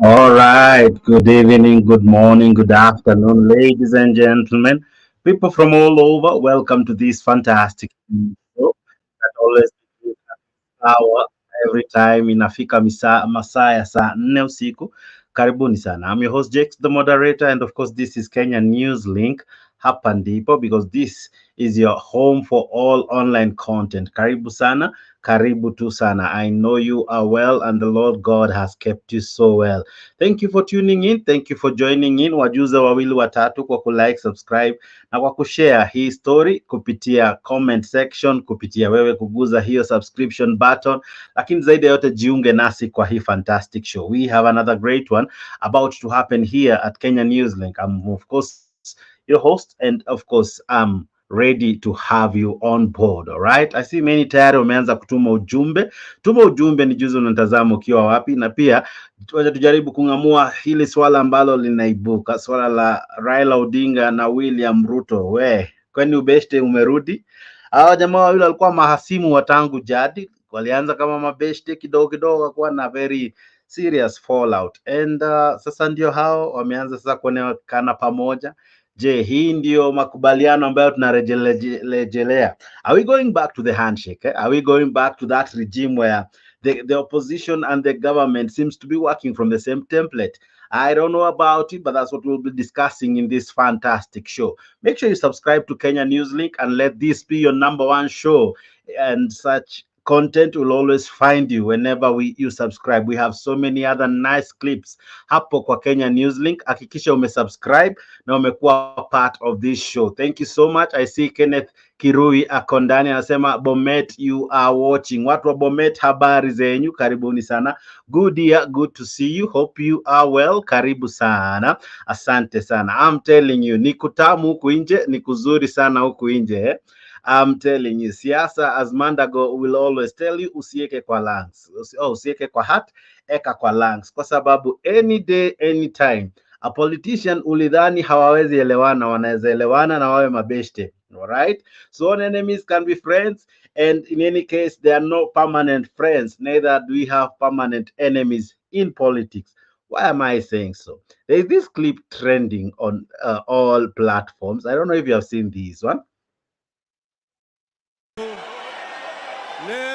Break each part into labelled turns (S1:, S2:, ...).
S1: All right. Good evening, good morning, good afternoon, ladies and gentlemen, people from all over. Welcome to this fantastic show that always gives hour every time inafika masaa ya saa 4 usiku. Karibuni sana. I'm your host Jakes, the moderator, and of course this is Kenya News Link hapa ndipo, because this is your home for all online content. Karibu sana, karibu tu sana. I know you are well and the Lord God has kept you so well. Thank you for tuning in, thank you for joining in. Wajuze wawili watatu kwa kulike, subscribe na kwa kushare hii story kupitia comment section, kupitia wewe kuguza hiyo subscription button, lakini zaidi ya yote jiunge nasi kwa hii fantastic show. We have another great one about to happen here at Kenya News Link. I'm of course your host, and of course I'm ready to have you on board. All right, I see many tayari wameanza kutuma ujumbe. Tuma ujumbe ni juzi unatazama ukiwa wapi, na pia tujaribu kung'amua hili swala ambalo linaibuka, swala la Raila Odinga na William Ruto. Kwani ubeshte umerudi? Hawa jamaa wawili walikuwa mahasimu wa tangu jadi, walianza kama mabeshte, kidogo kidogo wakakuwa na very serious fallout, and sasa ndio hao wameanza sasa kuonekana pamoja. Je, hii ndio makubaliano ambayo tunarejelea? Are we going back to the handshake? Are we going back to that regime where the opposition and the government seems to be working from the same template? I don't know about it, but that's what we'll be discussing in this fantastic show. Make sure you subscribe to Kenya News Link and let this be your #1 show, and such content will always find you whenever you subscribe. We have so many other nice clips hapo kwa Kenya News Link. Hakikisha umesubscribe na umekuwa part of this show. Thank you so much. I see Kenneth Kirui akondani anasema Bomet, you are watching. Watu wa Bomet, habari zenyu, karibuni sana. Good year, good to see you. Hope you are well. Karibu sana. Asante sana. I'm telling you, ni kutamu huku nje, ni kuzuri sana huku nje. I'm telling you, siasa, as Mandago will always tell you, usieke kwa lungs. Usieke kwa heart, eka kwa lungs. Kwa sababu any day, anytime, a politician ulidhani hawawezi elewana, wanaweza elewana na wawe mabeshte. All right? So enemies can be friends, and in any case, there are no permanent friends. Neither do we have permanent enemies in politics. Why am I saying so? There is this clip trending on all platforms. I don't know if you have seen this one.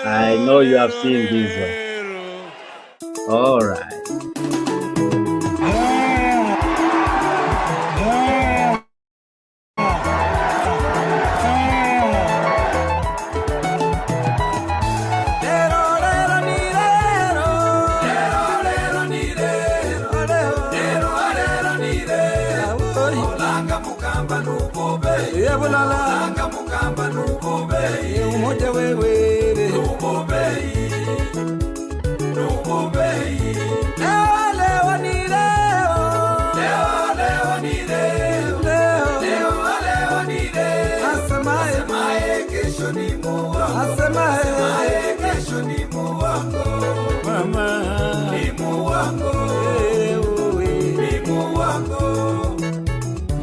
S1: I know you have seen this one. All right.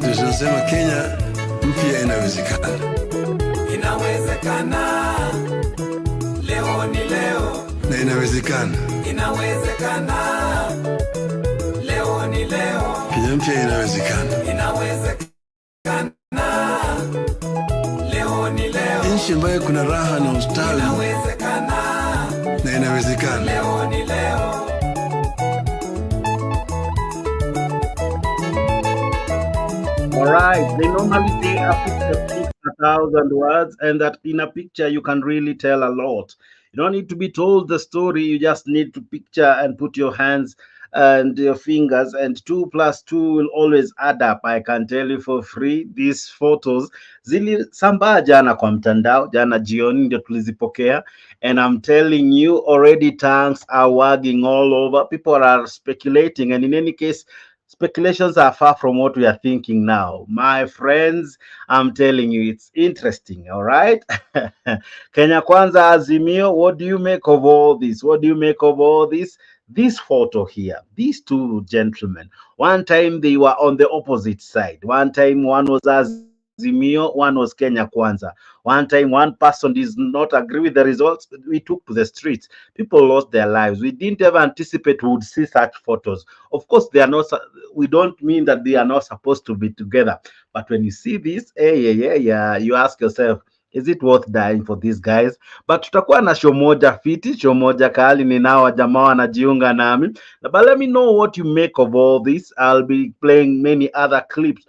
S2: Tunasema Kenya mpya inawezekana.
S3: Inawezekana. Leo ni leo.
S2: Na inawezekana.
S3: Inawezekana. Leo ni leo.
S2: Kenya mpya inawezekana.
S3: Inawezekana. Leo ni leo.
S2: Nchi ambayo kuna raha na ustawi.
S3: Inawezekana.
S2: Na inawezekana.
S3: Leo ni leo.
S1: All right, they normally say a picture speaks 1,000 words, and that in a picture you can really tell a lot. You don't need to be told the story, you just need to picture and put your hands and your fingers, and 2 plus 2 will always add up. I can tell you for free, these photos zilisambaa jana kwa mtandao, jana jioni ndio tulizipokea, and I'm telling you already tongues are wagging all over. People are speculating, and in any case, speculations are far from what we are thinking now. My friends, I'm telling you, it's interesting, all right? Kenya Kwanza Azimio, what do you make of all this? What do you make of all this? This photo here, these two gentlemen, one time they were on the opposite side. One time one was Azimio, one was Kenya Kwanza. One time, one person did not agree with the results. We took to the streets. People lost their lives. We didn't ever anticipate we would see such photos. Of course, they are not. We don't mean that they are not supposed to be together. But when you see this, hey, yeah, yeah, yeah, you ask yourself, is it worth dying for these guys? But tutakuwa na show moja fiti, show moja kali ninao jamaa wanajiunga nami. But let me know what you make of all this. I'll be playing many other clips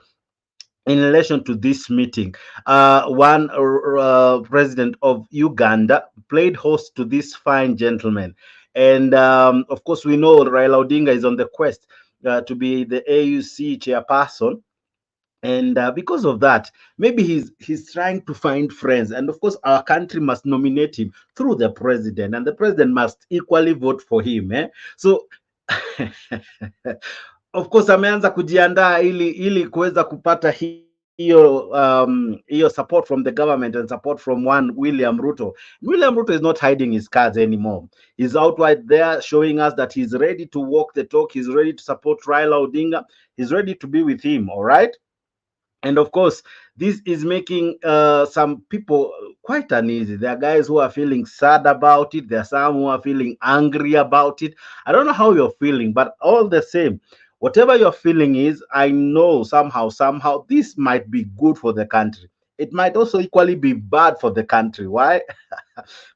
S1: in relation to this meeting. One president of Uganda played host to this fine gentleman. And of course, we know Raila Odinga is on the quest to be the AUC chairperson. And because of that, maybe he's trying to find friends. And of course, our country must nominate him through the president, and the president must equally vote for him. So of course ameanza kujiandaa ili kuweza kupata hiyo support from the government and support from one William Ruto. William Ruto is not hiding his cards anymore. He's outright there showing us that he's ready to walk the talk. He's ready to support Raila Odinga. He's ready to be with him. All right. And of course, this is making some people quite uneasy. There are guys who are feeling sad about it. There are some who are feeling angry about it. I don't know how you're feeling, but all the same, whatever your feeling is, I know somehow, this might be good for the country. It might also equally be bad for the country. Why?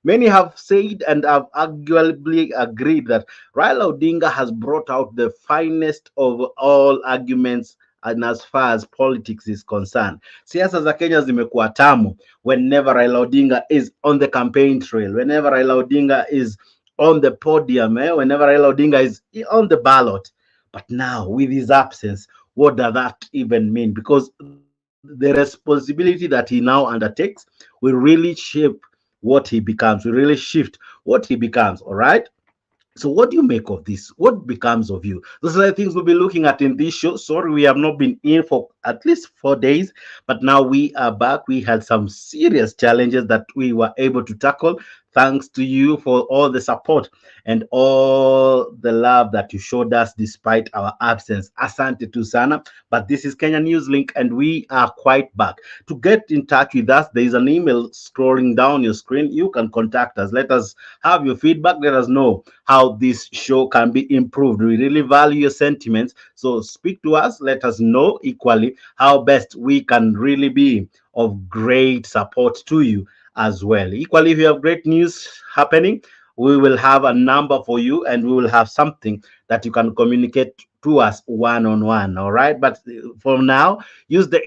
S1: Many have said and have arguably agreed that Raila Odinga has brought out the finest of all arguments and as far as politics is concerned. Siasa za Kenya zimekuwa tamu whenever Raila Odinga is on the campaign trail, whenever Raila Odinga is on the podium, whenever Raila Odinga is on the ballot. But now, with his absence, what does that even mean? Because the responsibility that he now undertakes will really shape what he becomes, will really shift what he becomes. All right. So what do you make of this? What becomes of you? Those are the things we'll be looking at in this show. Sorry, we have not been in for at least 4 days, but now we are back. We had some serious challenges that we were able to tackle. Thanks to you for all the support and all the love that you showed us despite our absence. Asante tu sana. But this is Kenya News Link, and we are quite back. To get in touch with us, there is an email scrolling down your screen. You can contact us. Let us have your feedback. Let us know how this show can be improved. We really value your sentiments. So speak to us. Let us know equally how best we can really be of great support to you as well. Equally, if you have great news happening, we will have a number for you, and we will have something that you can communicate to us one on one. All right. But for now, use the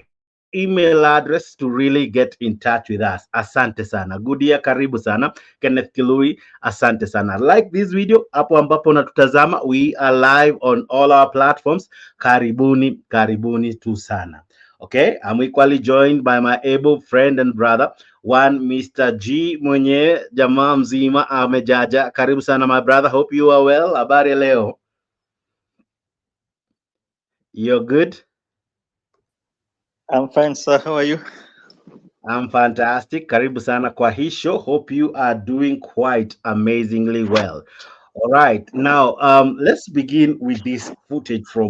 S1: email address to really get in touch with us. Asante sana. Good year, karibu sana. Kenneth Kilui, asante sana. Like this video, hapo ambapo unatutazama, we are live on all our platforms. Karibuni, karibuni tu sana. Okay, I'm equally joined by my able friend and brother, one Mr. G mwenye jamaa mzima amejaja. Karibu sana my brother. Hope you are well. Habari leo. You're good?
S4: I'm fine, sir. How are you?
S1: I'm fantastic. Karibu sana kwa hii show. Hope you are doing quite amazingly well. All right. Now, let's begin with this footage from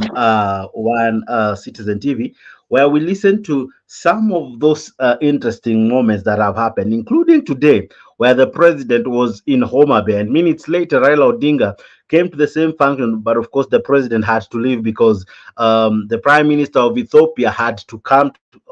S1: one Citizen TV, where we listen to some of those interesting moments that have happened, including today, where the president was in Homa Bay, and minutes later, Raila Odinga came to the same function, but of course, the president had to leave because the prime minister of Ethiopia had to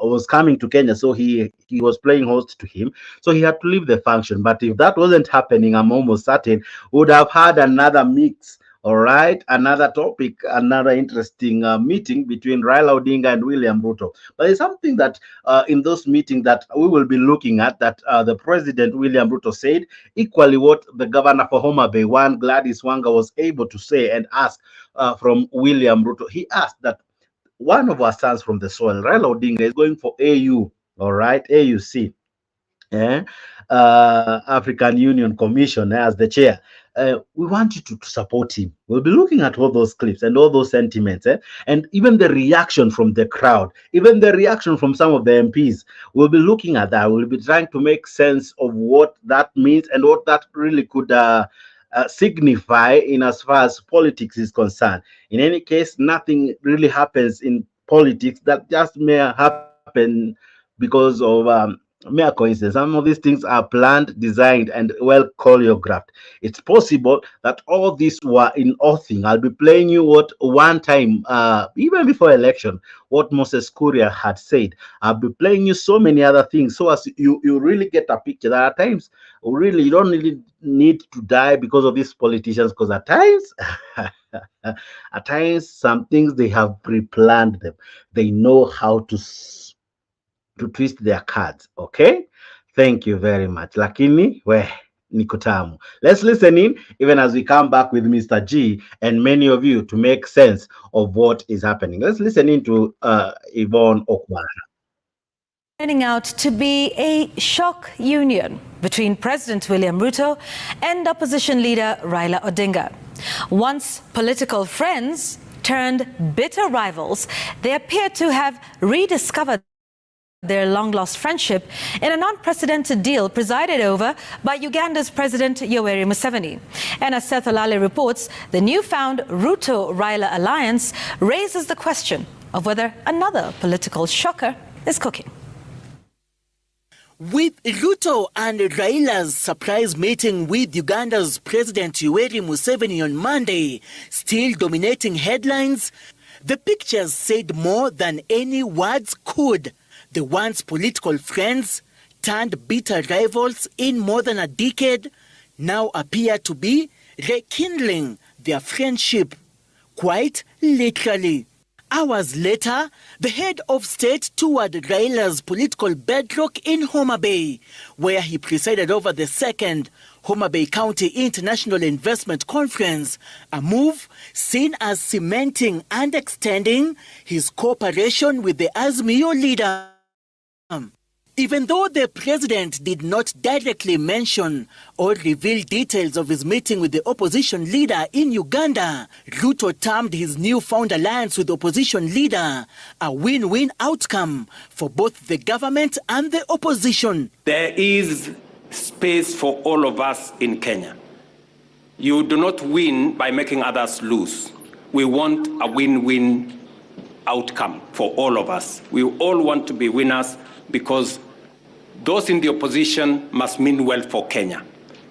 S1: was coming to Kenya, so he was playing host to him, so he had to leave the function. But if that wasn't happening, I'm almost certain would have had another mix. All right, another topic, another interesting meeting between Raila Odinga and William Ruto. But it's something that in those meetings that we will be looking at, that the president William Ruto said, equally what the governor for Homa Bay, one Gladys Wanga, was able to say and ask from William Ruto. He asked that one of our sons from the soil, Raila Odinga, is going for AU, all right, AUC, eh? African Union Commission, as the chair. We want you to support him. We'll be looking at all those clips and all those sentiments, and even the reaction from the crowd, even the reaction from some of the MPs. We'll be looking at that. We'll be trying to make sense of what that means and what that really could signify in as far as politics is concerned. In any case, nothing really happens in politics that just may happen because of mere coincidence. Some of these things are planned, designed, and well choreographed. It's possible that all these were in Othing. I'll be playing you what one time, even before election, what Moses Kuria had said. I'll be playing you so many other things, so as you really get a picture. There are times really you don't really need to die because of these politicians, because at times at times some things they have pre-planned them. They know how to twist their cards. Okay, thank you very much. Lakini we niko tamu. Let's listen in even as we come back with Mr. G and many of you to make sense of what is happening. Let's listen in to Yvonne Okwara.
S4: Turning out to be a shock union between President William Ruto and opposition leader Raila Odinga. Once political friends turned bitter rivals, they appear to have rediscovered their long-lost friendship in an unprecedented deal presided over by Uganda's President Yoweri Museveni. And as Seth Olale reports, the newfound Ruto-Raila alliance raises the question of whether another political shocker is cooking.
S5: With Ruto and Raila's surprise meeting with Uganda's President Yoweri Museveni on Monday still dominating headlines, the pictures said more than any words could. The once political friends, turned bitter rivals in more than a decade, now appear to be rekindling their friendship, quite literally. Hours later, the head of state toured Raila's political bedrock in Homa Bay, where he presided over the second Homa Bay County International Investment Conference, a move seen as cementing and extending his cooperation with the Azimio leader. Even though the president did not directly mention or reveal details of his meeting with the opposition leader in Uganda, Ruto termed his newfound alliance with the opposition leader a win-win outcome for both the government and the opposition.
S6: There is space for all of us in Kenya. You do not win by making others lose. We want a win-win outcome for all of us. We all want to be winners, because those in the opposition must mean well for Kenya.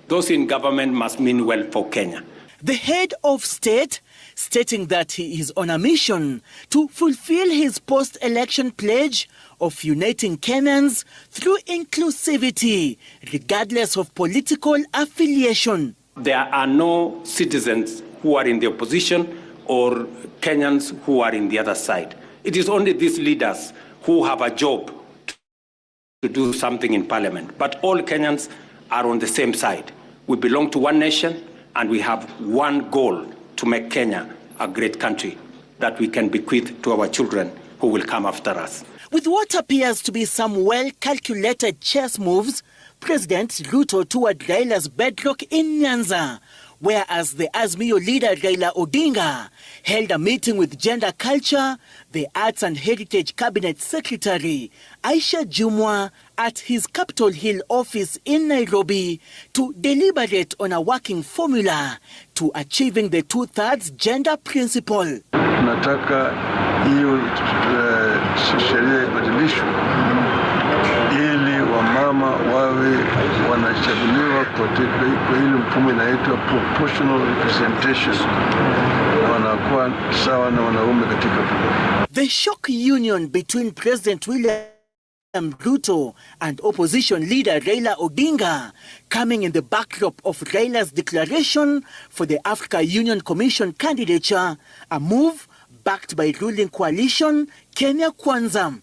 S6: Those in government must mean well for Kenya.
S5: The head of state stating that he is on a mission to fulfill his post-election pledge of uniting Kenyans through inclusivity, regardless of political affiliation.
S6: There are no citizens who are in the opposition or Kenyans who are in the other side. It is only these leaders who have a job to do something in parliament. But all Kenyans are on the same side. We belong to one nation, and we have one goal: to make Kenya a great country that we can bequeath to our children who will come after us.
S5: With what appears to be some well-calculated chess moves, President Ruto toured Raila's bedrock in Nyanza, whereas the Azimio leader Raila Odinga held a meeting with Gender Culture, the Arts and Heritage Cabinet Secretary Aisha Jumwa at his Capitol Hill office in Nairobi to deliberate on a working formula to achieving the two-thirds gender principle.
S2: Tunataka hiyo sheria ibadilishwe ili wamama wawe wanachaguliwa kwa ile mfumo inaitwa proportional representation, na wanakuwa sawa na wanaume katika bunge.
S5: The shock union between President William Ruto and opposition leader Raila Odinga coming in the backdrop of Raila's declaration for the Africa Union Commission candidature, a move backed by ruling coalition Kenya Kwanza.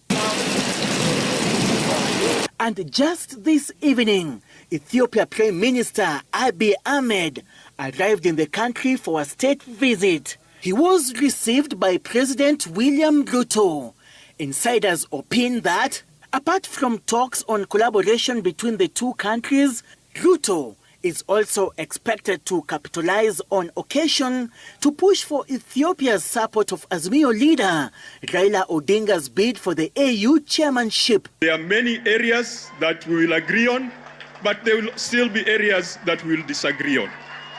S5: And just this evening, Ethiopia Prime Minister Abiy Ahmed arrived in the country for a state visit. He was received by President William Ruto. Insiders opine that, apart from talks on collaboration between the two countries, Ruto is also expected to capitalize on occasion to push for Ethiopia's support of Azimio leader Raila Odinga's bid for the AU chairmanship.
S7: There are many areas that we will agree on, but there will still be areas that we will disagree on.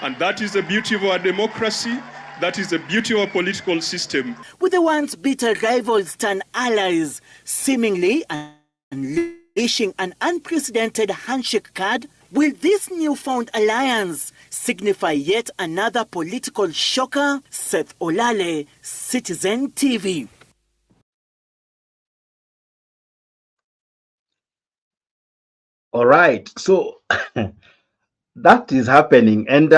S7: And that is the beauty of our democracy. That is the beauty of our political system.
S5: With the once bitter rivals turn allies, seemingly unleashing an unprecedented handshake card. Will this newfound alliance signify yet another political shocker? Seth Olale, Citizen TV.
S1: All right. So that is happening. And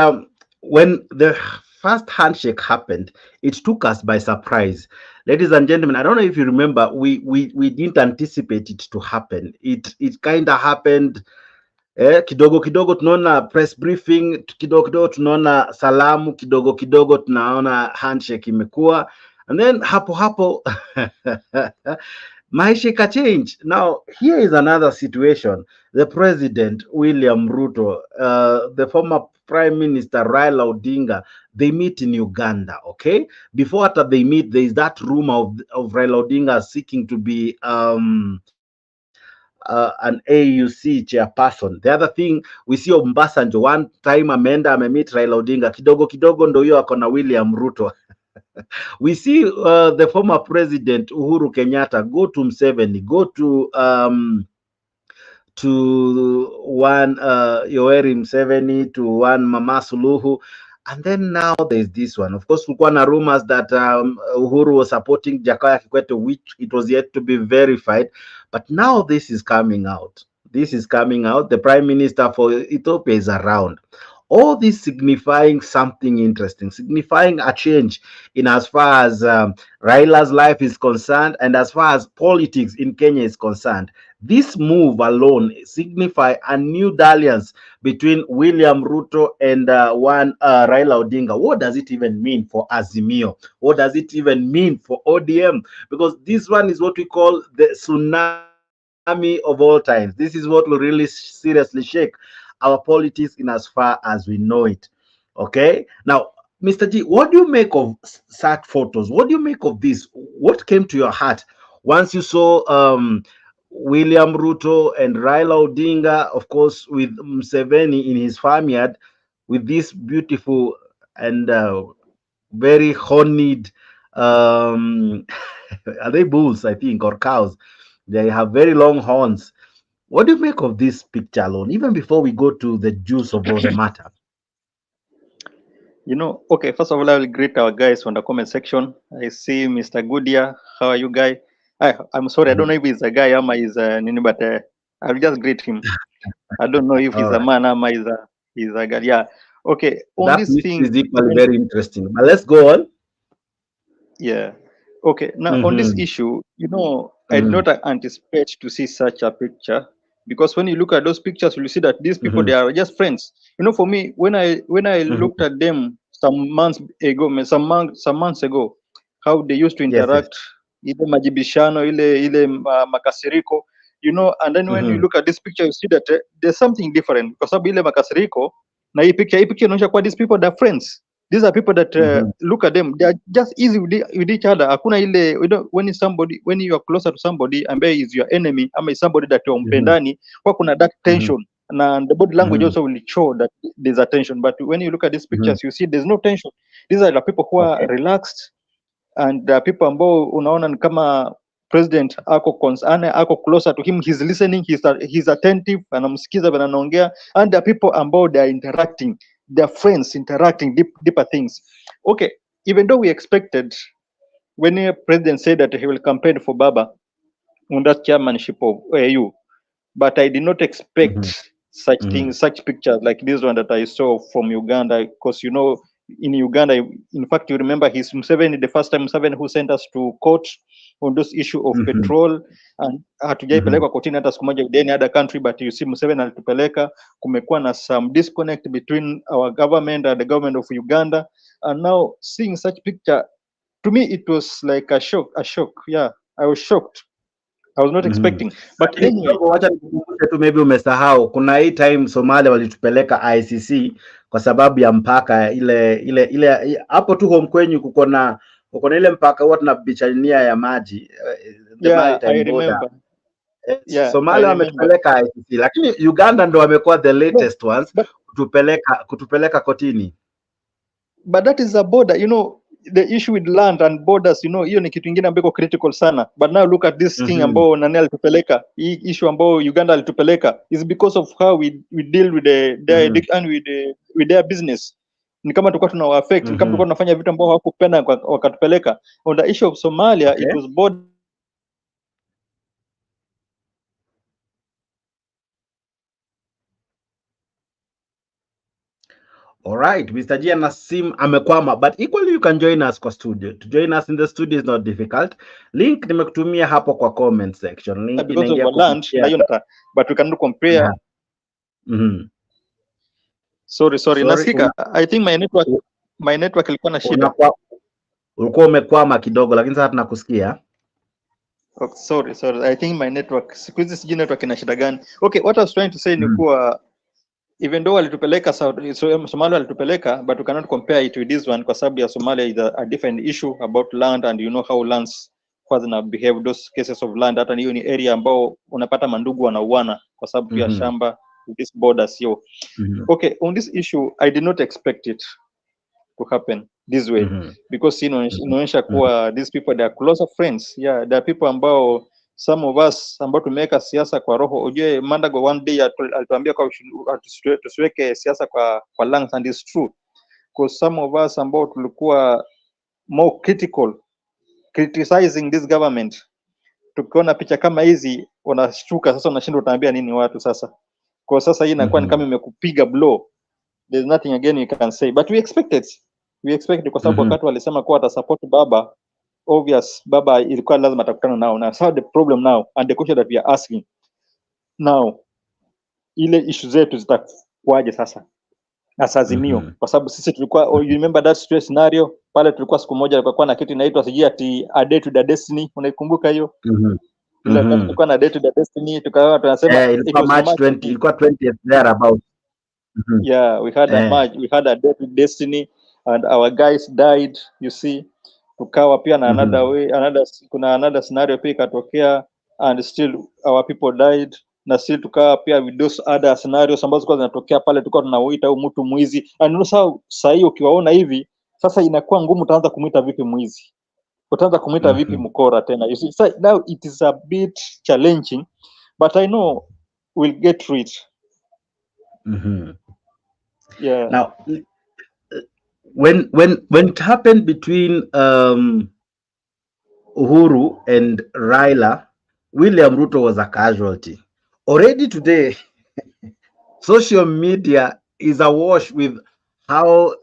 S1: when the first handshake happened, it took us by surprise. Ladies and gentlemen, I don't know if you remember, we didn't anticipate it to happen. It kind of happened. Kidogo kidogo tunaona press briefing, kidogo kidogo tunaona salamu, kidogo kidogo tunaona handshake imekuwa, and then hapo hapo maisha ika change. Now here is another situation. The president William Ruto, the former Prime Minister Raila Odinga, they meet in Uganda. Okay, before after they meet, there is that rumor of Raila Odinga seeking to be an AUC chairperson. The other thing we see Mbasanjo, one time ameenda amemeet Raila Odinga, kidogo kidogo ndo hiyo ako na William Ruto. We see the former president Uhuru Kenyatta go to Museveni, go to one Yoweri Museveni, to one Mama Suluhu, and then now there's this one. Of course, kulikuwa na rumors that Uhuru was supporting Jakaya Kikwete, which it was yet to be verified. But now this is coming out. This is coming out. The Prime Minister for Ethiopia is around. All this signifying something interesting, signifying a change in as far as Raila's life is concerned, and as far as politics in Kenya is concerned. This move alone signifies a new alliance between William Ruto and one Raila Odinga. What does it even mean for Azimio? What does it even mean for ODM? Because this one is what we call the tsunami of all times. This is what will really seriously shake our politics in as far as we know it. Okay, now Mr. G, what do you make of such photos? What do you make of this? What came to your heart once you saw William Ruto and Raila Odinga, of course, with Museveni in his farmyard, with this beautiful and very honeyed are they bulls, I think, or cows? They have very long horns. What do you make of this picture alone, even before we go to the juice of all the matter?
S8: You know, okay, first of all, I will greet our guys on the comment section. I see Mr. Goodia. How are you, guy? I'm sorry, I don't know if he's a guy or he's a nini, but I'll just greet him. I don't know if he's a man or he's a guy. Yeah. Okay. On
S1: That
S8: this thing
S1: is equally very interesting. But let's go on.
S8: Yeah. Okay. Now on this issue, you know, I did not anticipate to see such a picture, because when you look at those pictures, you see that these people they are just friends. You know, for me, when I looked at them some months ago, how they used to interact, ile majibishano, ile makasiriko, you know, and then when you look at this picture, you see that there's something different, because ile makasiriko na hii picture inaonyesha kwa these people they're friends. These are people that look at them, they are just easy with each other. Hakuna ile, you know, when you are closer to somebody ambaye is your enemy, ama is somebody that you mpendani, kwa kuna that tension, and the body language also will show that there's a tension. But when you look at these pictures, you see there's no tension. These are the people who are relaxed, and people ambao unaona ni kama president ako closer to him, he's listening, he's attentive, anamsikiza vile anaongea, and the people ambao they are interacting, their friends interacting deeper things. Okay, even though we expected, when the president said that he will campaign for Baba on that chairmanship of AU, but I did not expect such things, such pictures like this one that I saw from Uganda, because you know, in Uganda, in fact, you remember he's Museveni, the first time Museveni who sent us to court on this issue of petrol, and hatujaipelekwa kotini hata siku moja with any other country, but you see Museveni alitupeleka. Kumekuwa na some disconnect between our government and the government of Uganda, and now seeing such picture, to me it was like a shock. Yeah, I was shocked. I was not expecting. But anyway,
S1: wacha nikukumbushe tu, maybe umesahau, kuna hii time Somalia walitupeleka ICC kwa sababu ya mpaka ile hapo tu home kwenyu kuko na ile mpaka huwa tunabichania ya maji,
S8: yeah, I remember.
S1: Yeah, Somalia wametupeleka ICC, lakini Uganda ndo wamekuwa the latest ones kutupeleka kotini.
S8: But that is a border, you know. the issue with land and borders, hiyo ni kitu kingine ambako critical sana. But now look at this thing ambao nani alitupeleka, hii issue ambao Uganda alitupeleka is because of how we deal with with their business. Ni kama tulikuwa tuna affect, ni kama tulikuwa tunafanya vitu ambao hawakupenda wakatupeleka. On the issue of Somalia, it was both.
S1: All right, Mr. G Nasim amekwama, but equally you can join us kwa studio. To join us in the studio is not difficult. Link nimekutumia hapo kwa comment section. Link
S8: Because of land, but we cannot compare.
S1: Yeah.
S8: Sorry. Nasikika. I think my network ilikuwa na shida.
S1: Ulikuwa umekwama kidogo, lakini sasa tunakusikia.
S8: Okay, sorry. I think my network, siku hizi sijui network ina shida gani. Okay, what I was trying to say ni kuwa even though walitupeleka Somalia walitupeleka, but we cannot compare it with this one kwa sababu ya Somalia is a different issue about land, and you know how lands na behave, those cases of land. Hata hiyo ni area ambao unapata mandugu wanauana kwa sababu ya shamba, this border sio. Okay, on this issue I did not expect it to happen this way because inaonyesha kuwa these people, they are closer friends. Yeah, there are people ambao some of us ambao tumeweka siasa kwa roho. Ujue Mandago one day alituambia kwa tusiweke siasa kwa lungs, and it's true because some of us ambao tulikuwa more criticizing this government, tukiona picha kama hizi unashtuka sasa, unashindwa utaambia nini watu sasa. Kwa sasa hii inakuwa ni kama imekupiga blow. There's nothing again you can say, but we expected kwa sababu wakati walisema kwa ata support baba, obvious baba ilikuwa lazima atakutana nao. Now so the problem now, and the question that we are asking now, ile issue zetu zitakuaje sasa asazimio? Kwa sababu sisi tulikuwa, you remember that stress scenario pale, tulikuwa siku moja kulikuwa na kitu inaitwa sijui ati a day to the destiny, unaikumbuka hiyo? Tulikuwa na day to the destiny, tukawa tunasema
S1: ilikuwa March 20, ilikuwa 20th there about.
S8: Yeah, we had a March, we had a day to destiny, and our guys died, you see. Tukawa pia na another scenario pia ikatokea, and still our people died, na still tukawa pia with those other scenarios ambazo kwa zinatokea pale, tulikuwa tunauita huyu mtu mwizi. And sasa hiyo ukiwaona hivi sasa inakuwa ngumu, utaanza kumuita vipi mwizi, utaanza kumuita vipi mkora tena, you see. So now it is a bit challenging, but I know we'll get through it. Yeah.
S1: Now when it happened between Uhuru and Raila, William Ruto was a casualty. Already today, social media is awash with how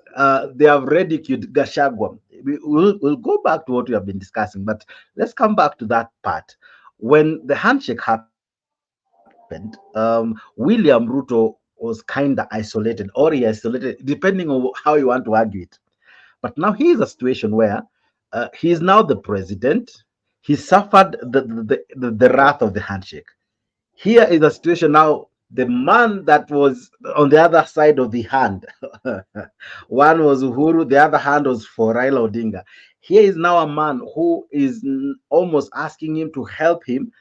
S1: they have ridiculed Gachagua. We'll go back to what we have been discussing, but let's come back to that part. When the handshake happened, William Ruto was kind of isolated, or he isolated, depending on how you want to argue it. But now he is a situation where he is now the president. He suffered the wrath of the handshake. Here is a situation now, the man that was on the other side of the hand, one was Uhuru, the other hand was for Raila Odinga. Here is now a man who is almost asking him to help him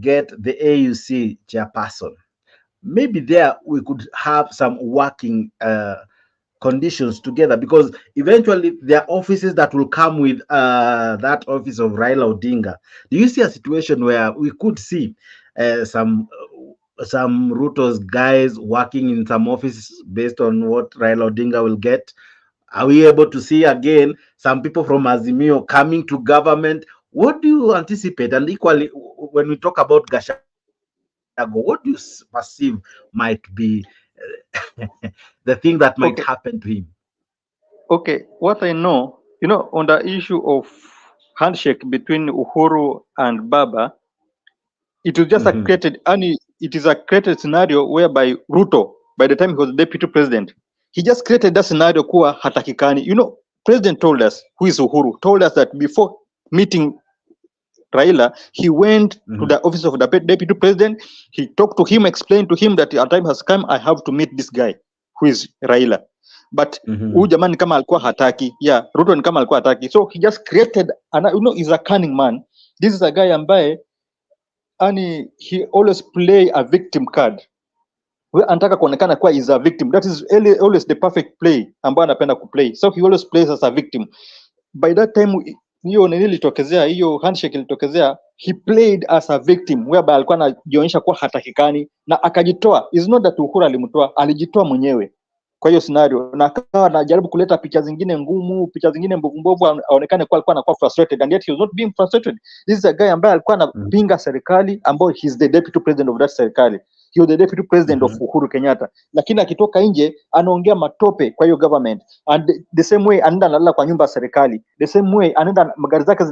S1: get the AUC chairperson. Maybe there we could have some working conditions together, because eventually there are offices that will come with that office of Raila Odinga. Do you see a situation where we could see some Ruto's guys working in some offices based on what Raila Odinga will get? Are we able to see again some people from Azimio coming to government? What do you anticipate? And equally, when we talk about Gachagua, what do you perceive might be the thing that might happen to him?
S8: Okay, what I know, on the issue of handshake between Uhuru and Baba, it was just a created, and it is a created scenario whereby Ruto, by the time he was deputy president, he just created that scenario kuwa hatakikani. President told us, who is Uhuru, told us that before meeting Raila, he went to the office of the deputy president. He talked to him, explained to him that a time has come, I have to meet this guy, who is Raila. But huyu jamani kama alikuwa hataki. Yeah, Ruto ni kama alikuwa hataki. So he just created, he's a cunning man. This is a guy ambaye, he always play a victim card. Anataka kuonekana kuwa is a victim. That is always the perfect play ambayo anapenda kuplay. So he always plays as a victim. by that time hiyo nini ilitokezea, hiyo handshake ilitokezea, he played as a victim whereby alikuwa anajionyesha kuwa hatakikani na akajitoa. Is not that Uhuru alimtoa, alijitoa mwenyewe kwa hiyo scenario, na akawa anajaribu kuleta picha zingine ngumu, picha zingine mbovu, aonekane kuwa alikuwa anakuwa frustrated, and yet he was not being frustrated. This is a guy ambaye alikuwa anapinga serikali, ambaye he is the deputy president of that serikali. He was the deputy president of Uhuru Kenyatta, lakini akitoka nje anaongea matope kwa hiyo government, and the same way anaenda analala kwa nyumba ya serikali, the same way anaenda magari zake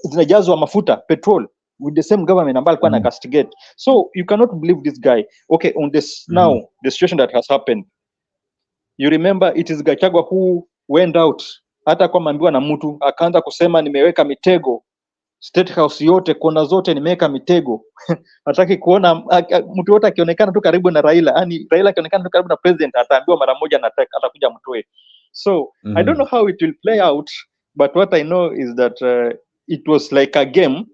S8: zinajazwa mafuta petrol with the same government ambayo alikuwa na castigate. So you cannot believe this guy. Okay, on this now the situation that has happened, you remember it is Gachagua who went out, hata kwa mambiwa na mtu akaanza kusema nimeweka mitego State House yote, kona zote nimeweka mitego. Hataki kuona mtu yote akionekana tu karibu na Raila, yani Raila akionekana tu karibu na president ataambiwa mara moja na atakuja mtoe. So I don't know how it will play out, but what I know is that it was like a game.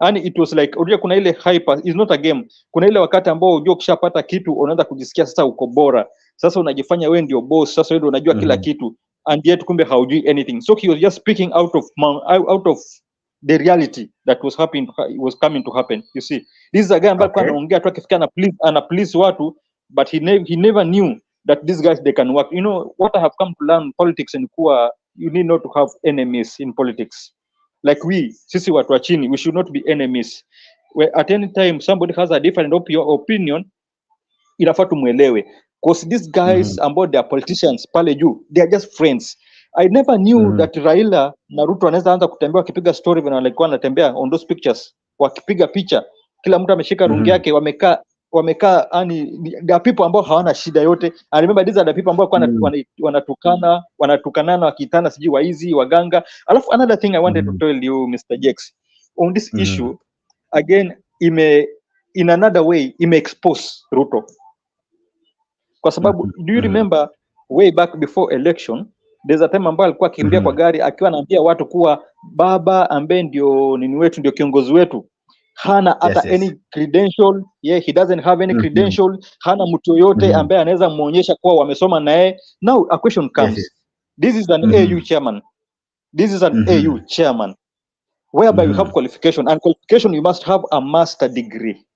S8: Yani it was like, unajua kuna ile hyper, is not a game. Kuna ile wakati ambao unajua ukishapata kitu unaanza kujisikia sasa uko bora. Sasa unajifanya wewe ndio boss, sasa wewe unajua kila kitu, and yet kumbe haujui anything. So he was just speaking out of the reality that was coming to happen. You see, this is a guy ambaye anaongea tu akifikia ana please watu, but he never knew that these guys they can work. You know what I have come to learn politics and kuwa, you need not to have enemies in politics. Like sisi watu wa chini, we should not be enemies. Where at any time somebody has a different opinion, inafaa tumuelewe, because these guys ambao they are politicians pale juu, they are just friends. I never knew that Raila na Ruto anaweza anza kutembea wakipiga story when walikuwa wanatembea on those pictures, wakipiga picha kila mtu ameshika rungi yake, wamekaa yani there are people ambao hawana shida yote. I remember these are the people ambao wanatukanana wakitana siji waizi waganga. Alafu another thing I wanted to tell you Mr. Jex on this issue again, in another way expose Ruto, kwa sababu do you remember way back before election there's a time ambayo alikuwa akimbia kwa gari akiwa anaambia watu kuwa baba ambaye ndio nini wetu, ndio kiongozi wetu, hana hata any credential. He doesn't have any credential. Hana mtu yoyote ambaye anaweza muonyesha kuwa wamesoma naye. Now a question comes. This is an AU chairman. This is an AU chairman whereby you have qualification, and qualification you must have a master degree.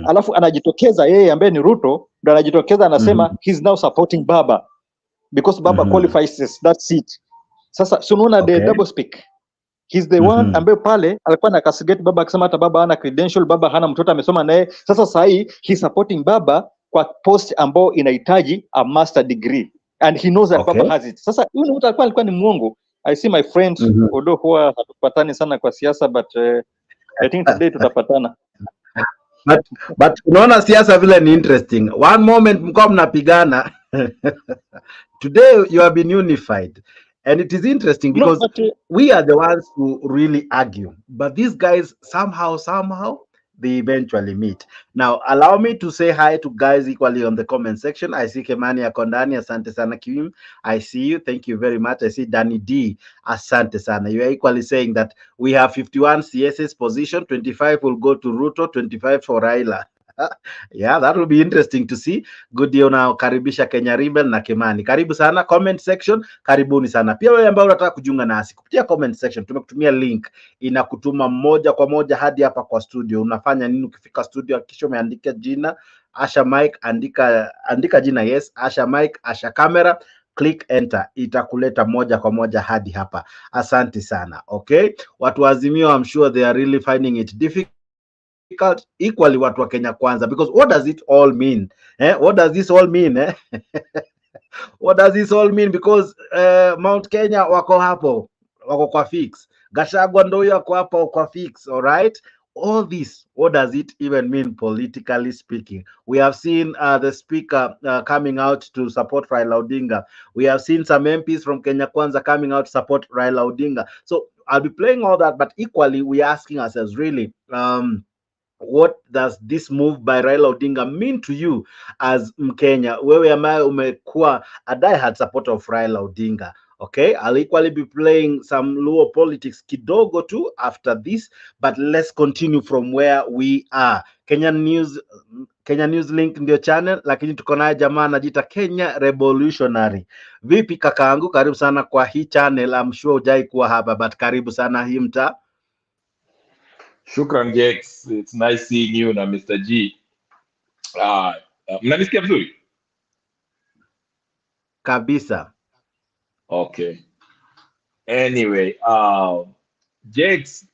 S8: Alafu anajitokeza yeye ambaye ni Ruto, ndo anajitokeza anasema he's now supporting baba because baba qualifies that seat. Sasa sunaona the double speak. He's the one ambaye pale alikuwa na castigate baba akisema hata baba hana credential, baba hana mtoto amesoma naye. Sasa sahi he's supporting baba kwa post ambao inahitaji a master degree, and he knows that baba has it. Sasa huyu mtu alikuwa ni muongo. I see my friend, although huwa hatupatani sana kwa siasa, but I think today tutapatana.
S1: But unaona siasa vile ni interesting. One moment mko mnapigana. Today you have been unified. And it is interesting because we are the ones who really argue. But these guys somehow they eventually meet. Now, allow me to say hi to guys equally on the comment section. I see Kemani Akondani, asante sana Kim. I see you. Thank you very much. I see Danny D. Asante sana. You are equally saying that we have 51 CSS position. 25 will go to Ruto, 25 for Raila. Yeah, that will be interesting to see. Good day na karibisha Kenya Rebel na Kimani. Karibu sana comment section. Karibuni sana. Pia wewe ambao unataka kujiunga nasi kupitia comment section, tumekutumia link inakutuma moja kwa moja hadi hapa kwa studio. Unafanya nini ukifika studio? Hakikisha umeandika jina, Asha Mike, andika jina yes, Asha Mike, Asha Camera, click enter, itakuleta moja kwa moja hadi hapa. Asante sana. Okay? Watu wa Azimio, I'm sure they are really finding it difficult. Equally watu wa Kenya Kwanza, because what does it all mean? What does this all mean? What does this all mean? Because Mount Kenya wako hapo, wako kwa fix. Gachagua ndo yako hapo kwa fix, all right? All this, what does it even mean politically speaking? We have seen the speaker coming out to support Raila Odinga. We have seen some MPs from Kenya Kwanza coming out to support Raila Odinga. So I'll be playing all that, but equally we're asking ourselves really, what does this move by Raila Odinga mean to you as Mkenya? Wewe ambaye umekuwa a diehard supporter of Raila Odinga. Okay, I'll equally be playing some Luo politics kidogo too after this, but let's continue from where we are. Kenyan News Kenya News Link ndio channel, lakini tuko naye jamaa anajiita Kenya Revolutionary. Vipi kakaangu, karibu sana kwa hii channel. I'm sure hujai kuwa hapa, but karibu sana hii mtaa.
S9: Shukran Jex, it's nice seeing you na Mr. G. Mnanisikia vizuri?
S1: Kabisa.
S9: Okay. Anyway, Jex,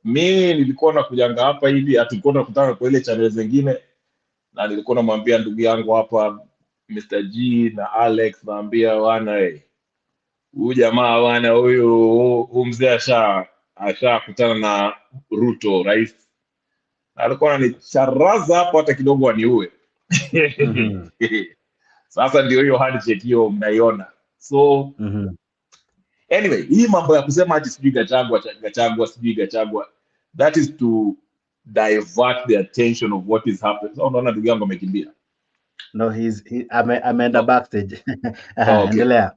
S9: mi nilikuwa nakujanga hapa hivi, hatukuwa nakutana kwa ile channel zingine, na nilikuwa namwambia ndugu yangu hapa Mr. G na Alex, naambia wana huyu jamaa wana huyu mzee ashakutana na Ruto rais. Alikuwa ananicharaza hapo hata kidogo aniue. Sasa ndio hiyo handshake hiyo mnaiona. So anyway, hii mambo ya kusema ati sijui Gachagua, that is to divert the attention of what is happening. So unaona ndugu yangu amekimbia.
S1: No, ameenda backstage.
S9: Okay.
S1: Endelea.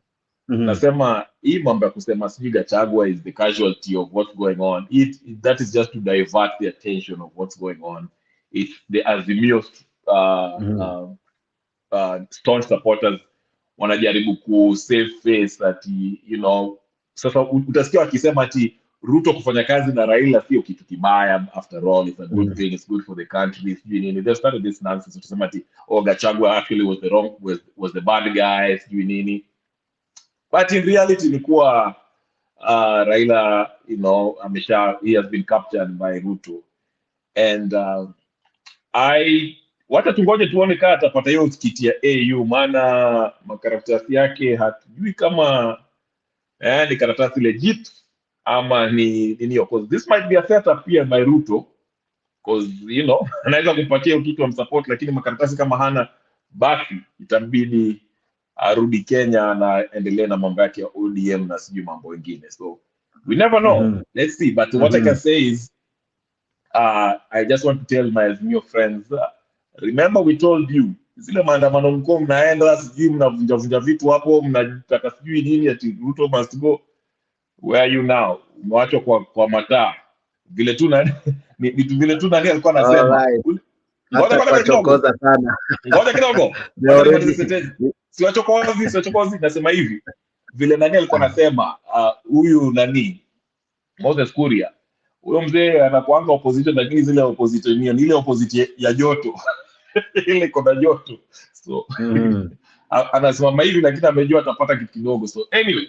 S9: Nasema hii mambo ya kusema sijui Gachagua is the casualty of what's going on. That is just to divert the attention of what's going on. It's the Azimio staunch supporters wanajaribu ku save face ati, you know, sasa utasikia wakisema ati Ruto kufanya kazi na Raila sio kitu kibaya, after all it's a good thing, it's good for the country. They started this nonsense utasema ati Gachagua actually was the bad guy, sijui nini. But in reality ni kuwa Raila, you know, he has been captured by Ruto. And wacha tungoje tuone kama atapata hiyo tikiti ya AU, maana makaratasi yake hatujui kama ni karatasi legit ama ni nini, because this might be a setup here by Ruto, because you know anaweza kupatia hiyo kitu amsupport, lakini makaratasi kama hana, basi itabidi arudi Kenya na endelee na mambo yake ya ODM na sijui mambo mengine. So we never know. Let's see. But what I can say is I just want to tell my Azimio friends, remember we told you zile maandamano mko mnaenda sijui mnavunja vitu hapo, mnataka sijui nini ati Ruto must go. Where are you now? Umewachwa kwa mataa vile tu nani vitu vile tu nani alikuwa anasema.
S1: Ngoja sana.
S9: Ngoja kidogo. Siwachokozi nasema hivi. Vile nani alikuwa anasema huyu nani Moses Kuria. Huyo mzee anakuanga opposition, lakini zile opposition ni ile opposition ya joto. Ile kuna joto. So anasimama hivi lakini amejua atapata kitu kidogo. So anyway,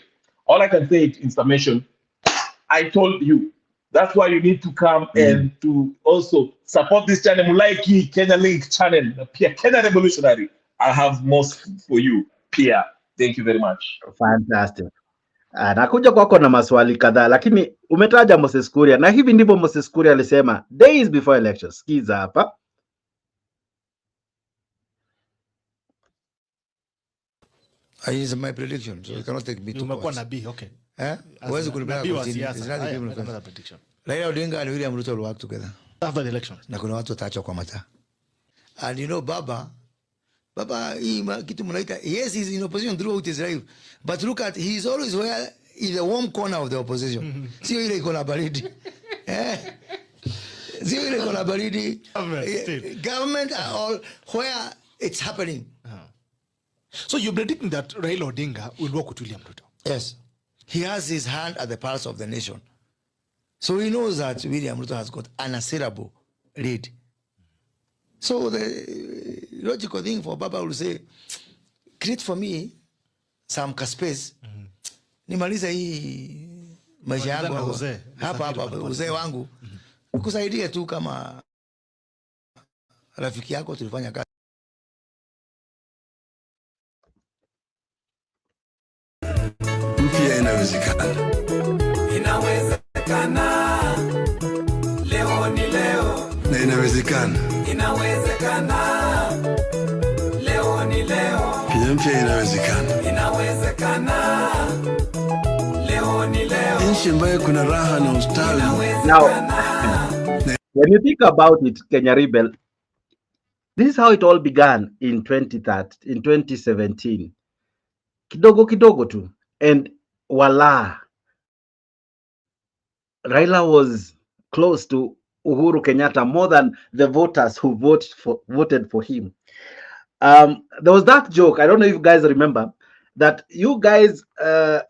S9: all I can say in summation, I told you, that's why you need to come and to also support this channel. Like Kenya Link channel, Pia Kenya Revolutionary. I have most for you, Pia. Thank you very much.
S1: Fantastic. Nakuja kwako na maswali kadhaa, lakini umetaja Moses Kuria, na hivi ndivyo Moses Kuria alisema days before elections. Sikiza hapa.
S10: Is my prediction, so you cannot take me to court.
S3: Nabii, okay.
S10: Huwezi kunipeleka kotini. Raila Odinga and William Ruto will work together
S3: After the election.
S10: na kuna watu wataachwa kwa mataa. And you know Baba hii kitu mnaita, yes, he's in opposition throughout his life, but look at, he's always where in the warm corner of the opposition. Sio ile iko na baridi. Sio ile iko na baridi. Government are all where it's happening.
S3: So you're predicting that Raila Odinga will work with William Ruto?
S10: Yes. He has his hand at the pulse of the nation. So he knows that William Ruto has got unassailable lead. So the logical thing for Baba will say, create for me some space. Nimaliza hii maisha yangu hapa uzee wangu. Kusaidia tu kama rafiki yako tulifanya kazi.
S2: Mpya inawezekana.
S3: Inawezekana. Leo ni leo.
S2: Na inawezekana.
S3: Inawezekana. Leo ni leo.
S2: Pia mpya inawezekana.
S3: Inawezekana. Leo ni leo.
S2: Nchi ambayo kuna raha na ustawi.
S1: Now, when you think about it, Kenya Rebel, this is how it all began in 2017. Kidogo tu. And voila, Raila was close to Uhuru Kenyatta more than the voters who voted for him. There was that joke. I don't know if you guys remember that you guys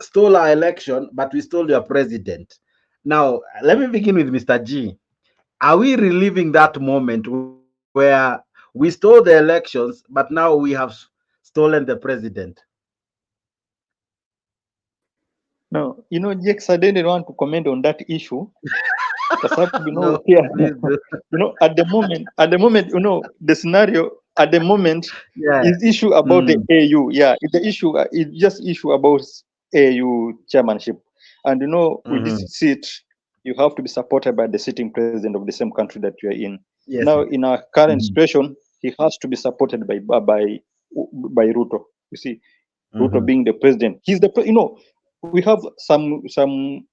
S1: stole our election, but we stole your president. Now, let me begin with Mr. G. Are we reliving that moment where we stole the elections, but now we have stolen the president?
S8: No, Jex, I didn't want to comment on that issue.
S1: No,
S8: Yeah,
S1: please do.
S8: at the moment, the scenario at the moment
S1: Yeah.
S8: is issue about the AU. Yeah, the issue is just issue about AU chairmanship, and with this seat, you have to be supported by the sitting president of the same country that you are in.
S1: Yes.
S8: Now, in our current situation, he has to be supported by Ruto. You see, Ruto being the president, he's the we have some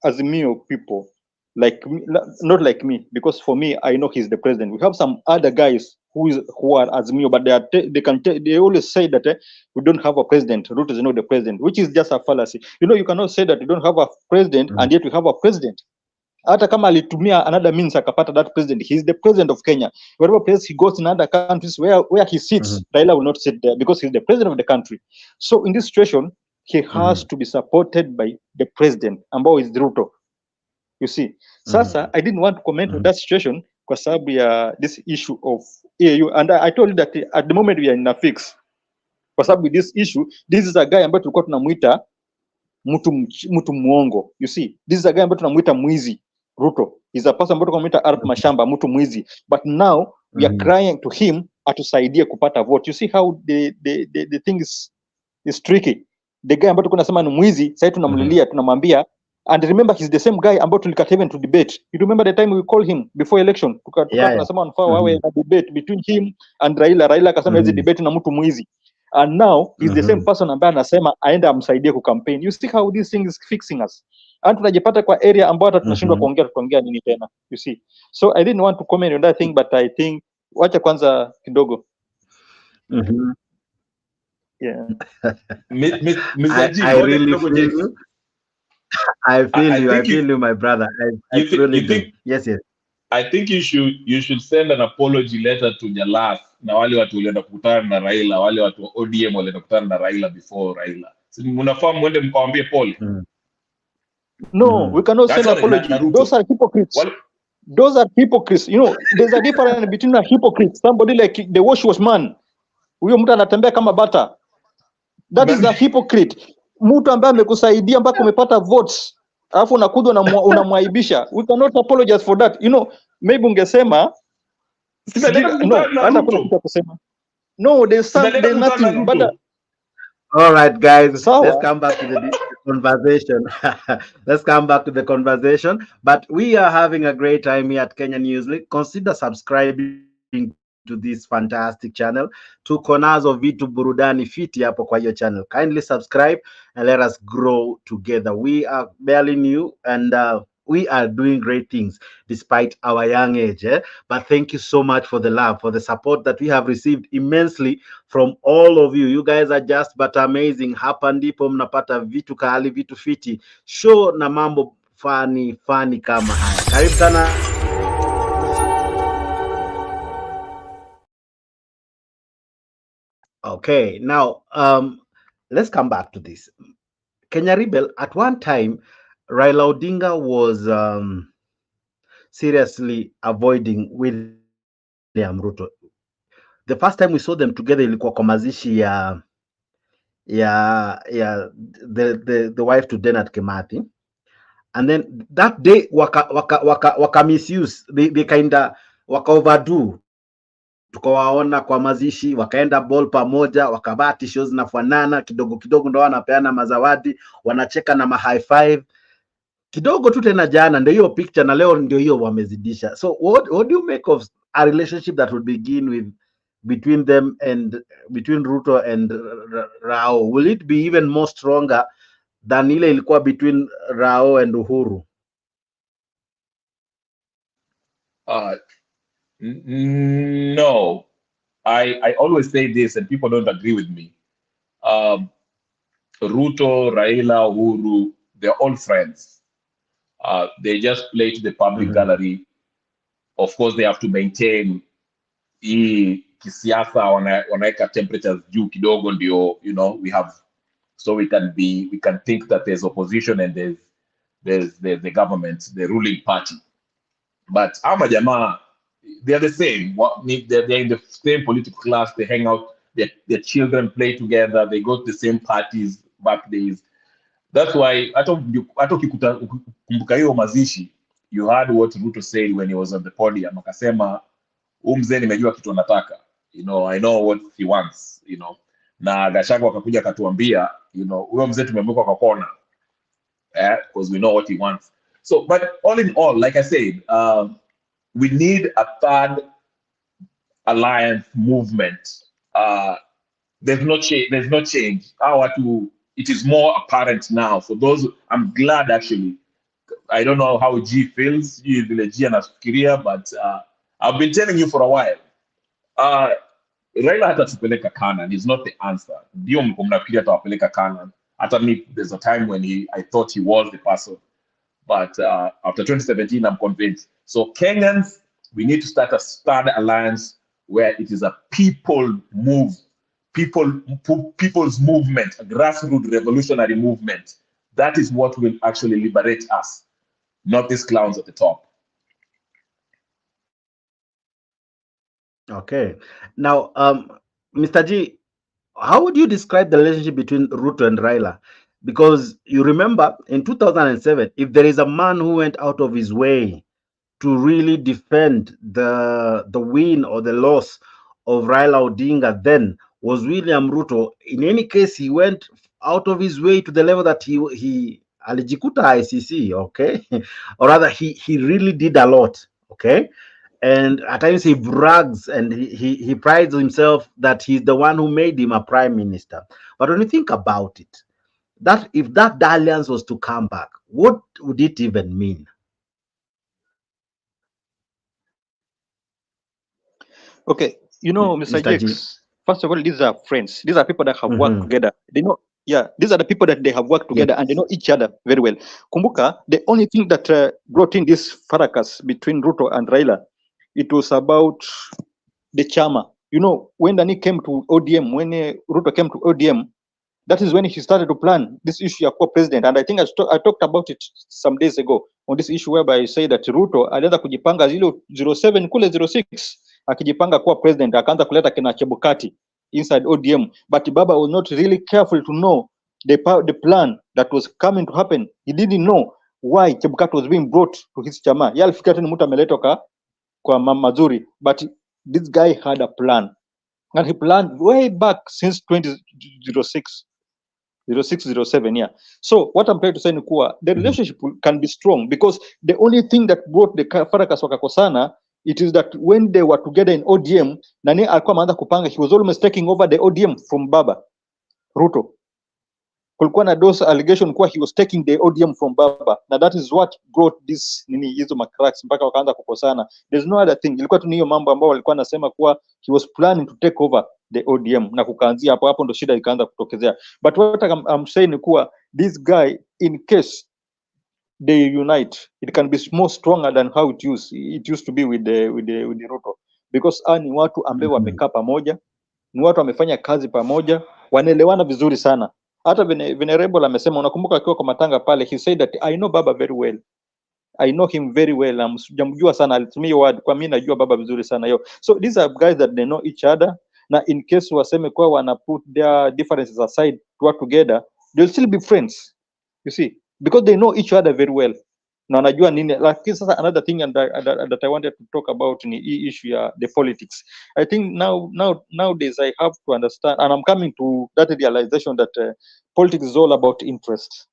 S8: Azimio people like me, not like me, because for me, I know he's the president. We have some other guys who are Azimio, but they always say that we don't have a president. Ruto is not the president, which is just a fallacy. You cannot say that you don't have a president and yet we have a president. Hata kama alitumia another means akapata that president, he's the president of Kenya. Wherever place he goes in other countries where he sits, Raila will not sit there because he's the president of the country. So in this situation, he has to be supported by the president, ambao is Ruto. You see, sasa I didn't want to comment on that situation kwa sababu ya this issue of AU, and I told you that at the moment we are in a fix kwa sababu with this issue, this is a guy ambaye tulikuwa tunamuita mtu muongo. You see, this is a guy ambaye tunamuita mwizi. Ruto is a person ambaye tunamuita Arp Mashamba, mtu mwizi, but now we are crying to him atusaidie kupata vote. You see how the thing is tricky. The guy ambaye tunasema ni mwizi, sasa tunamlilia, tunamwambia. And remember, he's the same guy about to even to debate. You remember the time we called him before election? Tunasema unafaa wawe na debate between him and Raila. Raila akasema hizi debate na mtu mwizi. And now he's the same person ambaye anasema aende amsaidie ku campaign. You see how this thing is fixing us. And tunajipata kwa area ambayo hata tunashindwa kuongea nini tena. You see. So I didn't want to comment on that thing, but I think wacha kwanza kidogo. Yeah.
S9: Mr. G,
S1: I really feel you. I feel you, my brother. I really do. Yes.
S9: I think you should send an apology letter to Jalas na wale watu walienda kukutana na Raila, wale watu wa ODM walienda kukutana na Raila before Raila. Mnafaa mwende mkawaambie pole.
S8: No, we cannot send an apology. Those are hypocrites. Those are hypocrites. There's a difference between a hypocrite, somebody like the washman. Huyo mtu anatembea kama bata. That is a hypocrite. Mtu ambaye amekusaidia mpaka umepata votes, alafu unakuja unamwaibisha. We cannot apologize for that. Maybe ungesema no, there's nothing but
S1: all right, guys, let's come back to the conversation. Let's come back to the conversation. But we are having a great time here at Kenya Newsleak. Consider subscribing to this fantastic channel. Tuko nazo vitu burudani fiti hapo kwa hiyo channel. Kindly subscribe and let us grow together. We are barely new and we are doing great things despite our young age. But thank you so much for the love, for the support that we have received immensely from all of you. You guys are just but amazing. Hapa ndipo mnapata vitu kali, vitu fiti, show na mambo funny kama haya. Karibu sana. Okay, now let's come back to this. Kenya Rebel, at one time, Raila Odinga was seriously avoiding William Ruto. The first time we saw them together ilikuwa kwa mazishi ya the wife to Denat Kimathi. And then that day waka misuse, they kinda waka overdo. Tukawaona kwa mazishi, wakaenda ball pamoja, wakavaa t-shirts zinafanana, kidogo ndo wanapeana mazawadi, wanacheka na high five kidogo tu. Tena jana ndio hiyo picture na leo ndio hiyo wamezidisha. So what do you make of a relationship that would begin between them and between Ruto and Rao? Will it be even more stronger than ile ilikuwa between Rao and Uhuru?
S9: No, I always say this and people don't agree with me. Ruto, Raila, Uhuru, they're all friends. They just play to the public gallery. of course they have to maintain hii kisiasa, wanaweka temperatures juu kidogo ndio, you know, we can think that there's opposition and there's the government, the ruling party. But ama jamaa, they're the same. They're in the same political class. They hang out. Their children play together. They go to the same parties back days. That's why hata ukikumbuka hiyo mazishi, you heard what Ruto said when he was on the podium. Akasema mzee nimejua kitu anataka. You know, I know what he wants, you know. Na Gachagua akakuja akatuambia, you know, huyo mzee tumemweka kwa kona. Because we know what he wants. So, but all in all, like I said, we need a third alliance movement. There's no change. It is more apparent now. For those, I'm glad actually. I don't know how G feels, but I've been telling you for a while. Raila hatatupeleka Canaan is not the answer. Ndio mnafikiria atawapeleka Canaan. Hata me, there's a time when I thought he was the person. But after 2017, I'm convinced. So Kenyans, we need to start a third alliance where it is a people's movement, a grassroots revolutionary movement. That is what will actually liberate us, not these clowns at the top.
S1: Okay. Now, Mr. G, how would you describe the relationship between Ruto and Raila? Because you remember in 2007, if there is a man who went out of his way to really defend the win or the loss of Raila Odinga, then was William Ruto. In any case, he went out of his way to the level that he alijikuta ICC, okay? Or rather, he really did a lot, okay? And at times he brags and he prides himself that he's the one who made him a prime minister. But when you think about it, that if that alliance was to come back, what would it even mean?
S8: Okay, you know, Mr. Jakes, first of all, these are friends. These are people that have worked together. They know, these are the people that they have worked together and they know each other very well. Kumbuka, the only thing that brought in this fracas between Ruto and Raila, it was about the chama. You know, when Dani came to ODM, when Ruto came to ODM, that is when he started to plan this issue of co-president. And I think I talked about it some days ago on this issue whereby I say that Ruto alianza kujipanga 07 kule 06 akijipanga kuwa president, akaanza kuleta kina Chebukati inside ODM. But Baba was not really careful to know the plan that was coming to happen. He didn't know why Chebukati was being brought to his chama. Yeye alifikiria tu ni mtu ameletwa kwa mazuri. But this guy had a plan. And he planned way back since 2006. 0607, yeah. So what I'm trying to say, Nukua, the relationship can be strong because the only thing that brought the fracas wakakosana, it is that when they were together in ODM, Nani alikuwa ameanza kupanga, he was almost taking over the ODM from Baba Ruto. Kulikuwa na those allegation kuwa he was taking the ODM from Baba. Now that is what brought this hizo macracks mpaka wakaanza kukosana. There's no other thing. Ilikuwa tu ni hiyo mambo ambao walikuwa nasema kuwa he was planning to take over the ODM na kukaanzia hapo ndo shida ikaanza kutokezea. But what I'm saying kuwa this guy, in case they unite, it can be more stronger than how it used to be with the Ruto, because ni watu ambao wamekaa pamoja, ni watu wamefanya kazi pamoja, wanaelewana vizuri sana. Hata Venerable amesema, unakumbuka akiwa kwa matanga pale, he said that I know Baba very well. I know him very well. Jamjua sana, alitumia word kwa mimi najua Baba vizuri sana yo. So these are guys that they know each other. Na in case waseme kwa wana put their differences aside to work together, they'll still be friends. You see, because they know each other very well. Na wanajua nini. Like sasa another thing that I wanted to talk about ni issue ya the politics. I think nowadays I have to understand, and I'm coming to that realization that politics is all about interest.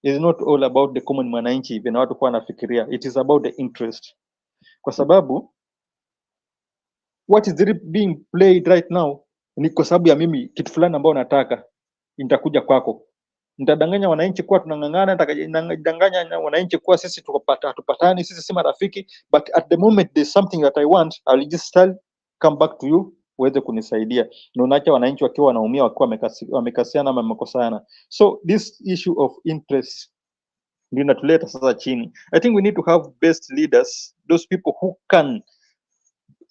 S8: It's not all about the common mwananchi vile watu kwa nafikiria. It is about the interest. Kwa sababu what is being played right now ni kwa sababu ya mimi kitu fulani ambao nataka nitakuja kwako. Nitadanganya wananchi kuwa tunangangana, nitadanganya wananchi kuwa sisi tupatani, sisi si marafiki, but at the moment there's something that I want, I'll just come back to you uweze kunisaidia. Na unaacha wananchi wakiwa wanaumia wakiwa wamekasiana ama wamekosana. So this issue of interest ndio inatuleta sasa chini. I think we need to have best leaders, those people who can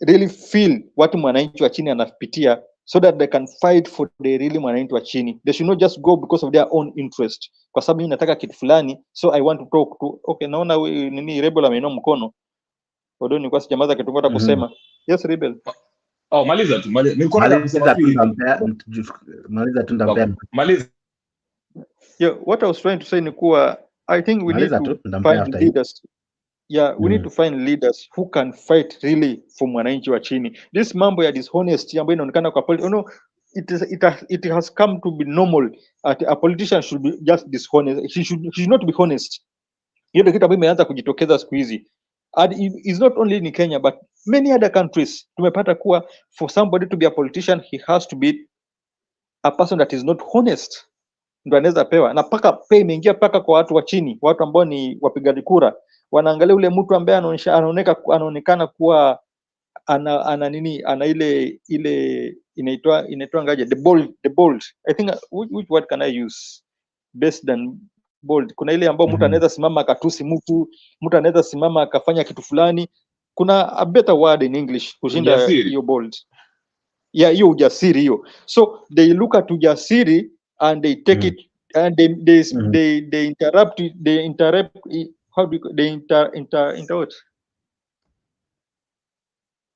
S8: really feel what mwananchi wa chini anapitia, so that they can fight for the really mwananchi wa chini. They should not just go because of their own interest. Kwa sababu mimi nataka kitu fulani, so I want to talk to, okay, naona nini Rebel ameinua mkono. Bado nilikuwa sijamaza kitu ngoja kusema. Yes, Rebel.
S9: Oh, maliza tu, nilikuwa nataka kusema tu hivi.
S1: Maliza tu ndampea.
S9: Maliza.
S8: Yeah, what I was trying to say ni kuwa I think we need to find leaders. Yeah, we need to find leaders who can fight really for mwananchi wa chini. This mambo ya dishonesty ambayo inaonekana kwa you know, it has come to be normal. A politician should be just dishonest. He should not be honest. Hiyo ndio kitu ambayo imeanza kujitokeza siku hizi. And it's not only in Kenya but many other countries. Tumepata kuwa for somebody to be a politician he has to be a person that is not honest. Ndio anaweza pewa, na paka pay imeingia paka kwa watu wa chini, watu ambao ni wapigaji kura. Wanaangalia ule mtu ambaye anaonekana kuwa ana nini, ana ile inaitwa ngaje, the bold. I think which word can I use best than bold? Kuna ile ambao mtu anaweza simama akatusi mtu anaweza simama akafanya kitu fulani. Kuna a better word in English kushinda hiyo bold. Yeah, hiyo ujasiri hiyo. So they look at ujasiri and they take it and they interrupt how do you, they what?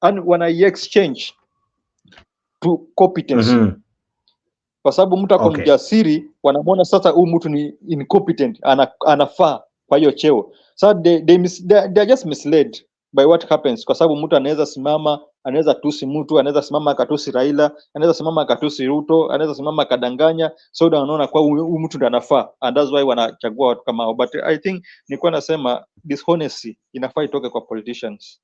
S8: And when I exchange to competence, kwa sababu mtu ako mjasiri, wanamwona sasa huyu mtu ni incompetent, anafaa kwa hiyo cheo. So they are just misled by what happens, kwa sababu mtu anaweza simama, anaweza tusi mtu, anaweza simama akatusi Raila, anaweza simama akatusi Ruto, anaweza simama akadanganya, so wanaona kwa huyu mtu ndiye anafaa, and that's why wanachagua watu kama hao. But I think nilikuwa nasema dishonesty inafaa itoke kwa politicians.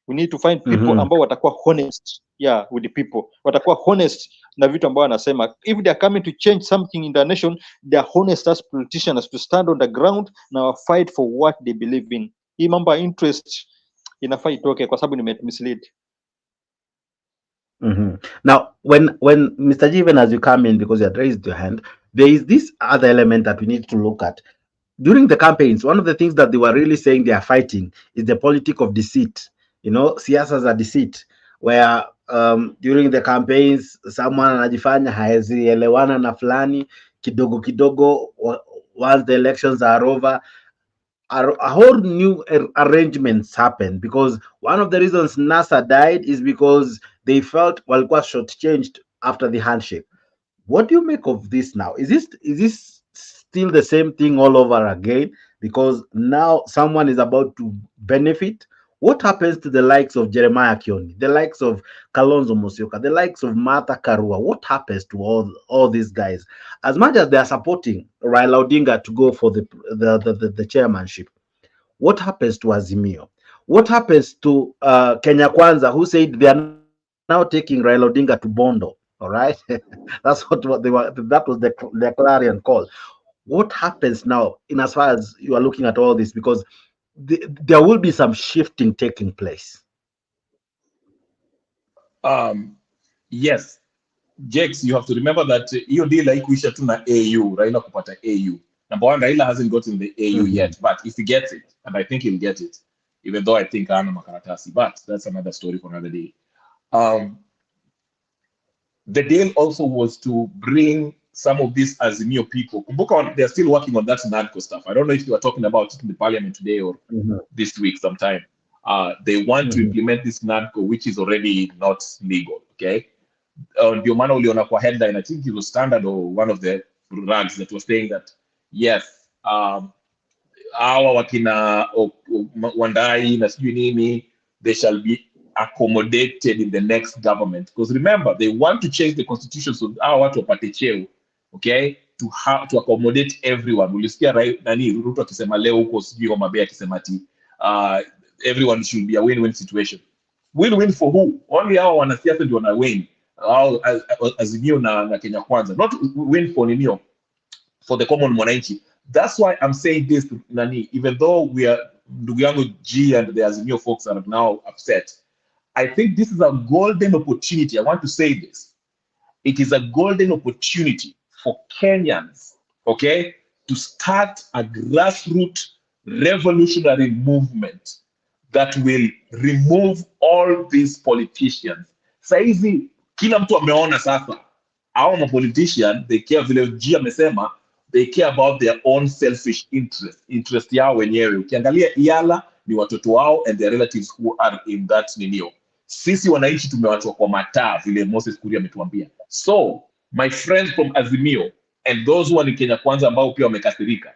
S8: We need to find people ambao watakuwa honest, yeah, with the people. Watakuwa honest na vitu ambao wanasema. If they are coming to change something in the nation, they are honest as politicians to stand on the ground na fight for what they believe in. Hii mambo ya interest inafaa itoke kwa sababu ni mislead.
S1: Now, when Mr. Jiven, as you come in because you had raised your hand, there is this other element that we need to look at. During the campaigns, one of the things that they were really saying they are fighting is the politic of deceit. You know, siasas are deceit, where during the campaigns someone anajifanya haezielewana na fulani kidogo kidogo, once the elections are over, a whole new arrangements happen, because one of the reasons NASA died is because they felt walikuwa shortchanged after the handshake. What do you make of this now? Is this still the same thing all over again? Because now someone is about to benefit. What happens to the likes of Jeremiah Kioni, the likes of Kalonzo Musyoka, the likes of Martha Karua? What happens to all these guys? As much as they are supporting Raila Odinga to go for the chairmanship, what happens to Azimio? What happens to Kenya Kwanza, who said they are now taking Raila Odinga to Bondo? All right, that's what they were. That was the clarion call. What happens now, in as far as you are looking at all this, because there will be some shifting taking place.
S9: Yes, Jakes, you have to remember that hiyo deal haikuisha tu na AU, Raila kupata AU. Number one, Raila hasn't gotten the AU yet, but if he gets it, and I think he'll get it, even though I think ana makaratasi, but that's another story for another day. The deal also was to bring some of these Azimio people. They're still working on that NADCO stuff. I don't know if you are talking about it in the parliament today or this week sometime. They want to implement this NADCO, which is already not legal, okay? Ndio maana uliona kwa headline, I think it was Standard or one of the rags that was saying that, yes, hawa wakina Wandai na sijui nini, they shall be accommodated in the next government. Because remember, they want to change the constitution so hawa watu wapate cheo, okay, to accommodate everyone. Ulisikia nani Ruto akisema leo huko sijui Homa Bay akisema ati everyone should be a win-win situation. Win-win for who? Only hawa wanasiasa ndio wana win. Azimio na Kenya Kwanza. Not win for ninio, for the common mwananchi. That's why I'm saying this to Nani, even though we are ndugu yangu G and the Azimio folks are now upset. I think this is a golden opportunity. I want to say this. It is a golden opportunity for Kenyans, okay, to start a grassroots revolutionary movement that will remove all these politicians. Saizi kila mtu ameona sasa our politician, they care vile G amesema, they care about their own selfish interest yao wenyewe. Ukiangalia Iala ni watoto wao and their relatives who are in that ninio. Sisi wananchi tumewachwa kwa mataa vile Moses Kuria ametuambia. So my friends from Azimio and those who are in Kenya Kwanza ambao pia wamekasirika,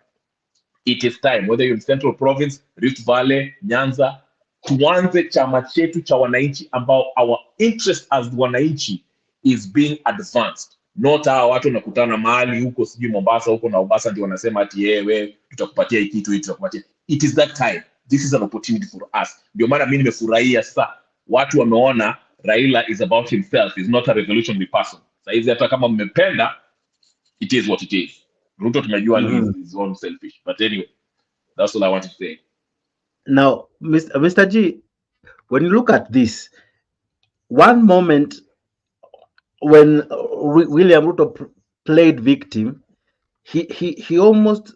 S9: it is time, whether you're in Central Province, Rift Valley, Nyanza, tuanze chama chetu cha wananchi ambao our interest as wananchi is being advanced. Not hawa watu nakutana mahali huko sijui Mombasa huko na Mombasa ndio wanasema ati yewe tutakupatia hiki kitu tutakupatia. It is that time. This is an opportunity for us. Ndio maana mimi nimefurahia sasa watu wameona Raila is about himself, is not a revolutionary person. Sasa hizi hata kama mmependa, it is what it is. Ruto tumejua is his own selfish. But anyway, that's all I want to say.
S1: Now, Mr. G, when you look at this, one moment when William Ruto played victim, he almost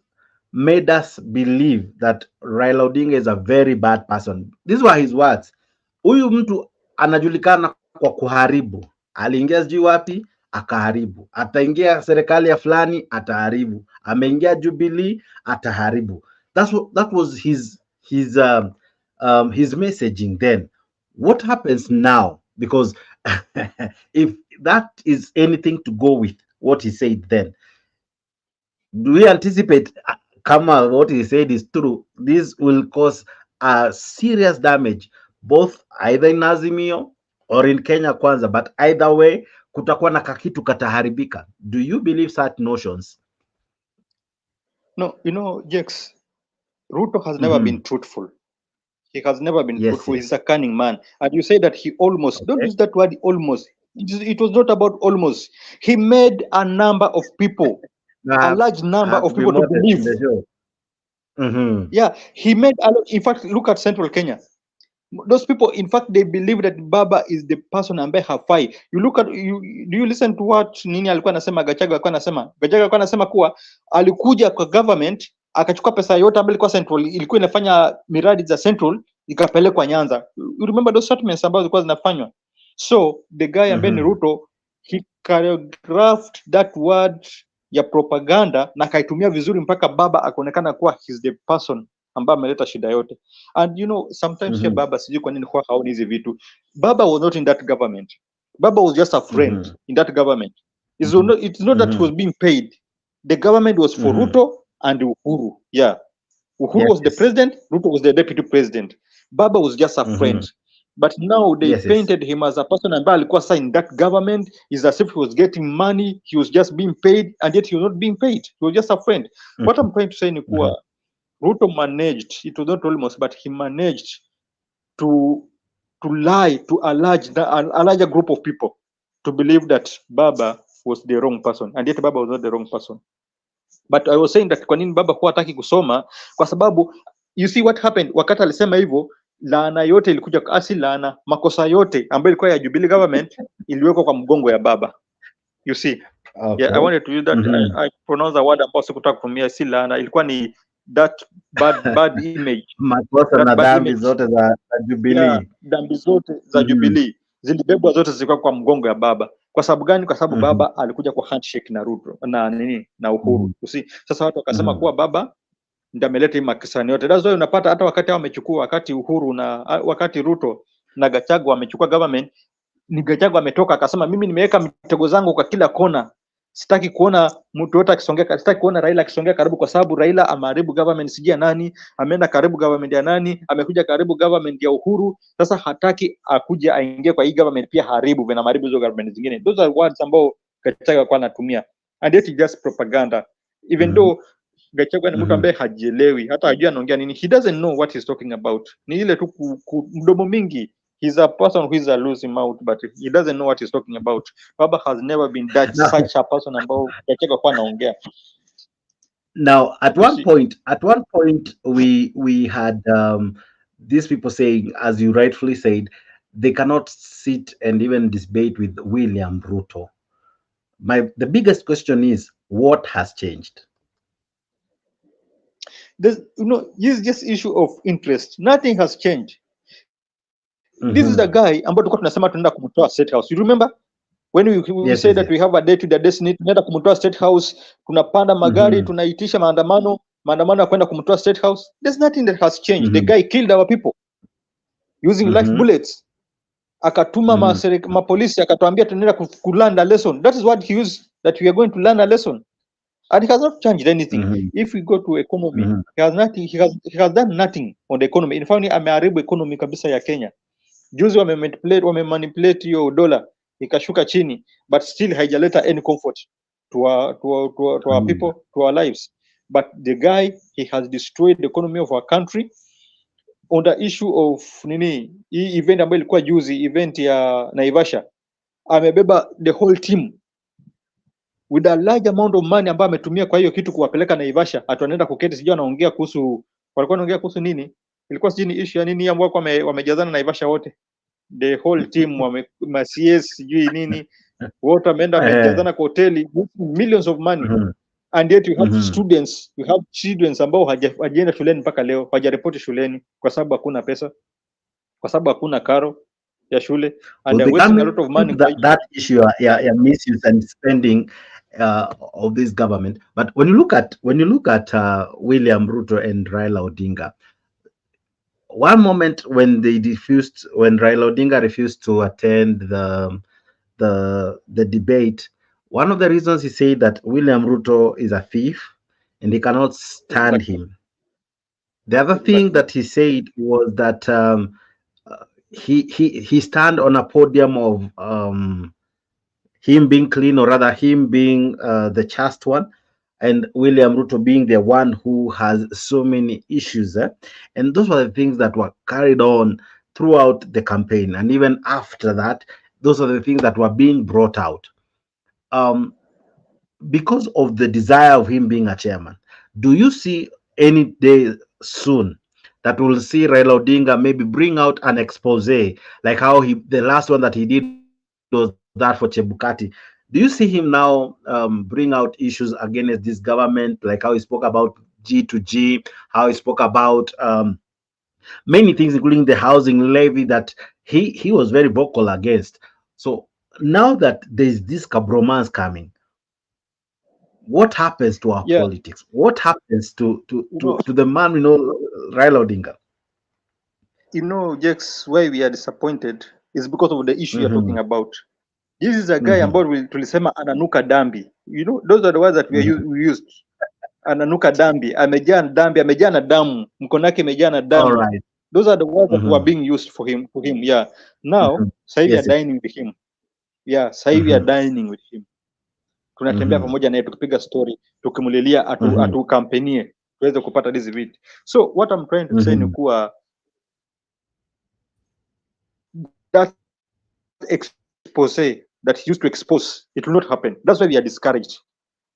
S1: made us believe that Raila Odinga is a very bad person. These were his words. Huyu mtu anajulikana kwa kuharibu. Aliingia sijui wapi akaharibu. Ataingia serikali ya fulani ataharibu. Ameingia Jubilee ataharibu. That was his messaging then. What happens now? Because if that is anything to go with what he said then, do we anticipate kama what he said is true, this will cause a serious damage both either in Azimio or in Kenya Kwanza, but either way kutakuwa na kakitu kataharibika? Do you believe such notions?
S8: No, Jex, Ruto has never been truthful. He has never been truthful. He's a cunning man. And you say that he almost, don't use that word almost. It was not about almost. He made a number of people, a large number of people to believe. Yeah, he made, in fact, look at Central Kenya. Those people, in fact, they believe that Baba is the person ambaye hafai. You look at, do you listen to what Nini alikuwa anasema, Gachagua alikuwa anasema? Gachagua alikuwa anasema kuwa alikuja kwa government, akachukua pesa yote ambayo ilikuwa Central, ilikuwa inafanya miradi za Central, ikapelekwa Nyanza. You remember those statements ambazo zilikuwa zinafanywa? So the guy ambaye ni Ruto, he choreographed that word ya propaganda na kaitumia vizuri mpaka Baba akaonekana kuwa he's the person ambaye ameleta shida yote. And sometimes Baba sijui kwa nini kwa haoni hizi vitu. Baba was not in that government. Baba was just a friend in that government. It's not that he was being paid. The government was for Ruto and Uhuru. Yeah. Uhuru was the president, Ruto was the deputy president. Baba was just a friend. But now they painted him as a person ambaye alikuwa sasa in that government, is as if he was getting money, he was just being paid, and yet he was not being paid. He was just a friend. What I'm trying to say ni kuwa Ruto managed, it was not almost, but he managed to lie to a larger group of people to believe that Baba was the wrong person, and yet Baba was not the wrong person. But I was saying that kwa nini Baba huwa hataki kusoma, kwa sababu you see what happened wakati alisema hivyo, laana yote ilikuja asi laana, makosa yote ambayo ilikuwa ya Jubilee government iliwekwa kwa mgongo ya Baba. You see. Okay. Yeah, I wanted to use that. I pronounce a word ambao sikutaka kutumia, si laana, ilikuwa ni that bad image.
S1: Makosa na dhambi zote za Jubilee.
S8: Yeah, dhambi zote za Jubilee zilibebwa zote zilikuwa kwa mgongo ya Baba. Kwa sababu gani? Kwa sababu Baba alikuja kwa handshake na Ruto na Uhuru. You see. Sasa watu wakasema kuwa Baba ndio ameleta hii makisani yote. That's why unapata hata wakati hao wamechukua, wakati Uhuru na wakati Ruto na Gachagua wamechukua government, ni Gachagua ametoka akasema mimi nimeweka mitego zangu kwa kila kona. Sitaki kuona mtu yote akisongea, sitaki kuona Raila akisongea karibu, kwa sababu Raila ameharibu government sijia nani, ameenda karibu government ya nani, amekuja karibu government ya Uhuru. Sasa hataki akuje aingie kwa hii government pia haribu na maharibu hizo government zingine. Those are words ambao Gachagua kwa anatumia, and yet just propaganda. Even though Gachagua ni mtu ambaye hajielewi, hata hajui anaongea nini. He doesn't know what he's talking about. Ni ile tu mdomo mingi. He's a person who is a loose mouth, but he doesn't know what he's talking about. Baba has never been such a person ambao Gachagua kwa anaongea.
S1: Now, at one point, we had these people saying, as you rightfully said, they cannot sit and even debate with William Ruto. The biggest question is, what has changed?
S8: there's, this is just issue of interest. Nothing has changed. This is the guy ambayo tulikuwa tunasema tunaenda kumtoa State House. You remember when we
S1: Yes,
S8: say
S1: yes,
S8: that
S1: yes.
S8: we have a day to the destiny, tunaenda kumtoa State House, tunapanda magari, tunaitisha maandamano ya kwenda kumtoa State House. There's nothing that has changed. The guy killed our people using live bullets. Akatuma mapolisi akatuambia tunaenda kulearn a lesson. That is what he used, that we are going to learn a lesson. And he has not changed anything. If we go to economy, he has nothing. He has done nothing on the economy. In fact, ameharibu economy kabisa ya Kenya. Juzi wamemanipulate hiyo dola ikashuka chini, but still haijaleta any comfort to our people, to our lives. But the guy, he has destroyed the economy of our country. On the issue of hii event ambayo ilikuwa juzi, event ya Naivasha, amebeba the whole team with a large amount of money ambayo ametumia kwa hiyo kitu kuwapeleka Naivasha. Anaenda kuketi, sijui anaongea kuhusu, walikuwa wanaongea kuhusu nini, ilikuwa sijui ni issue ya nini ambao wamejazana Naivasha wote, the whole team ma CS sijui nini, wote wameenda wamejazana kwa hoteli, millions of money. And yet you have students, you have children ambao hawajaenda shuleni mpaka leo, hawajaripoti shuleni kwa sababu hakuna pesa, kwa sababu hakuna karo ya shule, and they're wasting a lot of money.
S1: That issue, misuse and spending of this government. But when you look at William Ruto and Raila Odinga, one moment when Raila Odinga refused to attend the debate, one of the reasons he said that William Ruto is a thief and he cannot stand him. The other thing that he said was that he stand on a podium of him being clean, or rather him being the chaste one, and William Ruto being the one who has so many issues. And those were the things that were carried on throughout the campaign. And even after that, those are the things that were being brought out. Because of the desire of him being a chairman, do you see any day soon that we'll see Raila Odinga maybe bring out an expose, like how the last one that he did was that for Chebukati? Do you see him now bring out issues against this government, like how he spoke about G2G, how he spoke about many things, including the housing levy that he was very vocal against? So now that there's this Cabromance coming, what happens to our politics? What happens to the man, Raila Odinga?
S8: Jax, why we are disappointed is because of the issue you're talking about. This is a guy ambao tulisema ananuka dambi. Those are the words that we used. Ananuka dambi, amejaa na damu, mkono wake imejaa na damu. Right. Those are the words that were being used for him. Yeah. Now, sasa hivi we are dining with him. Yeah, sasa hivi we are dining with him. Tunatembea pamoja naye tukipiga story, tukimulilia atukampenie tuweze kupata hizi vitu. So what I'm trying to say ni kuwa that expose that he used to expose, it will not happen. That's why we are discouraged.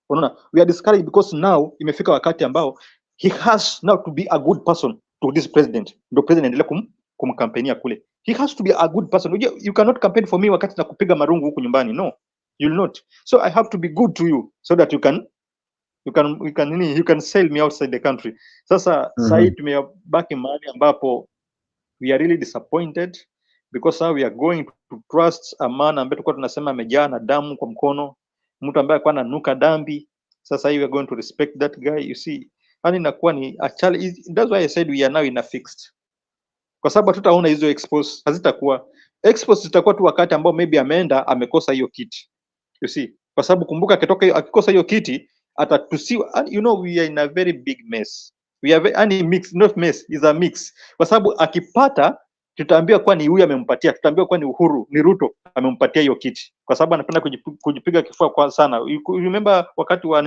S8: Unaona, we are discouraged because now imefika wakati ambao he has now to be a good person to this president. Ndio president endelea kumkampenia kule. He has to be a good person. You cannot campaign for me wakati na kupiga marungu huku nyumbani. No, you'll not. So I have to be good to you so that you can sell me outside the country. Sasa sasa tumebaki mahali ambapo we are really disappointed because now we are going to trust a man ambaye tulikuwa tunasema amejaa na damu kwa mkono, mtu ambaye alikuwa ananuka dambi. Sasa we are going to respect that guy, you see. Yani inakuwa ni a challenge. That's why I said we are now in a fixed. Kwa sababu tutaona hizo expose hazitakuwa. Expose zitakuwa tu wakati ambao maybe ameenda amekosa hiyo kiti. You see. Kwa sababu kumbuka akikosa hiyo kiti atatusiwa. We are in a very big mess. We are mix, not mess, is a mix. Kwa sababu akipata tutaambiwa kwa ni huyu amempatia, tutaambiwa kwa ni Uhuru, ni Ruto amempatia hiyo kiti. Kwa sababu anapenda kujipiga kifua kwa sana. You remember wakati wa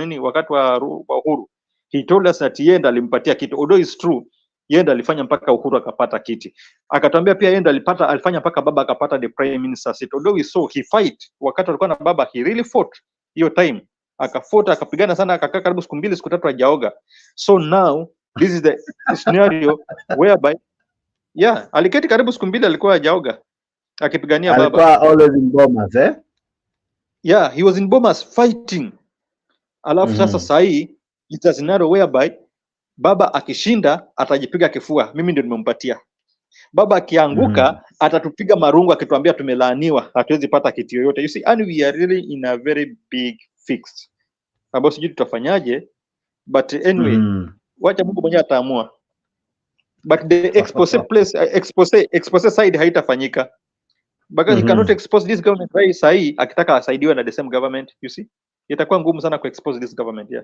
S8: Uhuru. He told us that yenda alimpatia kiti. Although it's true, yenda alifanya mpaka Uhuru akapata kiti. Akatuambia pia yenda alifanya mpaka baba akapata the prime minister seat. Although we saw he fight wakati alikuwa na baba, he really fought hiyo time. Akafought, akapigana sana, akakaa karibu siku 2 siku 3 hajaoga. So now this is the scenario whereby aliketi karibu siku 2 alikuwa hajaoga akipigania baba.
S1: Alikuwa always in Bomas,
S8: he was in Bomas fighting. Alafu sasa sahi it's a scenario whereby Baba akishinda atajipiga kifua, mimi ndio nimempatia. Baba akianguka atatupiga marungu akituambia tumelaaniwa, hatuwezi pata kiti yoyote. You see, and we are really in a very big fix. Ambao sijui tutafanyaje, but anyway, wacha Mungu mwenyewe ataamua. But the expose side haitafanyika. Because he cannot expose this government right sahi akitaka asaidiwe na the same government, you see. Itakuwa ngumu sana expose this government, yeah.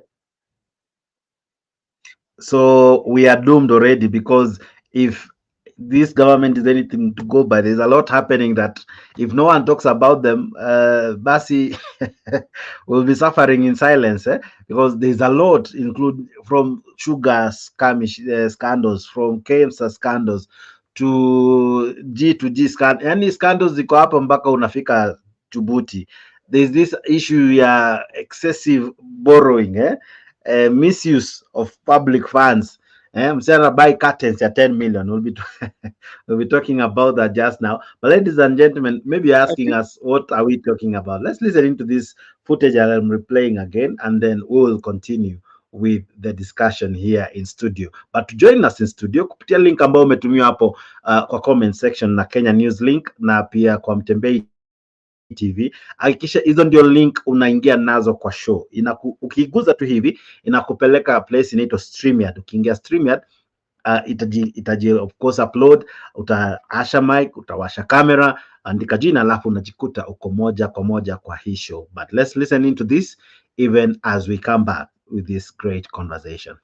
S1: So we are doomed already, because if this government is anything to go by, there's a lot happening that if no one talks about them, Basi will be suffering in silence, because there's a lot, include from sugar scandals, from cancer scandals to G scandals, any scandals ziko hapo mpaka unafika Djibouti. There's this issue ya excessive borrowing, misuse of public funds. Msichana buy curtains at 10 million. We'll be talking about that just now. But ladies and gentlemen, maybe you're asking us, what are we talking about? Let's listen into this footage I'm replaying again, and then we will continue with the discussion here in studio. But to join us in studio, kupitia link ambao umetumiwa hapo kwa comment section na Kenya News link, na pia kwa Mtembei TV, hakikisha hizo ndio link unaingia nazo kwa show. Ukiguza tu hivi inakupeleka place inaitwa StreamYard. Ukiingia StreamYard, itaji of course upload, utaasha mic, utawasha camera, andika jina, alafu unajikuta uko moja kwa moja kwa hii show. But let's listen into this even as we come back with this great conversation.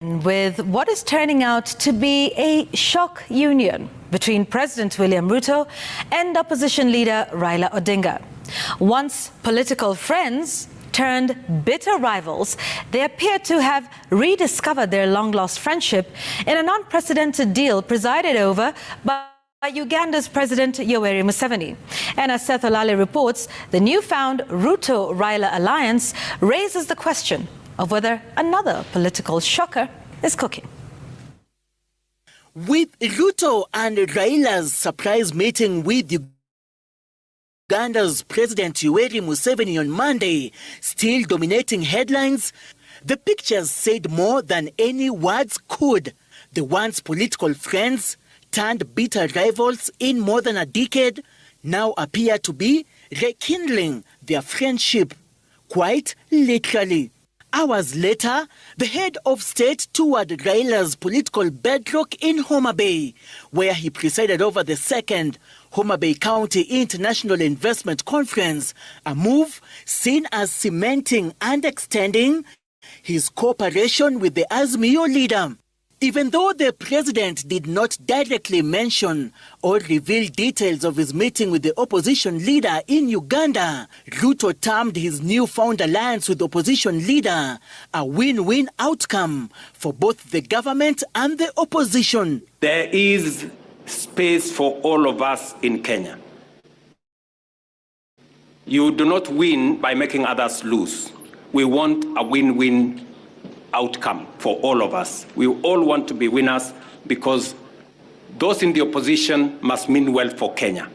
S4: With what is turning out to be a shock union between President William Ruto and opposition leader Raila Odinga. Once political friends turned bitter rivals, they appear to have rediscovered their long-lost friendship in an unprecedented deal presided over by Uganda's President Yoweri Museveni. And as Seth Olale reports, the newfound Ruto-Raila alliance raises the question of whether another political shocker is cooking.
S5: With Ruto and Raila's surprise meeting with Uganda's President Yoweri Museveni on Monday still dominating headlines, the pictures said more than any words could. The once political friends turned bitter rivals in more than a decade now appear to be rekindling their friendship, quite literally. Hours later, the head of state toured Raila's political bedrock in Homa Bay, where he presided over the second Homa Bay County International Investment Conference, a move seen as cementing and extending his cooperation with the Azimio leader. Even though the president did not directly mention or reveal details of his meeting with the opposition leader in Uganda, Ruto termed his newfound alliance with opposition leader a win-win outcome for both the government and the opposition.
S6: There is space for all of us in Kenya. You do not win by making others lose. We want a win-win outcome for all of us. We all want to be winners, because those in the opposition must mean well for Kenya.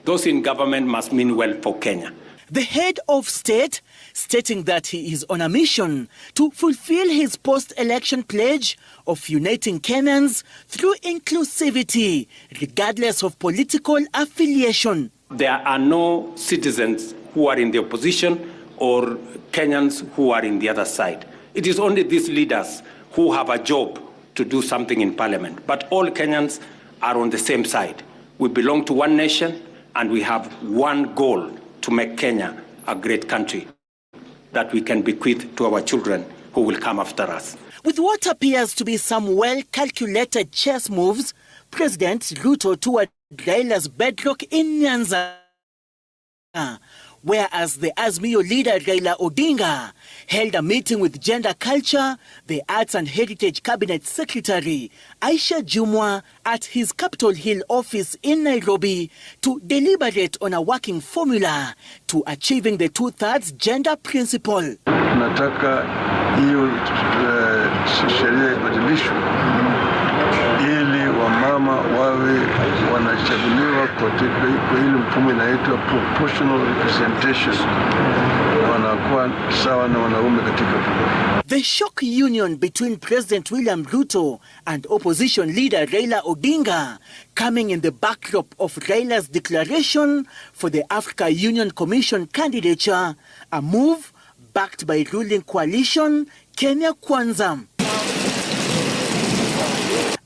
S6: Those in government must mean well for Kenya.
S5: The head of state stating that he is on a mission to fulfill his post-election pledge of uniting Kenyans through inclusivity, regardless of political affiliation.
S6: There are no citizens who are in the opposition or Kenyans who are in the other side. It is only these leaders who have a job to do something in parliament. But all Kenyans are on the same side. We belong to one nation, and we have one goal: to make Kenya a great country that we can bequeath to our children who will come after us.
S5: With what appears to be some well-calculated chess moves, President Ruto toured Raila's bedrock in Nyanza, whereas the Azimio leader Raila Odinga held a meeting with Gender Culture, the Arts and Heritage Cabinet Secretary Aisha Jumwa at his Capitol Hill office in Nairobi to deliberate on a working formula to achieving the two-thirds gender principle.
S2: Nataka hiyo sheria ibadilishwe ili wamama wawe wanachaguliwa kwa ile mfumo inaitwa proportional representation. wanakuwa sawa na wanaume katika pua.
S5: The shock union between President William Ruto and opposition leader Raila Odinga coming in the backdrop of Raila's declaration for the Africa Union Commission candidature, a move backed by ruling coalition Kenya Kwanza.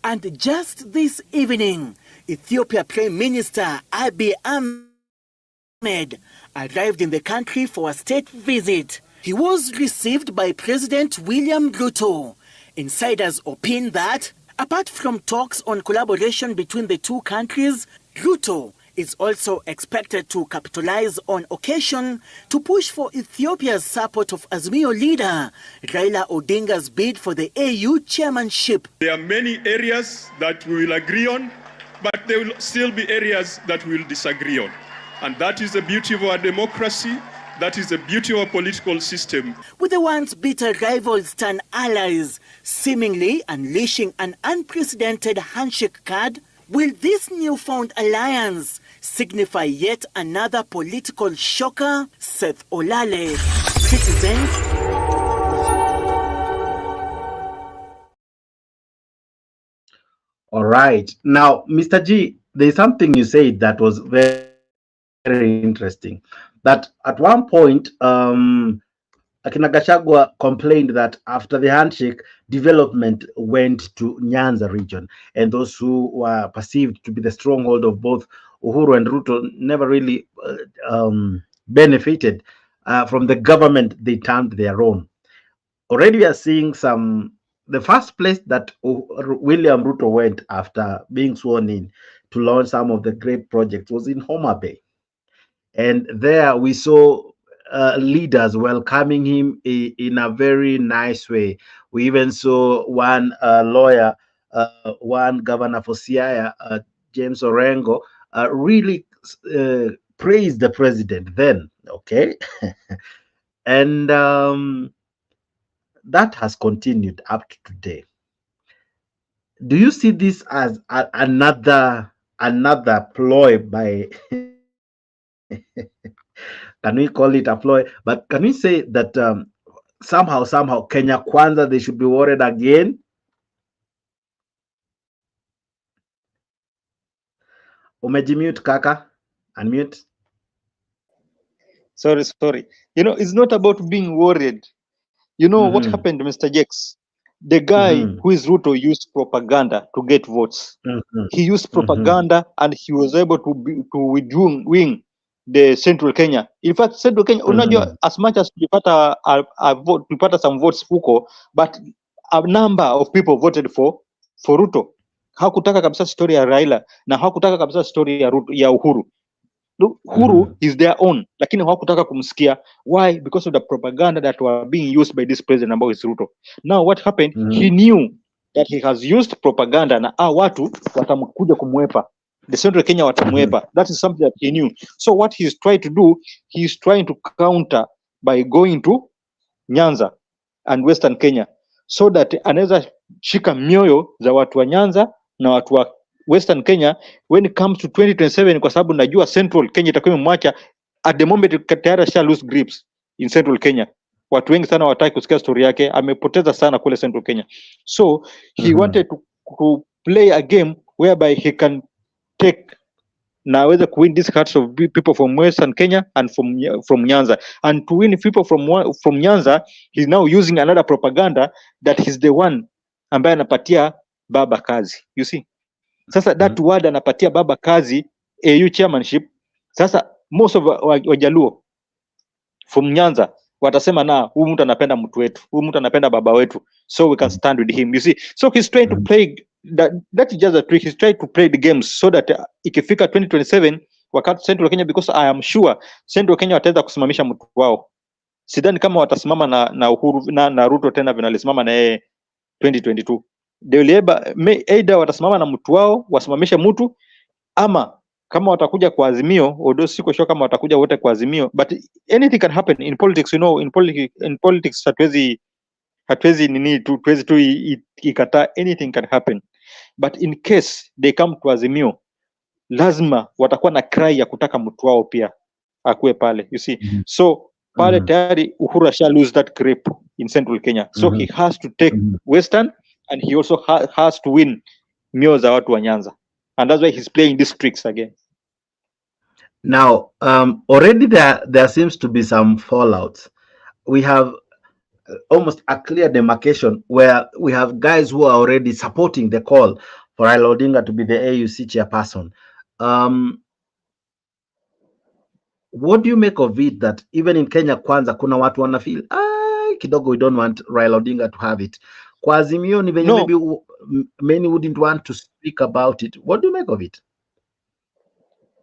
S5: And just this evening, Ethiopia Prime Minister Abiy Ahmed arrived in the country for a state visit. He was received by President William Ruto. Insiders opine that, apart from talks on collaboration between the two countries, Ruto is also expected to capitalize on occasion to push for Ethiopia's support of Azimio leader Raila Odinga's bid for the AU chairmanship.
S7: There are many areas that we will agree on, but there will still be areas that we will disagree on. And that is the beauty of our democracy. That is the beauty of our political system.
S5: With the once bitter rivals turn allies, seemingly unleashing an unprecedented handshake card, will this newfound alliance signify yet another political shocker? Seth Olale, Citizen.
S1: All right. Now, Mr. G, there's something you said that was very, very interesting. That at one point, Akina Gachagua complained that after the handshake, development went to Nyanza region, and those who were perceived to be the stronghold of both Uhuru and Ruto never really benefited from the government they termed their own. Already we are seeing the first place that William Ruto went after being sworn in to launch some of the great projects was in Homa Bay. And there we saw leaders welcoming him in a very nice way. We even saw one lawyer, one governor for Siaya, James Orengo, really praised the president then, okay? And that has continued up to today. Do you see this as another ploy by can we call it a ploy? But can we say that somehow Kenya Kwanza, they should be worried again? Umejimute kaka, unmute.
S8: Sorry. You know, it's not about being worried. You know what happened, Mr. Jax? The guy who is Ruto used propaganda to get votes. He used propaganda and he was able to win the Central Kenya. In fact, Central Kenya, unajua, as much as tulipata vote, tulipata some votes huko, but a number of people voted for Ruto. Hakutaka kabisa story ya Raila na hakutaka kabisa story ya Uhuru. Uhuru is their own, lakini hawakutaka kumsikia. Why? Because of the propaganda that were being used by this president about his Ruto. Now what happened? He knew that he has used propaganda na watu watamkuja kumwepa. The Central Kenya watamwepa. That is something that he knew. So what he's trying to do, he's trying to counter by going to Nyanza and Western Kenya, so that anaweza shika mioyo za watu wa Nyanza na watu wa Western Kenya when it comes to 2027, kwa sababu najua Central Kenya itakuwa imemwacha. At the moment tayari sha lose grips in Central Kenya. Watu wengi sana wataki kusikia story yake, amepoteza sana kule Central Kenya. So he wanted to play a game whereby he can take na aweze to win these hearts of people from Western Kenya and from Nyanza. And to win people from Nyanza, he's now using another propaganda that he's the one ambaye anapatia baba kazi. You see? Sasa that word anapatia baba kazi, AU chairmanship. Sasa most of Wajaluo from Nyanza watasema na huyu mtu anapenda mtu wetu, huyu mtu anapenda baba wetu, so we can stand with him. You see? So he's trying to play that is just a trick. He's trying to play the games so that ikifika 2027 wakati Central Kenya, because I am sure Central Kenya wataweza kusimamisha mtu wao. Sidhani kama watasimama na Uhuru na Ruto tena vinalisimama na yeye 2022. Either watasimama na mtu wao wasimamishe mtu, ama kama watakuja kwa Azimio, although siko sure kama watakuja wote kwa Azimio, but anything can happen in politics. You know, in politics hatuwezi nini tu tuwezi tu ikata, anything can happen. But in case they come to Azimio, lazima watakuwa na cry ya kutaka mtu wao pia akue pale. You see? So pale tayari Uhuru shall lose that grip in Central Kenya. So he has to take Western, and he also has to win mioyo za watu wa Nyanza. And that's why he's playing these tricks again.
S1: Now, already there seems to be some fallouts. We have almost a clear demarcation where we have guys who are already supporting the call for Raila Odinga to be the AUC chairperson. What do you make of it that even in Kenya Kwanza kuna watu wana feel kidogo we don't want Raila Odinga to have it? Kwa Azimio ni venye maybe many wouldn't want to speak about it. What do you make of it?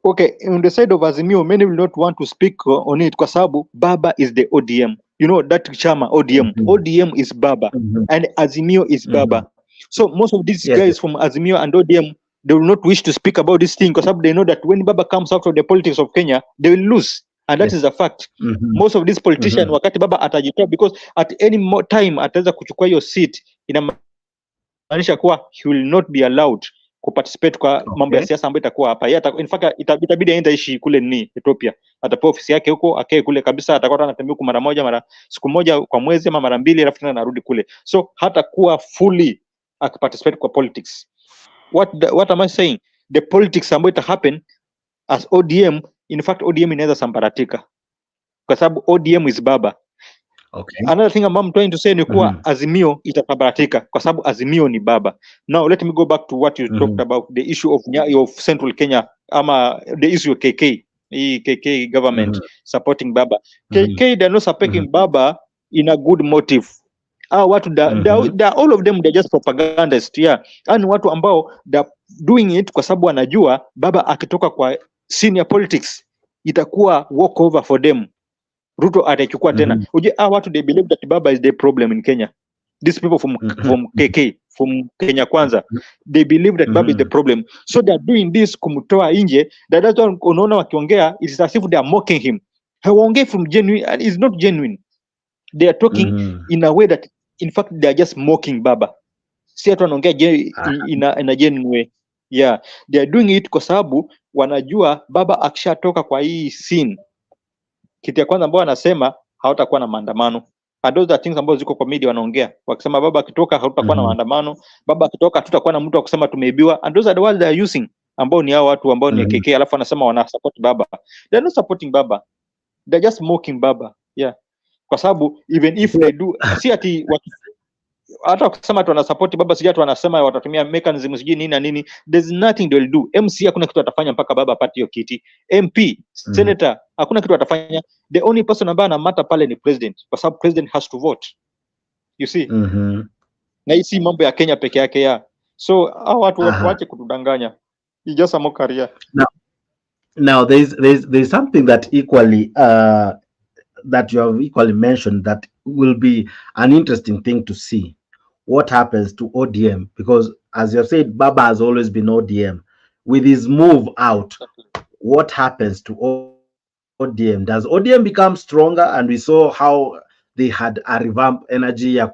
S8: Okay, on the side of Azimio, many will not want to speak on it kwa sababu Baba is the ODM. You know that chama ODM. ODM is Baba and Azimio is Baba. So most of these guys from Azimio and ODM, they will not wish to speak about this thing because they know that when Baba comes out of the politics of Kenya, they will lose. And that is a fact. Most of these politicians, wakati Baba atajitoa, because at any time ataweza kuchukua hiyo seat, inamaanisha kuwa he will not be allowed kuparticipate kwa mambo ya siasa ambayo itakuwa hapa. In fact itabidi aende ishi kule ni Ethiopia. Atapewa ofisi yake huko, akae kule kabisa, atakuwa anatembea huko mara siku moja kwa mwezi ama mara mbili, alafu tena anarudi kule. So hata kuwa fully akiparticipate kwa politics. What am I saying? The politics ambayo ita happen as ODM, in fact ODM inaweza sambaratika. Kwa sababu ODM is Baba.
S1: Okay.
S8: Another thing I'm trying to say ni kuwa Azimio itasambaratika kwa sababu Azimio ni Baba. Now let me go back to what you talked about, the issue of Central Kenya, the issue of KK government supporting Baba. KK, they're not supporting Baba in a good motive. Watu all of them, they're just propagandists, and watu ambao they're doing it kwa sababu wanajua Baba akitoka kwa senior politics itakuwa walk over for them. Ruto atachukua tena. Uje watu, they believe that Baba is the problem in Kenya. These people from KK, from Kenya Kwanza, they believe that Baba is the problem. So they are doing this kumtoa nje. That's why unaona wakiongea, it is as if they are mocking him. Hawaongei from genuine, and it's not genuine. They are talking in a way that, in fact, they are just mocking Baba. Si atu wanaongea in a genuine way. Yeah, they are doing it kwa sababu wanajua Baba akishatoka kwa hii scene, kitu ya kwanza ambao anasema hawatakuwa na maandamano. And those are things ambazo ziko kwa media wanaongea. Wakisema Baba akitoka hatutakuwa na maandamano, Baba akitoka hatutakuwa na mtu wa kusema tumeibiwa. And those are the words they are using, ambao ni hao watu ambao ni KK, alafu wanasema wana support Baba. They are not supporting Baba. They are just mocking Baba. Yeah. Kwa sababu even if they do, si ati hata wakisema tu wana support Baba, sija tu wanasema watatumia mechanism siji nini na nini. There's nothing they will do. MC hakuna kitu atafanya mpaka Baba apate hiyo kiti. MP, senator, hakuna kitu atafanya. The only person ambaye anamata pale ni president, kwa sababu president has to vote. You see? Na hii si mambo ya Kenya peke yake ya. So hao watu waache kutudanganya. It's just a mockery.
S1: Now there's something that equally that you have equally mentioned that will be an interesting thing to see. What happens to ODM? Because as you have said, Baba has always been ODM. With his move out, what happens to ODM? Does ODM become stronger? And we saw how they had a revamp energy ya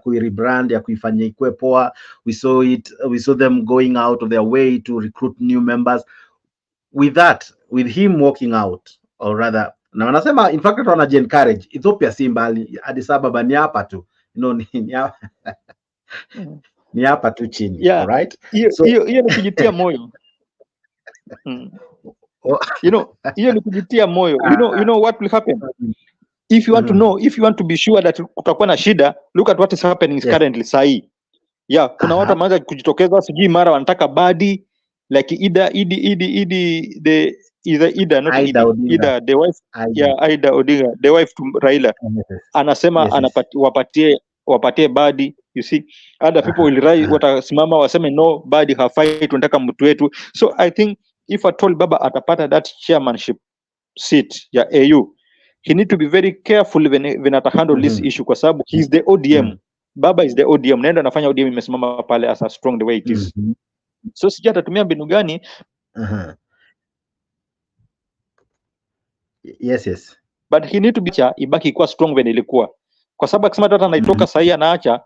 S1: rebrand, ya kuifanya ikue poa. We saw them going out of their way to recruit new members. With that, with him walking out, or rather, na wanasema in fact wana encourage Ethiopia si mbali, Addis Ababa ni hapa tu, ni hapa tu chini. All right,
S8: hiyo ni kujitia moyo. Hiyo ni kujitia moyo. You know what will happen if you want to know, if you want to be sure that kutakuwa na shida, look at what is happening currently sahi. Kuna watu wameanza kujitokeza, sijui mara wanataka badi like Ida, the wife, Ida Odinga, the wife to Raila, anasema wapatie badi. You see, other people will rise, watasimama waseme no, badi hafai, tunataka mtu wetu. So I think if at all Baba atapata that chairmanship seat ya AU, he need to be very careful when ata handle this issue, kwa sababu he is the ODM. Baba is the ODM, naenda anafanya ODM imesimama pale as a strong the way it is. So sija atatumia mbinu gani?
S1: Yes.
S8: But he need to be ibaki kuwa strong when ilikuwa. Kwa sababu akisema hata anaitoka sahi anaacha,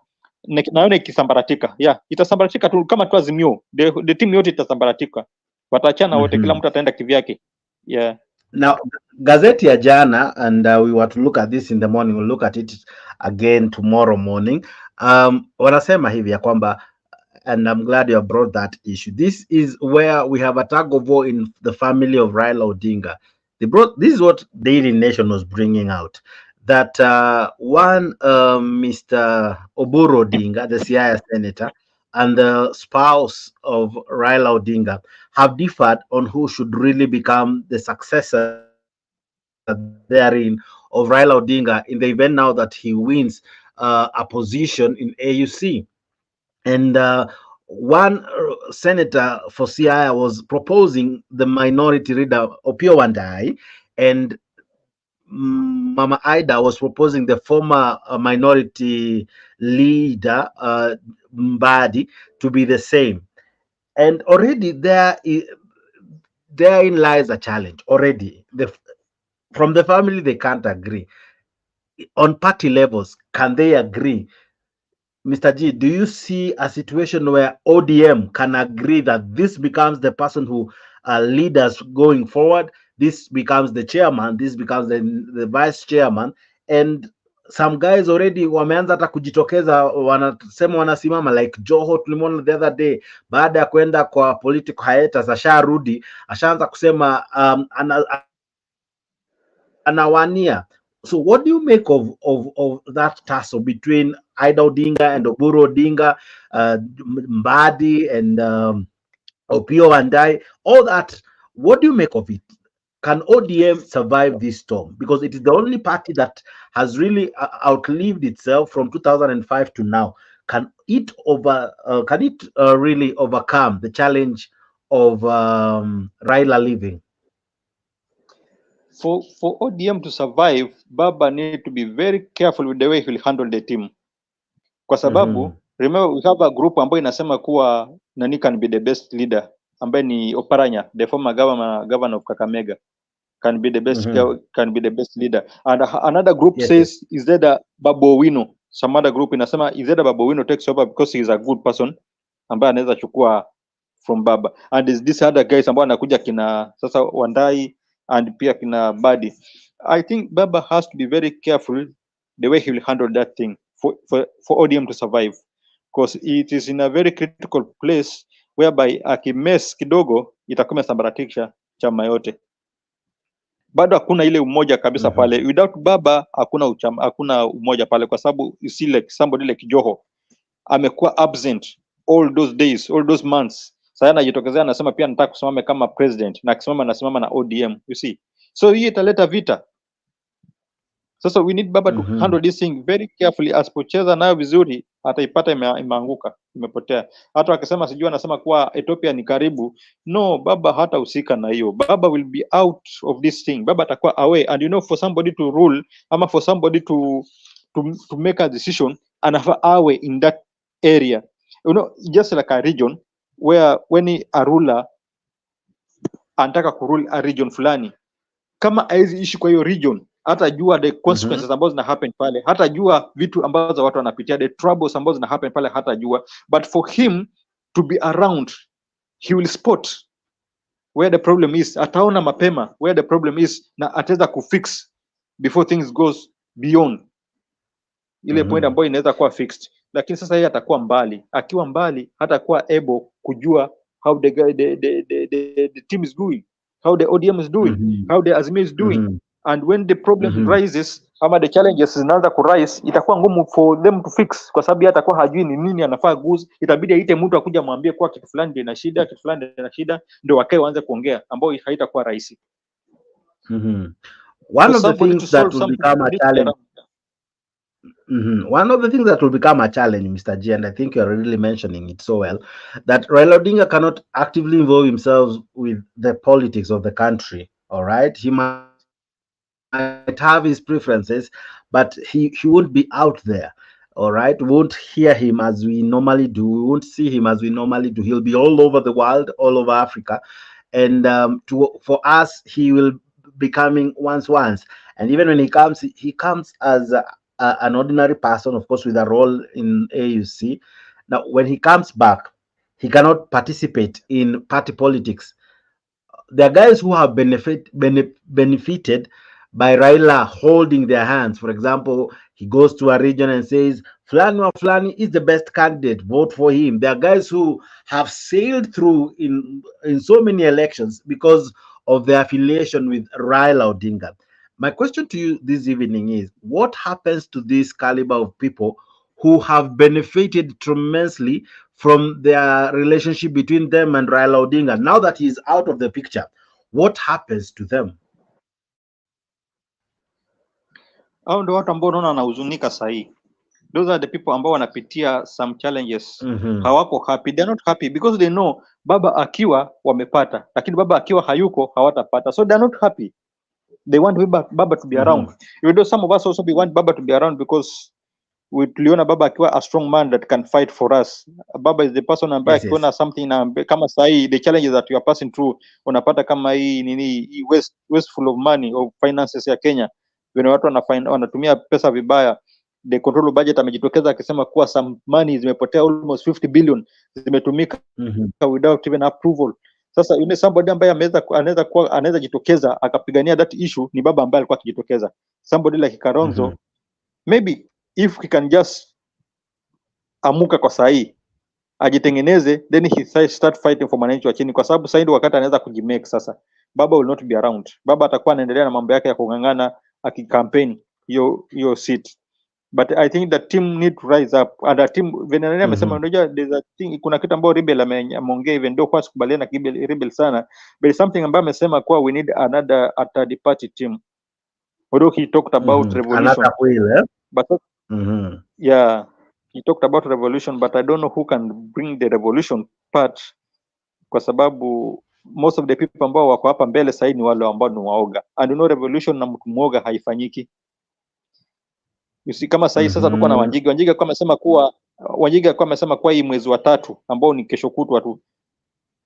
S8: naona ikisambaratika. Itasambaratika tu kama tu Azimio. The team yote itasambaratika. Wataachana wote, kila mtu ataenda kivyake.
S1: Now, gazeti ya jana, and we were to look at this in the morning, we'll look at it again tomorrow morning. Wanasema hivi ya kwamba, and I'm glad you have brought that issue. This is where we have a tug of war in the family of Raila Odinga. This is what Daily Nation was bringing out, that one Mr. Oburu Odinga, the Siaya senator, and the spouse of Raila Odinga have differed on who should really become the successor therein of Raila Odinga in the event now that he wins a position in AUC. And one senator for Siaya was proposing the minority leader Opio Wandai, and Mama Ida was proposing the former minority leader Mbadi to be the same. And already therein lies a challenge. Already, from the family they can't agree. On party levels, can they agree? Mr. G, do you see a situation where ODM can agree that this becomes the person who leads us going forward? This becomes the chairman, this becomes the vice chairman, and some guys already wameanza hata kujitokeza, wanasema wanasimama, like Joho tulimwona the other day, baada ya kwenda kwa political hiatus, asharudi ashaanza kusema anawania. So what do you make of that tussle between Ida Odinga and Oburu Odinga, Mbadi and Opio Wandai, all that? What do you make of it? Can ODM survive this storm? Because it is the only party that has really outlived itself from 2005 to now. Can it really overcome the challenge of Raila leaving?
S8: For ODM to survive, Baba need to be very careful with the way he'll handle the team. Kwa sababu, remember we have a group ambayo inasema kuwa nani can be the best leader, ambaye ni Oparanya, the former governor of Kakamega, can be the best leader. And another group says is that Babu Owino. Some other group inasema is that Babu Owino takes over because he is a good person, ambaye anaweza chukua from Baba. And is this other guys ambao anakuja kina sasa Wandai and pia kina Badi. I think Baba has to be very careful the way he will handle that thing for ODM to survive, because it is in a very critical place whereby akimes kidogo itakuwa imesambaratisha chama yote. Bado hakuna ile umoja kabisa pale. Without Baba hakuna umoja pale, kwa sababu you see like somebody like Joho amekuwa absent all those days, all those months. Sasa anajitokezea anasema pia nataka kusimama kama president, na akisimama anasimama na ODM, you see. So hii italeta vita. Sasa we need Baba to handle this thing very carefully. Asipocheza nayo vizuri ataipata imeanguka, imepotea. Hata akisema sijui anasema kuwa Ethiopia ni karibu, no, Baba hata husika na hiyo. Baba will be out of this thing. Baba atakuwa away, and you know, for somebody to rule ama for somebody to make a decision, anafaa awe in that area, you know, just like a region where when a ruler anataka kurule a region fulani, kama aizi ishi kwa hiyo region, hata jua the consequences ambazo zina happen pale, hata jua vitu ambazo watu wanapitia, the troubles ambazo zina happen pale, hata jua. But for him to be around, he will spot where the problem is, ataona mapema where the problem is, na ataweza kufix before things goes beyond ile point ambayo inaweza kuwa fixed. Lakini sasa yeye atakuwa mbali, akiwa mbali hatakuwa able kujua how the team is doing, how the ODM is doing, how the Azimio is doing. And when the problem rises ama the challenges zinaanza kurise, itakuwa ngumu for them to fix, kwa sababu atakuwa hajui ni nini anafaa guze. Itabidi aite mtu akuja mwambie kwa kitu fulani ndio ina shida, kitu fulani ndio ina shida, ndio wakae waanze kuongea, ambayo haitakuwa rahisi.
S1: One of the things that will become a challenge. One of the things that will become a challenge, Mr. G, and I think you're really mentioning it so well, that Raila Odinga cannot actively involve himself with the politics of the country. All right, he might have his preferences, but he won't be out there. All right, we won't hear him as we normally do. We won't see him as we normally do. He'll be all over the world, all over Africa, and for us, he will be coming once. And even when he comes as an ordinary person, of course, with a role in AUC. Now, when he comes back, he cannot participate in party politics. there are guys who have benefited by Raila holding their hands. For example, he goes to a region and says, Flani or Flani is the best candidate, vote for him. There are guys who have sailed through in so many elections because of their affiliation with Raila Odinga. My question to you this evening is, what happens to this caliber of people who have benefited tremendously from their relationship between them and Raila Odinga? Now that he's out of the picture, what happens to them?
S8: Hao ndio watu ambao unaona wanahuzunika sahi. Those are the people ambao wanapitia some challenges. Hawako happy. They're not happy because they know baba akiwa wamepata, lakini baba akiwa hayuko hawatapata. So they're not happy. They want baba to be around. Even though some of us also want baba to be around because we tuliona baba akiwa a strong man that can fight for us. Baba is the person ambaye akiona something na kama sahi the challenges that you are passing through, unapata kama hii nini wasteful of money of finances ya Kenya. When watu wanatumia pesa vibaya, the control budget amejitokeza akisema kuwa some money zimepotea, almost 50 billion zimetumika without even approval. Sasa yule somebody ambaye anaweza jitokeza akapigania that issue ni baba ambaye alikuwa akijitokeza. Somebody like Karonzo, maybe if he can just amuka kwa sahi ajitengeneze, then he start fighting for mananchi wa chini, kwa sababu sahi ndio wakati anaweza kujimake. Sasa baba will not be around. Baba atakuwa anaendelea na mambo yake ya kungangana akicampaign hiyo seat. But I think the team need to rise up, and the team venanani amesema unajua there's a thing, kuna kitu ambayo Rebel ameongea, even though kwa sikubaliana na Rebel sana, but something ambayo amesema kwa we need another third party team. Although he talked about revolution,
S1: another wheel,
S8: but yeah, he talked about revolution, but I don't know who can bring the revolution part, kwa sababu most of the people ambao wako hapa mbele sasa ni wale ambao ni waoga, and you know revolution na mtu mwoga haifanyiki. You see, kama sasa tuko na Wanjigi kwa amesema kuwa hii mwezi wa 3 ambao ni kesho kutwa tu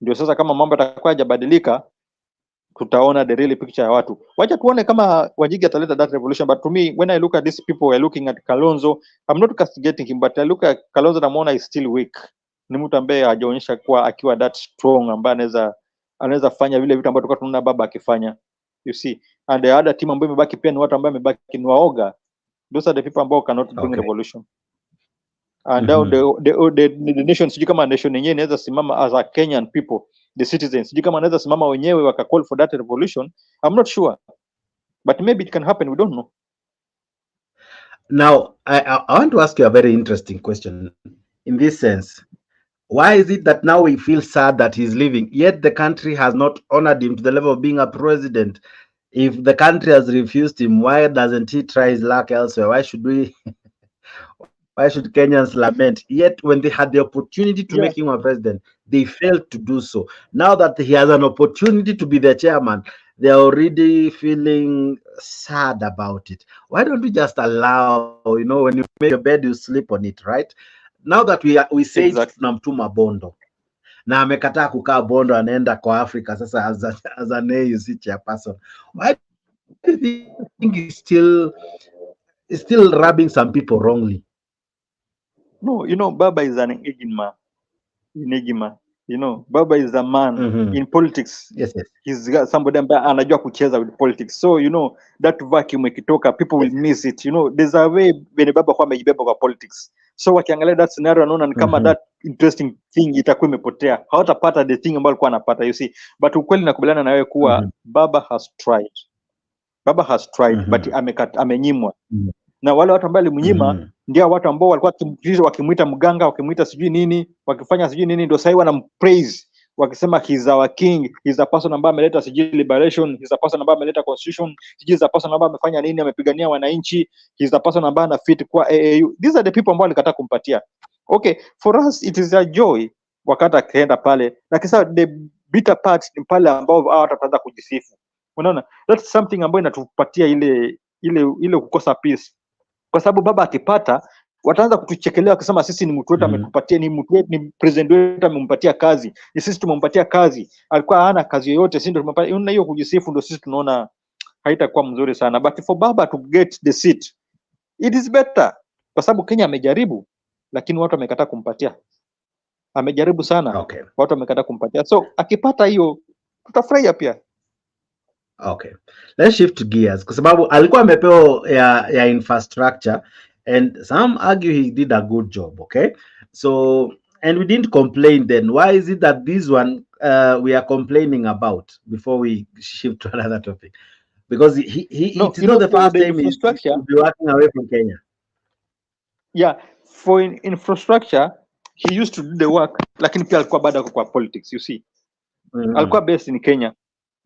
S8: ndio sasa kama mambo yatakuwa hajabadilika tutaona the real picture ya watu. Wacha tuone kama Wanjigi ataleta that revolution. But to me, when I look at these people, we're looking at Kalonzo. I'm not castigating him, but I look at Kalonzo na muona is still weak. Ni mtu ambaye hajaonyesha kuwa akiwa that strong ambaye anaweza fanya vile vitu ambavyo tulikuwa tunaona baba akifanya. You see, and the other team ambayo imebaki pia ni watu ambao wamebaki ni waoga. Those are the people ambao cannot bring revolution. And now the nation, sijui kama nation yenyewe inaweza simama as a Kenyan people, the citizens, sijui kama anaweza simama wenyewe waka call for that revolution. I'm not sure, but maybe it can happen, we don't know.
S1: Now I want to ask you a very interesting question in this sense. Why is it that now we feel sad that he's leaving, yet the country has not honored him to the level of being a president? If the country has refused him, why doesn't he try his luck elsewhere? Why should Kenyans lament? Yet when they had the opportunity to make him a president, they failed to do so. Now that he has an opportunity to be the chairman, they're already feeling sad about it. Why don't we just allow, when you make your bed, you sleep on it, right? Now that we say tunamtuma Bondo na amekataa kukaa Bondo, anaenda kwa Africa sasa as an AUC chairperson. Why do you think he's still rubbing some people wrongly?
S8: No, Baba is an enigma. Baba is a man in politics.
S1: Yes.
S8: He's got somebody ambaye anajua kucheza with politics. So that vacuum ikitoka, people will miss it. There's a way when Baba kwa amejibeba kwa politics. So wakiangalia that scenario anaona ni kama that interesting thing itakuwa imepotea. Hawatapata the thing ambayo alikuwa anapata, you see. But ukweli nakubaliana na wewe kuwa Baba has tried. But amenyimwa. Na wale watu ambao alimnyima ndio watu ambao walikuwa wakimuita mganga, wakimuita sijui nini, wakifanya sijui nini, ndio sasa wanampraise wakisema he's our king, he's a person ambaye ameleta sijui liberation, he's a person ambaye ameleta constitution, he's a person ambaye amefanya nini, amepigania wananchi, he's a person ambaye ana fit kwa AAU. These are the people ambao walikataa kumpatia. Okay, for us it is a joy wakati akaenda pale, lakini sasa the bitter part ni pale ambao wataanza kujisifu. Unaona, that's something ambayo inatupatia ile kukosa peace. Kwa sababu baba akipata wataanza kutuchekelea kusema sisi ni mtu wetu ametupatia, ni mtu wetu, ni president wetu amempatia kazi, ni sisi tumempatia kazi, alikuwa hana kazi yoyote, sisi ndio tumempatia. Hiyo kujisifu ndio sisi tunaona haitakuwa mzuri sana. But for baba to get the seat, it is better, kwa sababu Kenya amejaribu lakini watu wamekataa kumpatia. Amejaribu sana, watu wamekataa kumpatia. So akipata hiyo tutafurahia pia.
S1: Okay, let's shift gears kwa sababu alikuwa amepewa ya infrastructure and some argue he did a good job. Okay, so and we didn't complain then. Why is it that this one we are complaining about before we shift to another topic? Because
S8: No,
S1: it is not the
S8: for
S1: first
S8: the
S1: time he'll
S8: infrastructure,
S1: be working away from Kenya.
S8: yeah, for infrastructure he used to do the work, lakini pia alikuwa bado kwa politics, you see. Alikuwa based in Kenya.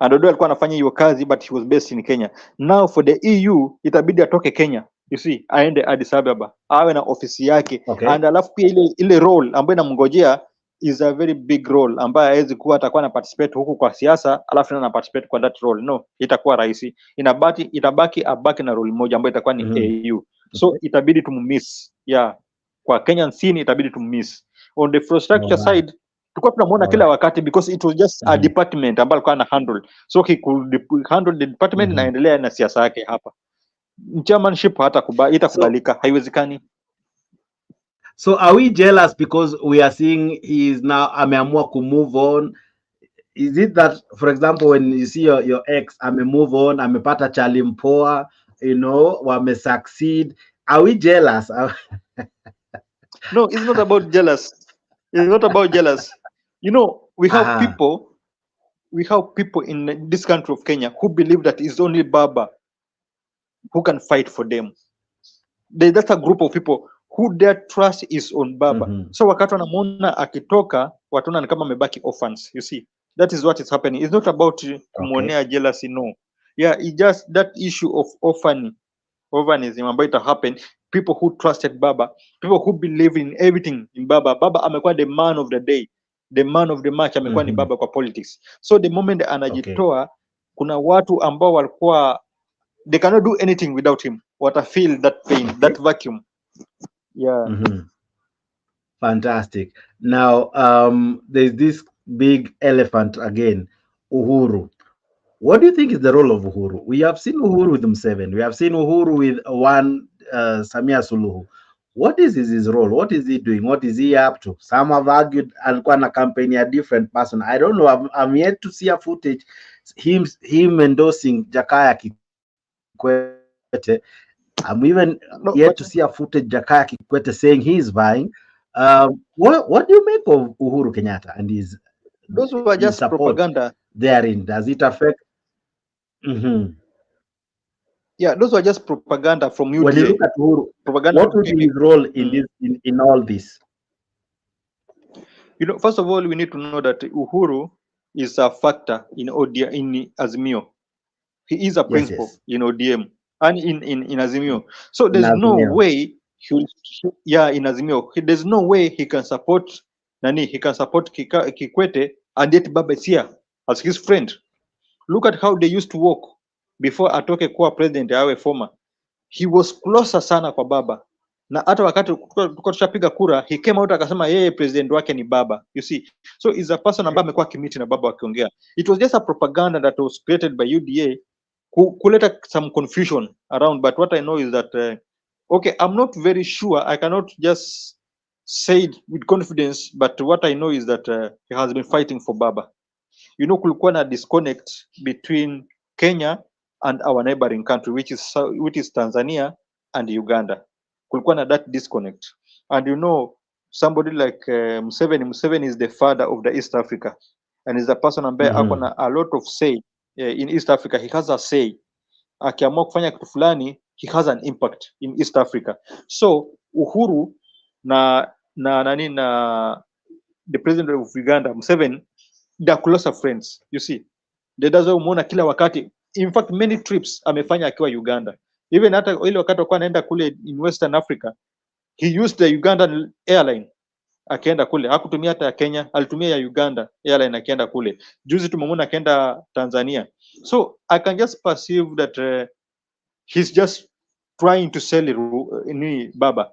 S8: And although alikuwa anafanya hiyo kazi, but he was based in Kenya. Now for the EU itabidi atoke Kenya, you see, aende Addis Ababa, awe na ofisi yake.
S1: Okay.
S8: And alafu pia ile role ambayo inamngojea is a very big role ambayo hawezi kuwa atakuwa na participate huku kwa siasa alafu na participate kwa that role. No, itakuwa rahisi. Abaki na role moja ambayo itakuwa ni AU. So itabidi tummiss. Yeah. Kwa Kenyan scene itabidi tummiss. On the infrastructure side, tulikuwa tunamuona kila wakati because it was just a department ambayo alikuwa ana handle, so he could handle the department na endelea na siasa yake hapa. Chairmanship itakubalika, haiwezekani.
S1: So are we jealous because we are seeing he is now ameamua to move on? Is it that, for example, when you see your ex move on, amepata chali mpoa, you know, wame succeed, are we jealous?
S8: No, it's not about jealous. It's not about jealous. You know, we have people in this country of Kenya who believe that it's only Baba who can fight for them. That's a group of people who their trust is on Baba. So wakati wanamuona akitoka, wataona ni kama amebaki orphans. You see, that is what is happening. It's not about kumuonea jealousy, no. Yeah, it's just that issue of orphanism ambayo ita happen. People who trusted Baba, people who believe in everything in Baba. Baba amekuwa the man of the day, the man of the match, amekuwa ni Baba kwa politics. So the moment anajitoa, kuna watu ambao walikuwa they cannot do anything without him. What I feel that pain, that vacuum. Yeah.
S1: Fantastic. Now, there's this big elephant again, Uhuru. What do you think is the role of Uhuru? We have seen Uhuru with Museveni. We have seen Uhuru with one Samia Suluhu. What is his role? What is he doing? What is he up to? Some have argued alikuwa na campaign a different person. I don't know. I'm yet to see a footage him endorsing Jakaya Kikwete. I'm even yet to see a footage Jakaya Kikwete saying he's vying. What do you make of Uhuru Kenyatta and his
S8: those were just propaganda
S1: therein? Does it affect?
S8: Yeah, those were just propaganda from UDA.
S1: When you look at Uhuru, propaganda, what would be his role in this in all this?
S8: You know, first of all, we need to know that Uhuru is a factor in Azimio. He is a principal in ODM and in Azimio. So there's no way in Azimio. There's no way he can support Kikwete and yet Baba is here as his friend. Look at how they used to work before atoke kuwa president awe former. He was closer sana kwa Baba. Na hata wakati tulikuwa tushapiga kura, he came out akasema yeye president wake ni Baba. You see, so is a person ambaye amekuwa kimiti na Baba wakiongea. It was just a propaganda that was created by UDA kuleta some confusion around. But what I know is that okay, I'm not very sure. I cannot just say it with confidence. But what I know is that he has been fighting for Baba. You know, kulikuwa na disconnect between Kenya and our neighboring country, which is Tanzania and Uganda. Kulikuwa na that disconnect. And you know, somebody like Museveni is the father of the East Africa, and is the person ambaye ako na a lot of say in East Africa. He has a say. Akiamua kufanya kitu fulani, he has an impact in East Africa. So Uhuru na the president of Uganda, Museveni, they are closer friends. You see, that's why umeona kila wakati. In fact, many trips amefanya akiwa Uganda. Even hata ile wakati alikuwa anaenda kule in Western Africa, he used the Ugandan airline akienda kule. Hakutumia hata ya Kenya, alitumia ya Uganda airline akienda kule. Juzi tumemwona akienda Tanzania. So I can just perceive that he's just trying to sell Baba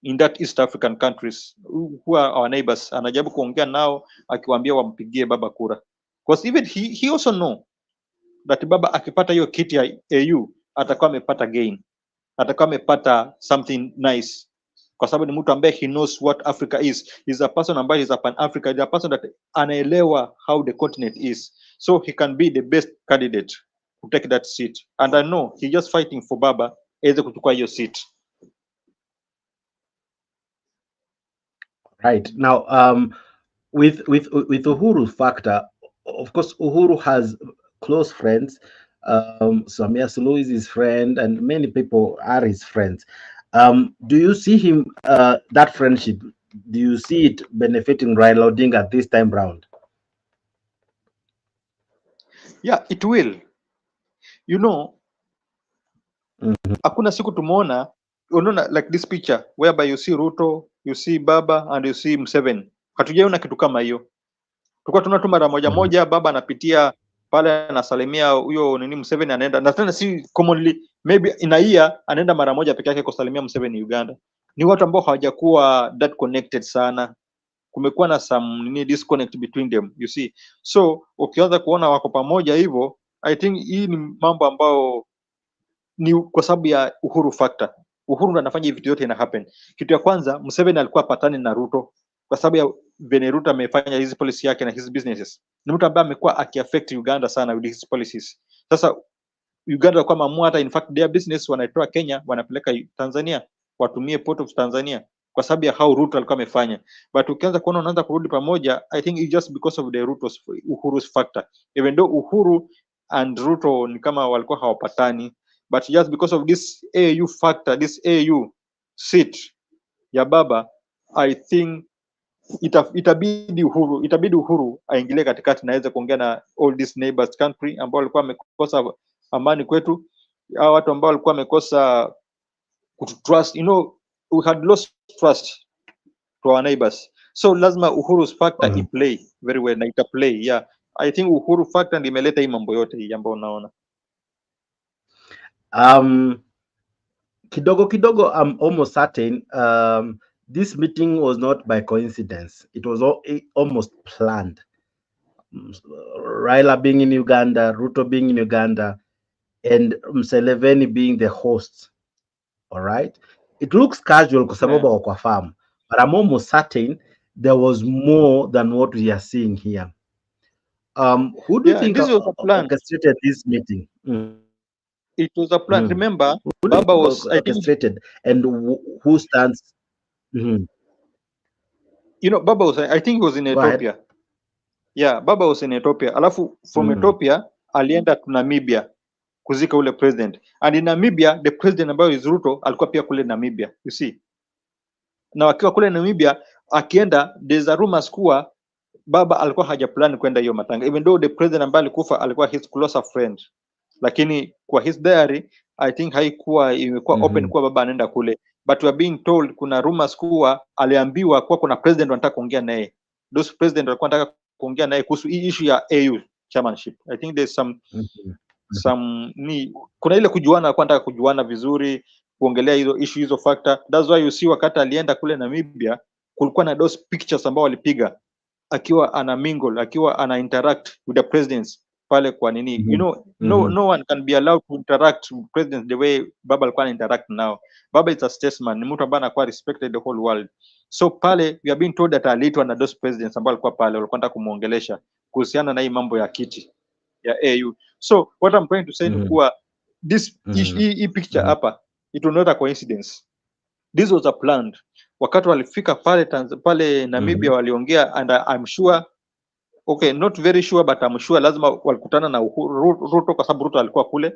S8: in that East African countries who are our neighbors. Anajaribu kuongea nao akiwaambia wampigie Baba kura. Because even he also know that Baba akipata hiyo kiti ya AU atakuwa amepata gain, atakuwa amepata something nice. kwa sababu ni mtu ambaye he knows what Africa is. He's a person ambaye is a pan-Africa, he's a person that anaelewa how the continent is, so he can be the best candidate to take that seat, and I know he's just fighting for Baba aweze kuchukua hiyo seat.
S1: Right now, with Uhuru factor, of course, Uhuru has close friends. Samia Suluhu is his friend, and many people are his friends. Do you see him that friendship? Do you see it benefiting Raila Odinga at this time round?
S8: Yeah, it will. You know, hakuna siku tumeona, unaona, like this picture whereby you see Ruto, you see Baba and you see Museveni. Hatujaona kitu kama hiyo. Tulikuwa tunaona tu mara moja moja Baba anapitia pale anasalimia huyo nini Museveni, anaenda na tena si commonly, maybe in a year anaenda mara moja peke yake kusalimia Museveni Uganda. Ni watu ambao hawajakuwa that connected sana, kumekuwa na some nini disconnect between them, you see. So ukianza kuona wako pamoja hivyo, I think hii ni mambo ambao ni kwa sababu ya Uhuru factor. Uhuru ndo anafanya hivi vitu yote ina happen. Kitu ya kwanza, Museveni alikuwa patani na Ruto kwa sababu ya vile Ruto amefanya hizi policy yake na his businesses. Ni mtu ambaye amekuwa akiaffect Uganda sana with his policies. Sasa Uganda walikuwa maamua hata in fact their business wanaitoa Kenya wanapeleka Tanzania, watumie port of Tanzania kwa sababu ya how Ruto alikuwa amefanya. But ukianza kuona unaanza kurudi pamoja, I think it's just because of the Uhuru's factor. Even though Uhuru and Ruto ni kama walikuwa hawapatani, but just because of this AU factor, this AU seat ya Baba, I think itabidi Uhuru aingilie katikati na aweze kuongea na all these neighbors country ambao walikuwa wamekosa amani kwetu, hao watu ambao walikuwa wamekosa kutrust, you know, we had lost trust to our neighbors, so lazima Uhuru's factor iplay very well na itaplay. Yeah, I think Uhuru factor ndio imeleta hii mambo yote hii ambayo unaona.
S1: Kidogo kidogo, I'm almost certain this meeting was not by coincidence. It was almost planned. Raila being in Uganda, Ruto being in Uganda, and Museveni being the host. All right, it looks casual kwa sababu wako farm, but I'm almost certain there was more than what we are seeing here. Who do you think
S8: this was a plan.
S1: orchestrated this meeting?
S8: It was a plan. Remember, Baba was
S1: orchestrated, and who stands?
S8: You know, Baba was, I think he was in Ethiopia. Yeah, Baba was in Ethiopia. Alafu from Ethiopia alienda to Namibia kuzika ule president. And in Namibia, the president ambayo is Ruto alikuwa pia kule Namibia, you see. Na wakiwa kule Namibia, akienda, there's a rumors kuwa Baba alikuwa hajaplan kwenda hiyo matanga, even though the president ambaye alikufa alikuwa his closer friend. Lakini kwa his diary, I think haikuwa imekuwa open kuwa Baba anaenda kule. But we are being told kuna rumors kuwa aliambiwa kuwa kuna president wanataka kuongea naye. Those president walikuwa wanataka kuongea naye kuhusu hii issue ya AU chairmanship. I think there's kuna ile kujuana, alikuwa anataka kujuana vizuri, kuongelea hizo issue, hizo factor. That's why you see wakati alienda kule Namibia kulikuwa na those pictures ambao walipiga akiwa ana mingle, akiwa ana interact with the presidents pale kwa nini, you know, no one can be allowed to interact with presidents the way Baba alikuwa interact now. Baba is a statesman, ni mtu ambaye anakuwa respected the whole world. So pale we are being told that aliitwa na those presidents ambao walikuwa pale, walikuwa wanataka kumuongelesha kuhusiana na hii mambo ya kiti ya AU. So what I'm trying to say ni kuwa this hii picture hapa, it was not a coincidence. This was a planned. Wakati walifika pale Namibia waliongea, and I'm sure, okay, not very sure, but I'm sure lazima walikutana na Ruto kwa sababu Ruto alikuwa kule,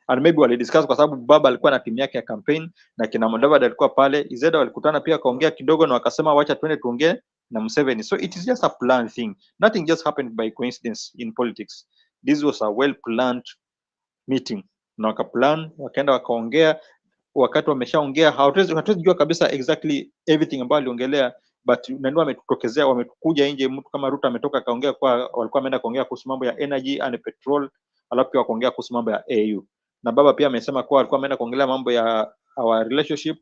S8: and maybe walidiscuss kwa sababu Baba alikuwa na timu yake ya campaign na kina Mudavadi alikuwa pale, Izeda walikutana pia kaongea kidogo na wakasema wacha twende tuongee na Museveni. So it is just a planned thing. Nothing just happened by coincidence in politics. This was a well planned meeting. Na wakaplan, wakaenda wakaongea, wakati wameshaongea hatuwezi jua kabisa exactly everything ambayo aliongelea, but ndio wametokezea, wamekuja nje. Mtu kama Ruto ametoka kaongea kwa, walikuwa wameenda kuongea kuhusu mambo ya energy and petrol, alafu pia wakaongea kuhusu mambo ya AU. Na Baba pia amesema kwa alikuwa ameenda kuongelea mambo ya our relationship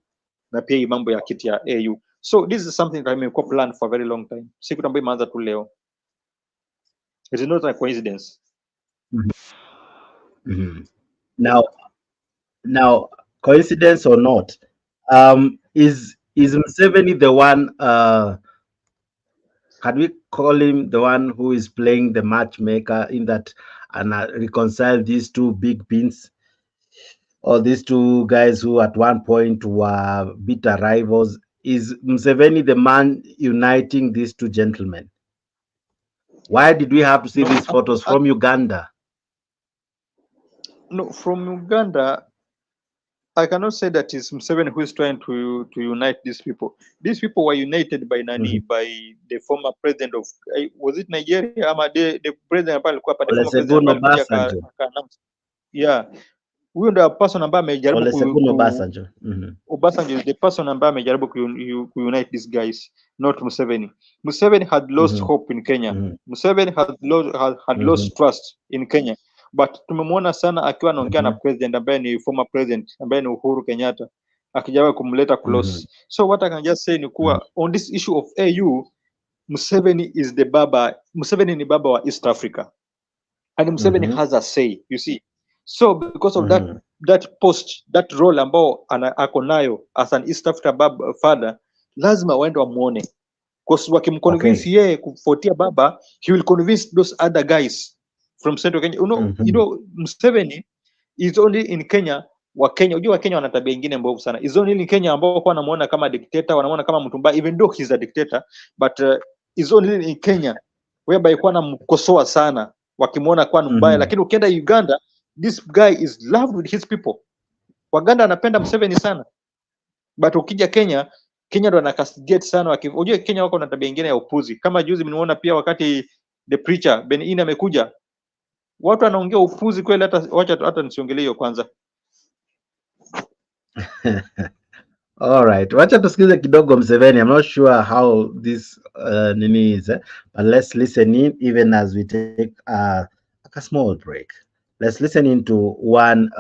S8: na pia mambo ya kiti ya AU. So this is something that imekuwa planned for a very long time. Si kitu ambacho imeanza tu leo. It is not a coincidence.
S1: Now, coincidence or not, is Is Museveni the one? Can we call him the one who is playing the matchmaker in that and reconcile these two big beans, or these two guys who at one point were bitter rivals? Is Museveni the man uniting these two gentlemen? Why did we have to see
S8: No,
S1: these photos from Uganda?
S8: no, from Uganda, I cannot say that it's Museveni who is trying to unite these people. These people were united by Nani,
S1: Mhm.
S8: by the former president of, was it Nigeria? Ama the president ambaye alikuwa hapa, the former president
S1: Olusegun
S8: ambaye alikuja
S1: Obasanjo.
S8: announce. Yeah, huyo ndio person ambaye amejaribu
S1: Olusegun Obasanjo.
S8: Obasanjo is the person ambaye amejaribu unite these guys, not Museveni. Museveni had lost
S1: Mhm.
S8: hope in Kenya.
S1: Mhm.
S8: Museveni had
S1: Mhm.
S8: lost trust in Kenya, but tumemwona sana akiwa anaongea na
S1: Mhm.
S8: president ambaye ni former president ambaye ni Uhuru Kenyatta, akijaribu kumleta close.
S1: Mhm.
S8: So what I can just say ni
S1: Mhm.
S8: kuwa on this issue of AU, Museveni is the baba. Museveni ni baba wa East Africa, and Museveni
S1: Mhm.
S8: has a say, you see. So because of
S1: Mhm.
S8: that post, that role ambao ako nayo as an East Africa father, lazima waende wamuone, because wakimconvince
S1: Okay.
S8: yeye kufuatia baba, he will convince those other guys from Central Kenya.
S1: Mhm.
S8: Museveni is only in Kenya. Wakenya, unajua Wakenya wana tabia ingine mbovu sana. Is only in Kenya ambao kwa wanamuona kama dictator, wanamuona kama mtu mbaya, even though he's a dictator, but is only in Kenya whereby kwa namkosoa sana wakimuona kwa mbaya.
S1: Mhm.
S8: Lakini ukienda Uganda, this guy is loved with his people. Waganda anapenda Museveni sana, but ukija Kenya, Kenya ndo anacastigate sana. Unajua Kenya wako na tabia ingine ya upuzi. Kama juzi mniona pia wakati the preacher Ben amekuja, watu wanaongea upuzi kweli. Hata nisiongelee hiyo kwanza.
S1: All right. Wacha tusikize kidogo Museveni. I'm not sure how this nini is, but let's listen in even as we take a small break. Let's listen in to one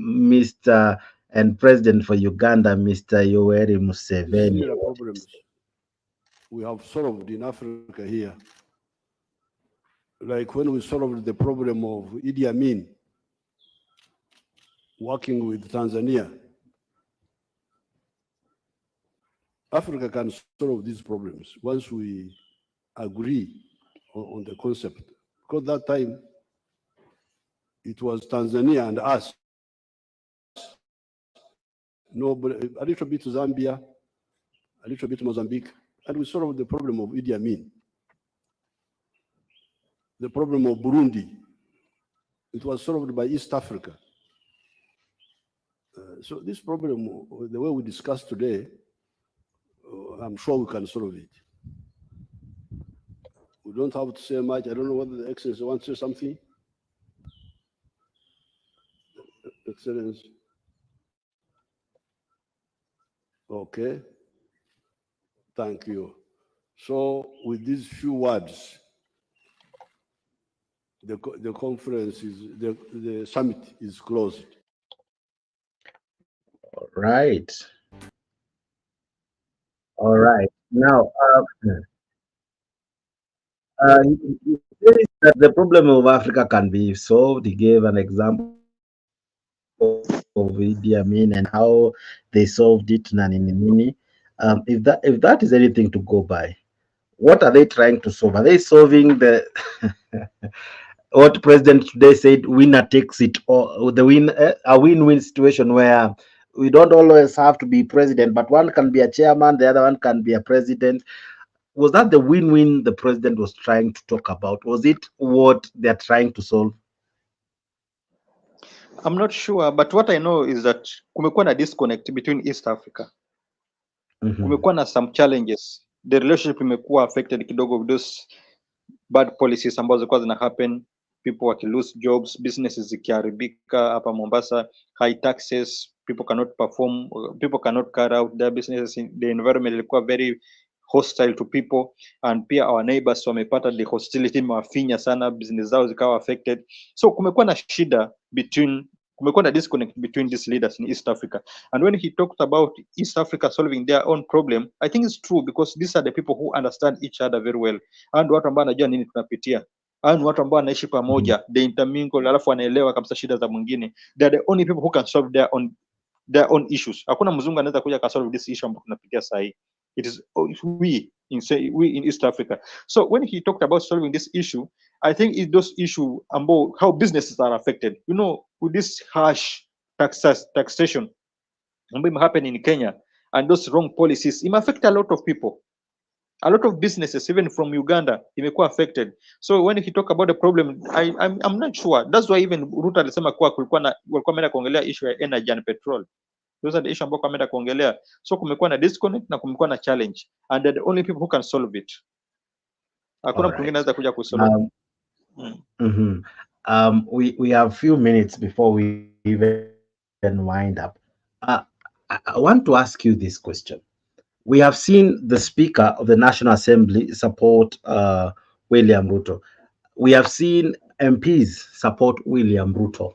S1: Mr. and President for Uganda, Mr. Yoweri Museveni.
S11: Similar problems we have solved in Africa here. Like when we solved the problem of Idi Amin working with Tanzania. Africa can solve these problems once we agree on the concept. Because that time, it was Tanzania and us. Nobody, a little bit Zambia, a little bit Mozambique, and we solved the problem of Idi Amin. The problem of Burundi, it was solved by East Africa. So this problem, the way we discussed today, I'm sure we can solve it. We don't have to say much. I don't know whether the Excellency wants to say something. Excellency. Okay. Thank you. So with these few words, the conference is, the summit is closed.
S1: All right. All right. Now, he says that the problem of Africa can be solved. He gave an example of Idi Amin and how they solved it. If that is anything to go by, what are they trying to solve? Are they solving the what President today said, winner takes it, or the a win-win situation where we don't always have to be president, but one can be a chairman, the other one can be a president? Was that the win-win the president was trying to talk about? Was it what they're trying to solve?
S8: I'm not sure, but what I know is that kumekuwa na disconnect between East Africa. Kumekuwa na some challenges. The relationship imekuwa affected kidogo with those bad policies ambazo zilikuwa zina happen, people waki lose jobs, businesses zikiharibika hapa Mombasa, high taxes, people cannot perform, people cannot carry out their businesses. The environment ilikuwa very hostile to people, and pia our neighbors wamepata the hostility, mafinya sana, business zao zikawa affected. So kumekuwa na shida kumekuwa na disconnect between these leaders in East Africa. And when he talked about East Africa solving their own problem, I think it's true, because these are the people who understand each other very well. And watu ambao wanajua nini tunapitia, and watu ambao wanaishi pamoja, they intermingle, alafu wanaelewa kabisa shida za mwingine. They are the only people who can solve their own their own issues. Hakuna mzungu anaweza kuja ka solve this issue ambayo tunapitia sasa hii. It is we in East Africa. So when he talked about solving this issue, I think it's those issue about how businesses are affected. You know, with this harsh taxation ambayo happen in Kenya and those wrong policies, it affect a lot of people. A lot of businesses, even from Uganda, imekuwa affected. So when he talk about the problem, I'm not sure. That's why even Ruto alisema kuwa walikuwa wameenda kuongelea issue ya energy and petrol. Those are the issue ambao wameenda kuongelea. So kumekuwa na disconnect na kumekuwa na challenge, and they're the only people who can solve it. Hakuna mtu mwingine anaweza kuja kusolve.
S1: We have few minutes before we even wind up. I want to ask you this question. We have seen the Speaker of the National Assembly support William Ruto. We have seen MPs support William Ruto.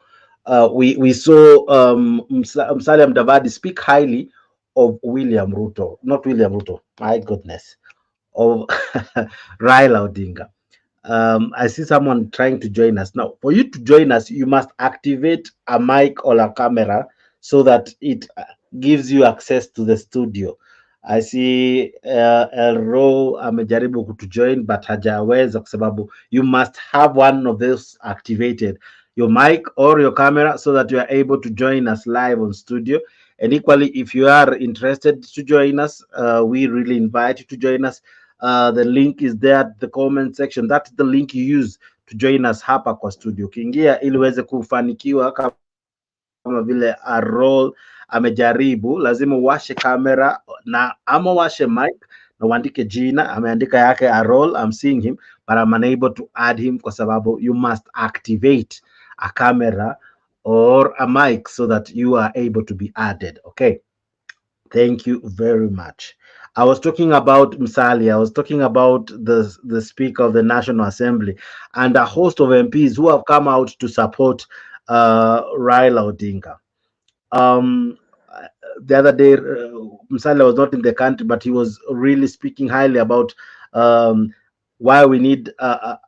S1: We saw Musalia Mudavadi speak highly of William Ruto, not William Ruto, my goodness, of Raila Odinga. I see someone trying to join us. Now, for you to join us, you must activate a mic or a camera so that it gives you access to the studio. I see Elro amejaribu kutujoin but hajaweza kwa sababu you must have one of those activated, your mic or your camera, so that you are able to join us live on studio. And equally, if you are interested to join us, we really invite you to join us. The link is there at the comment section. That's the link you use to join us hapa kwa studio. Ukiingia ili uweze kufanikiwa kama vile Arol amejaribu, lazima uwashe kamera na ama washe mic na uandike jina. Ameandika yake Arol, I'm seeing him, but I'm unable to add him kwa sababu you must activate a camera or a mic so that you are able to be added. Okay, thank you very much. I was talking about Musalia, I was talking about the Speaker of the National Assembly and a host of MPs who have come out to support Raila Odinga. The other day, Musalia was not in the country, but he was really speaking highly about why we need a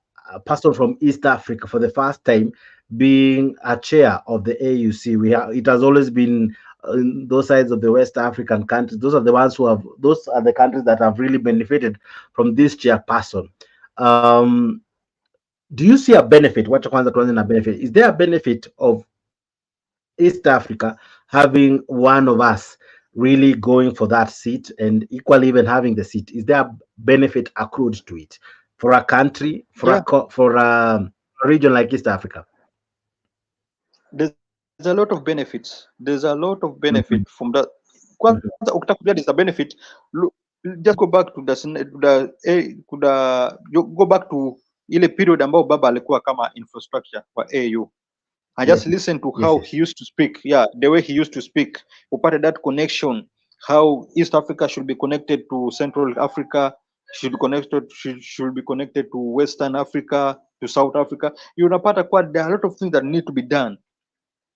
S1: person from East Africa for the first time being a chair of the AUC. It has always been in those sides of the West African countries. Those are the ones who have, those are the countries that have really benefited from this chairperson. Do you see a benefit? What benefit? Is there a benefit of East Africa having one of us really going for that seat and equally even having the seat? Is there a benefit accrued to it for a country, for a region like East Africa?
S8: There's a lot of benefits. There's a lot of benefit from that. There's a benefit. Just go back to go back to ile period ambao baba alikuwa kama infrastructure for AU. I just listen to how he used to speak. Yeah, the way he used to speak. Part of that connection, how East Africa should be connected to Central Africa, should be connected to Western Africa, to South Africa. You know, there are a lot of things that need to be done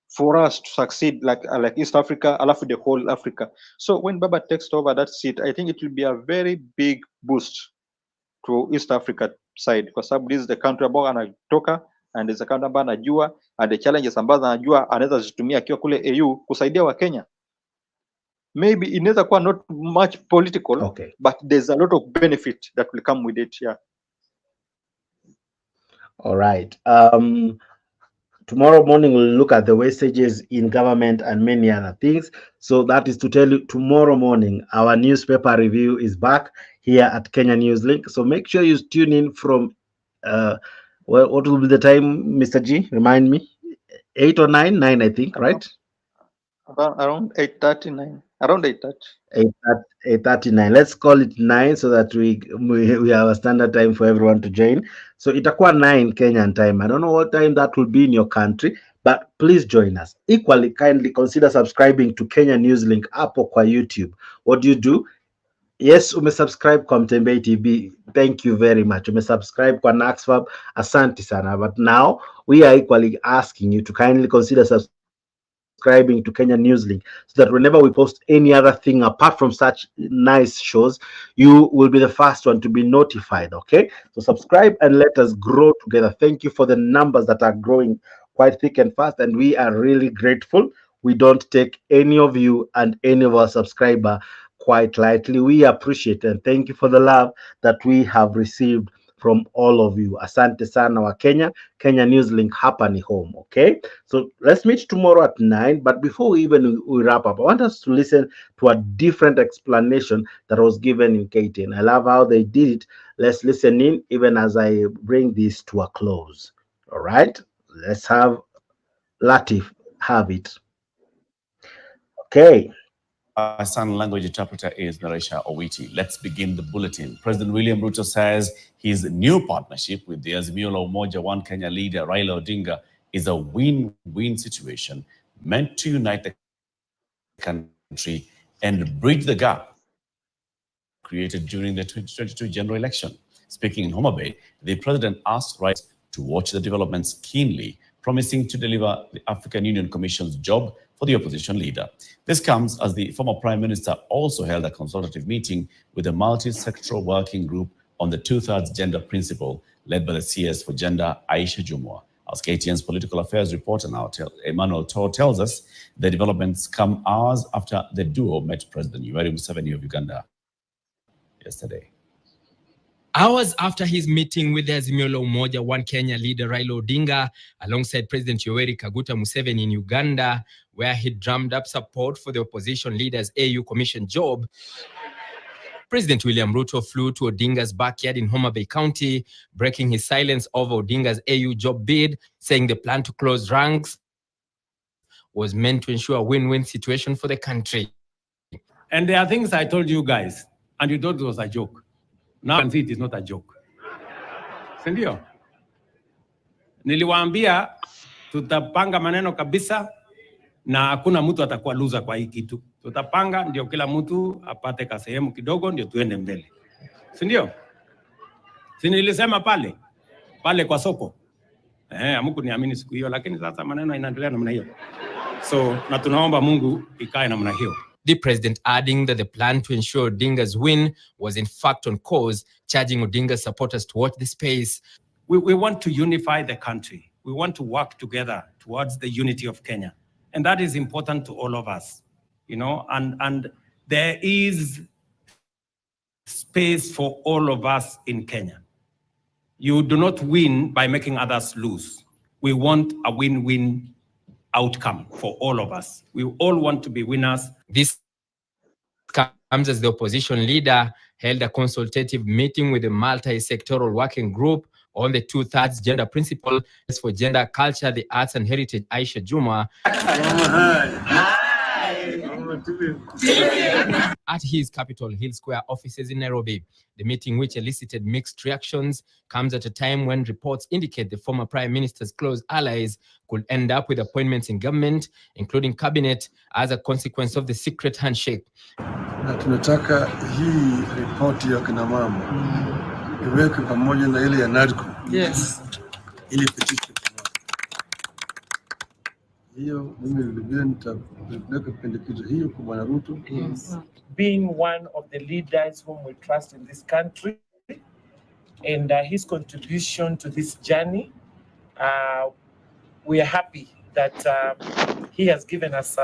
S8: for us to succeed, like East Africa, alafu the whole Africa. So when Baba takes over that seat, I think it will be a very big boost to East Africa side, because this is the country ambao anatoka, and there's a country ambao anajua, and the challenges ambazo anajua anaweza zitumia akiwa kule AU kusaidia wa Kenya. Maybe inaweza kuwa not much political, but there's a lot of benefit that will come with it. Yeah.
S1: All right. Tomorrow morning we'll look at the wastages in government and many other things. So that is to tell you, tomorrow morning our newspaper review is back here at Kenya Newslink. So make sure you tune in from what will be the time, Mr. G? Remind me. 8 or 9? 9, I think, right?
S8: Around 8:39. Around 8:30.
S1: 8:39. Let's call it 9 so that we have a standard time for everyone to join. So itakuwa 9 Kenyan time. I don't know what time that will be in your country, but please join us. Equally, kindly consider subscribing to Kenya Newslink hapo kwa YouTube. What do you do? Yes, umesubscribe kwa Mtembei TV. Thank you very much. Umesubscribe kwa Naxfab. Asante sana. But now we are equally asking you to kindly consider subscribing to Kenya Newslink so that whenever we post any other thing apart from such nice shows, you will be the first one to be notified. Okay, so subscribe and let us grow together. Thank you for the numbers that are growing quite thick and fast, and we are really grateful. We don't take any of you and any of our subscriber quite lightly. We appreciate and thank you for the love that we have received from all of you. Asante sana wa Kenya News Link hapa ni home, okay? So let's meet tomorrow at 9, but before we wrap up, I want us to listen to a different explanation that was given in KTN. I love how they did it. Let's listen in even as I bring this to a close. All right? Let's have Latif have it. Okay.
S12: Our sign language interpreter is Naresha Owiti. Let's begin the bulletin. President William Ruto says his new partnership with the Azimio la Umoja One Kenya leader Raila Odinga is a win-win situation meant to unite the country and bridge the gap created during the 2022 general election. Speaking in Homa Bay, the president asked Raila to watch the developments keenly, promising to deliver the African Union Commission's job for the opposition leader. This comes as the former Prime Minister also held a consultative meeting with a multi-sectoral working group on the 2/3 gender principle led by the CS for Gender, Aisha Jumwa. As KTN's political affairs reporter now, Emmanuel Tor tells us, the developments come hours after the duo met President Yoweri Museveni of Uganda yesterday.
S13: Hours after his meeting with the Azimio la Umoja One Kenya leader Raila Odinga alongside President Yoweri Kaguta Museveni in Uganda, where he drummed up support for the opposition leader's AU Commission job, President William Ruto flew to Odinga's backyard in Homa Bay County, breaking his silence over Odinga's AU job bid, saying the plan to close ranks was meant to ensure a win-win situation for the country.
S6: And there are things I told you guys, and you thought it was a joke. Now I can see it is not a joke. Sindio? Niliwaambia tutapanga maneno kabisa na hakuna mtu atakuwa loser kwa hii kitu. Tutapanga ndio kila mtu apate kasehemu kidogo ndio tuende mbele. Sindio? Si nilisema pale kwa soko. Hamkuniamini siku hiyo, lakini sasa maneno inaendelea namna hiyo. So na tunaomba Mungu ikae namna hiyo.
S13: The president adding that the plan to ensure Odinga's win was in fact on course, charging Odinga's supporters to watch the space.
S6: We want to unify the country. We want to work together towards the unity of Kenya. And that is important to all of us, you know, and there is space for all of us in Kenya. You do not win by making others lose. We want a win-win outcome for all of us. We all want to be winners.
S13: This comes as the opposition leader held a consultative meeting with the multi-sectoral working group on the 2/3 gender principle for gender, culture, the arts and heritage, Aisha Jumwa, at his Capitol Hill Square offices in Nairobi. The meeting, which elicited mixed reactions, comes at a time when reports indicate the former Prime Minister's close allies could end up with appointments in government, including cabinet, as a consequence of the secret handshake.
S2: Na tunataka hii ripoti ya kina mama iweke pamoja na ile ya NADCO.
S13: Yes.
S2: Ili petition. Hiyo mimi nilivyo nitapeleka pendekezo hiyo kwa Bwana Ruto.
S14: Yes. Being one of the leaders whom we trust in this country and his contribution to this journey, we are happy that he has given us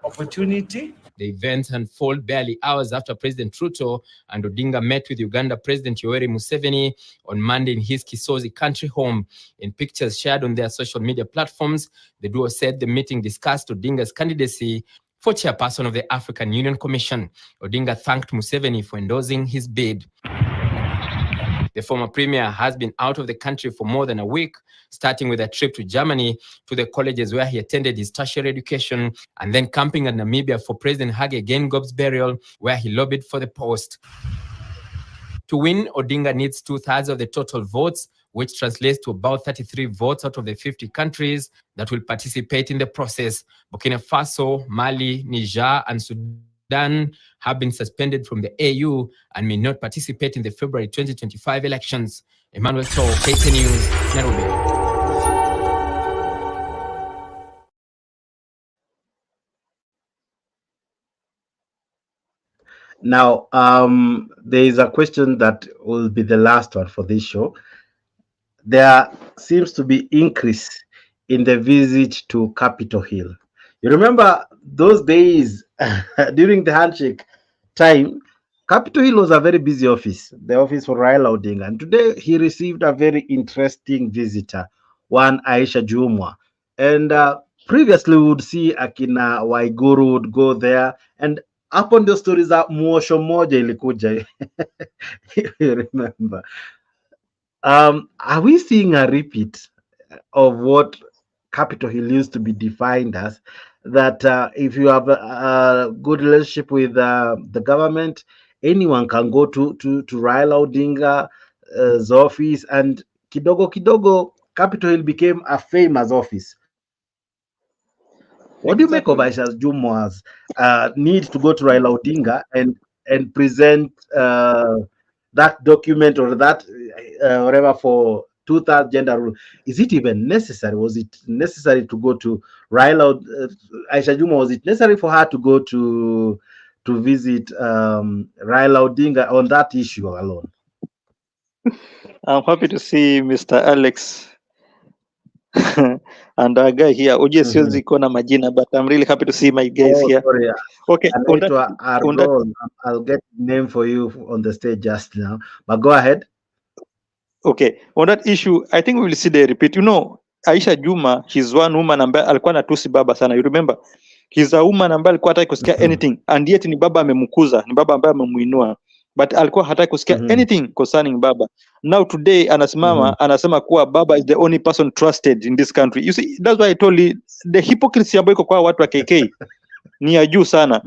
S14: opportunity.
S13: The events unfold barely hours after President Ruto and Odinga met with Uganda President Yoweri Museveni on Monday in his Kisozi country home. In pictures shared on their social media platforms, the duo said the meeting discussed Odinga's candidacy for chairperson of the African Union Commission. Odinga thanked Museveni for endorsing his bid. The former premier has been out of the country for more than a week, starting with a trip to Germany to the colleges where he attended his tertiary education, and then camping at Namibia for President Hage Geingoob's burial, where he lobbied for the post. To win, Odinga needs 2/3 of the total votes, which translates to about 33 votes out of the 50 countries that will participate in the process. Burkina Faso, Mali, Niger, and Sudan have been suspended from the AU and may not participate in the February 2025 elections. Emmanuel Tor, KTN News, Nairobi.
S1: Now, there is a question that will be the last one for this show. There seems to be increase in the visit to Capitol Hill. You remember those days during the handshake time, Capitol Hill was a very busy office, the office for Raila Odinga. And today he received a very interesting visitor, one Aisha Jumwa. And previously we would see Akina Waiguru would go there. And upon the stories that Mwosho moja ilikuja, you remember. Are we seeing a repeat of what Capitol Hill used to be defined as? That if you have a good relationship with the government, anyone can go to Raila Odinga's office, and kidogo kidogo, Capitol Hill became a famous office. What do you make of
S8: Exactly.
S1: Aisha Jumwa's need to go to Raila Odinga and present that document or that whatever for two-third gender rule? Is it even necessary? Was it necessary to go to Raila? Aisha Juma, was it necessary for her to go to visit Raila Odinga on that issue alone?
S8: I'm happy to see Mr. Alex and our guy here. Ujue siwezi kuona majina, but I'm really happy to see my guys
S1: Oh,
S8: here.
S1: sorry.
S8: Okay, on that,
S1: Anaitwa
S8: on that,
S1: Arol. I'll get the name for you on the stage just now. But go ahead.
S8: okay, on that issue, I think we will see the repeat. You know, Aisha Juma, she's one woman ambaye alikuwa anatusi baba sana. You remember? He's a woman ambaye alikuwa hataki kusikia anything, and yet ni baba amemkuza, ni baba ambaye amemuinua, but alikuwa hataki kusikia anything concerning baba. Now today anasimama anasema kuwa baba is the only person trusted in this country. You see, that's why I told you the hypocrisy ambayo iko kwa watu wa KK ni ya juu sana.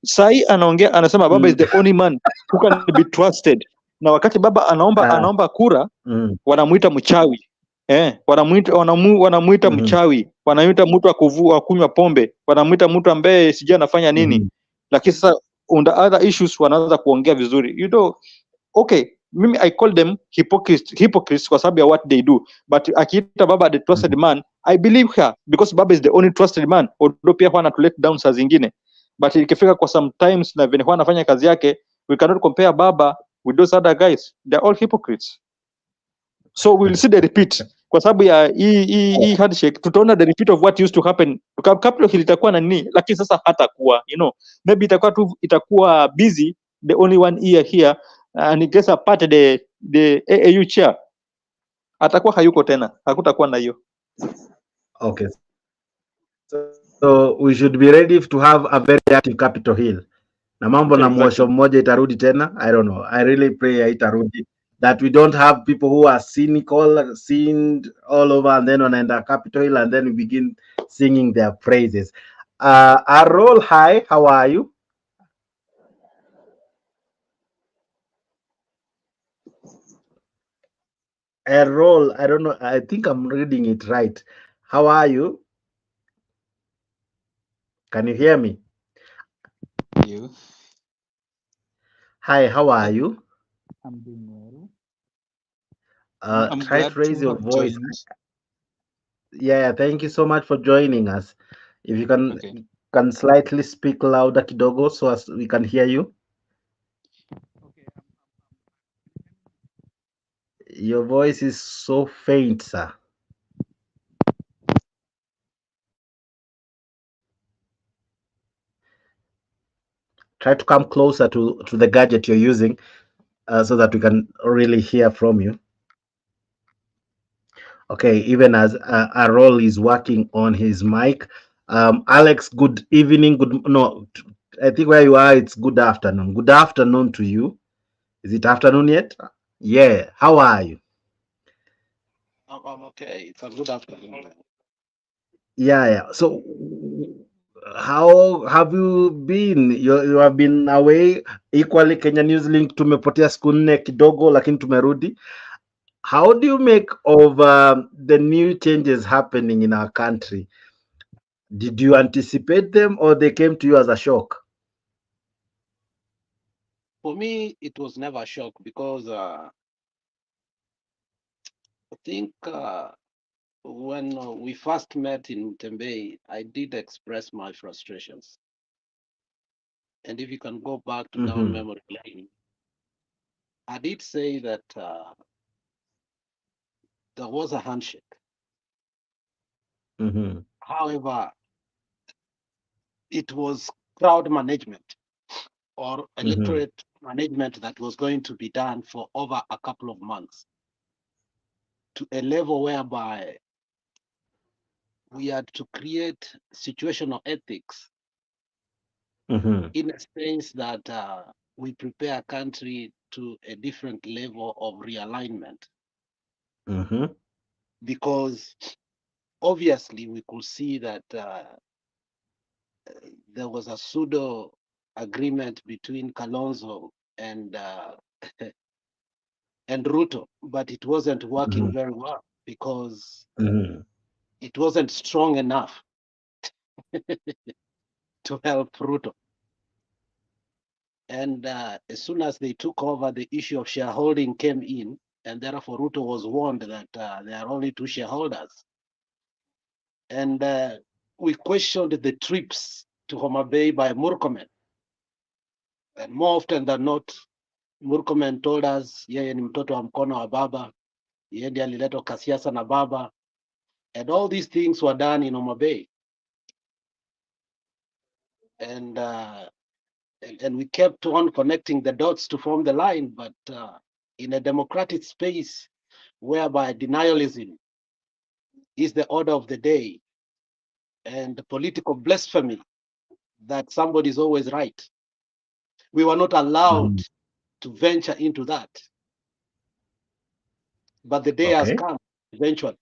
S8: Sai anaongea anasema baba is the only man who can be trusted, na wakati baba anaomba kura wanamuita mchawi. Wanamuita mchawi, wanamuita mtu wa kunywa pombe, wanamuita mtu ambaye sijui anafanya nini. Lakini sasa on the other issues wanaanza kuongea vizuri. You know, okay, mimi I call them hypocrites kwa sababu ya what they do, but akiita baba the trusted man, I believe her because baba is the only trusted man, although pia huwa anatu let down saa zingine, but ikifika kwa sometimes na vile huwa anafanya kazi yake, we cannot compare baba with those other guys. They're all hypocrites. So we will see the repeat kwa sababu ya hii handshake, tutaona the repeat of what used to happen. Capitol Hill itakuwa na nini, lakini sasa hatakuwa, you know, maybe itakuwa busy the only one year here, and it gets apart the AAU chair, atakuwa hayuko tena, hakutakuwa na hiyo.
S1: Okay, so we should be ready to have a very active Capitol Hill. Na mambo na mwosho mmoja itarudi tena. I don't know, I really pray itarudi, that we don't have people who are cynical, sinned all over, and then wanaenda Capitol Hill and then we begin singing their praises. Arol, hi, how are you? Arol, I don't know, I think I'm reading it right. How are you? Can you hear me?
S15: You?
S1: Hi, how are you?
S15: I'm doing well. I'm
S1: Try
S15: glad
S1: to raise
S15: to
S1: your
S15: have
S1: voice.
S15: joined.
S1: Yeah, thank you so much for joining us. If you
S15: Okay.
S1: can slightly speak louder kidogo so as we can hear you. Your voice is so faint, sir. Try to come closer to the gadget you're using so that we can really hear from you. Okay, even as Arol is working on his mic. Alex, good evening. I think where you are, it's good afternoon. Good afternoon to you. Is it afternoon yet? Yeah. How are you?
S15: I'm okay. It's a good afternoon.
S1: Yeah. So, how have you been? You have been away equally. Kenya News Link tumepotea siku nne kidogo, lakini tumerudi. How do you make of the new changes happening in our country? Did you anticipate them or they came to you as a shock?
S15: For me, it was never a shock because I think when we first met in Mtembei, I did express my frustrations. And if you can go back to down memory lane, I did say that there was a handshake. However, it was crowd management or electorate management that was going to be done for over a couple of months to a level whereby we had to create situational ethics in a sense that we prepare a country to a different level of realignment. Because obviously we could see that there was a pseudo agreement between Kalonzo and and Ruto, but it wasn't working very well because it wasn't strong enough to help Ruto. And as soon as they took over, the issue of shareholding came in, and therefore Ruto was warned that there are only two shareholders. And we questioned the trips to Homa Bay by Murkomen. And more often than not, Murkomen told us yeye ni mtoto wa mkono wa baba, yeye ndiye aliletwa kasiasa na baba, and all these things were done in Homa Bay. And we kept on connecting the dots to form the line, but in a democratic space whereby denialism is the order of the day and the political blasphemy that somebody is always right, we were not allowed to venture into that. But the day has come eventually.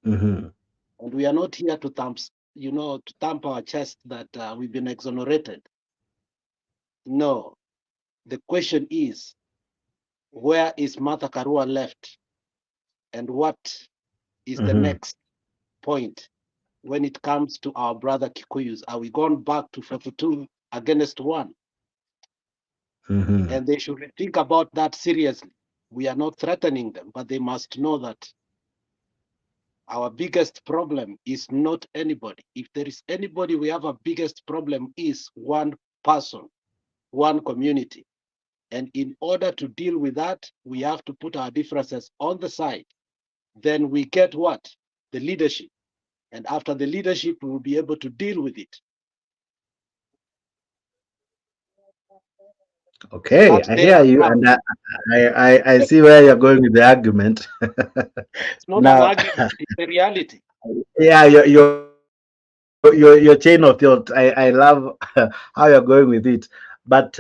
S15: And we are not here to thump our chest that we've been exonerated. No, the question is, where is Martha Karua left? And what is the next point when it comes to our brother Kikuyus? Are we going back to 42 against 1? And they should think about that seriously. We are not threatening them, but they must know that our biggest problem is not anybody. If there is anybody, we have a biggest problem is one person, one community. And in order to deal with that, we have to put our differences on the side. Then we get what? The leadership. And after the leadership, we will be able to deal with it.
S1: Okay, I hear you, and I see where you're going with the argument.
S15: It's not an argument, it's a reality.
S1: Yeah, your chain of thought. I love how you're going with it. But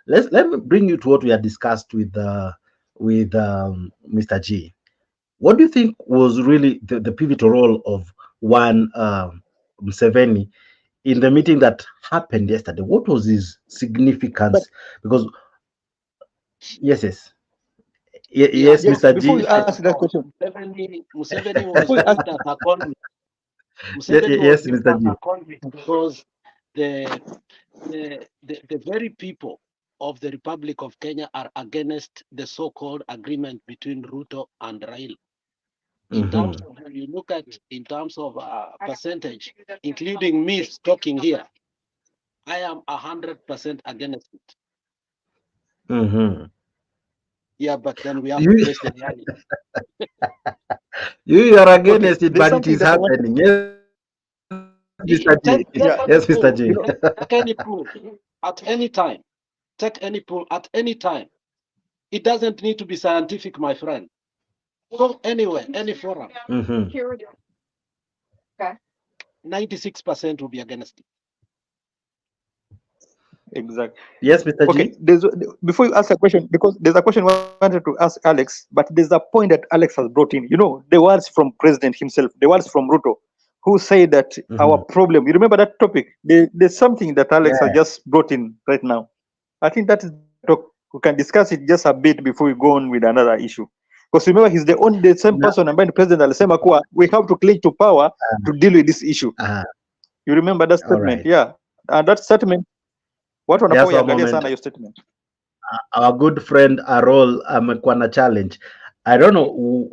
S1: let me bring you to what we had discussed with Mr. G. What do you think was really the pivotal role of one Museveni in the meeting that happened yesterday? What was his significance? Because yes, Mr. G.
S8: Before you ask that question,
S15: Museveni was viewed as a convict. Museveni
S1: Yes,
S15: was viewed
S1: Mr.
S15: as
S1: G.
S15: a convict because the very people of the Republic of Kenya are against the so-called agreement between Ruto and Raila. In terms of, when you look at in terms of percentage, including me talking here, I am 100% against it. Yeah, but then we have to face the reality.
S1: You are against it, but it is happening. Yes, Mr. G. Yes, Mr. G.
S15: Take any pool at any time. Take any pool at any time. It doesn't need to be scientific, my friend. Go anywhere, any forum. 96% will be against it.
S8: Exactly.
S1: Yes, Mr.
S8: Okay,
S1: G.
S8: Before you ask a question, because there's a question I wanted to ask Alex, but there's a point that Alex has brought in. You know, the words from President himself, the words from Ruto, who said that our problem, you remember that topic? There's something that Alex has just brought in right now. I think that is talk. We can discuss it just a bit before we go on with another issue. Because remember, he's the same person ambaye president alisema kuwa we have to cling to power to deal with this issue. You remember that statement? Yeah. And that statement, what wanapoiangalia sana your statement.
S1: Our good friend Arol amekuwa na challenge. I don't know,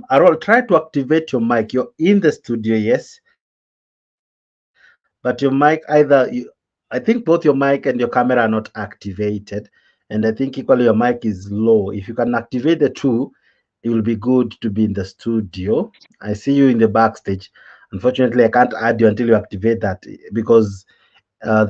S1: Arol, try to activate your mic. You're in the studio, yes, but your mic I think both your mic and your camera are not activated, and I think equally your mic is low. If you can activate the two, it will be good to be in the studio. I see you in the backstage. Unfortunately, I can't add you until you activate that because uh,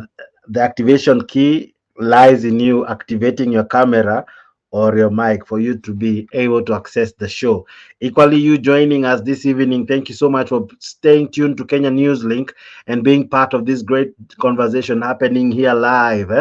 S1: the activation key lies in you activating your camera or your mic for you to be able to access the show. Equally, you joining us this evening, thank you so much for staying tuned to Kenya News Link and being part of this great conversation happening here live.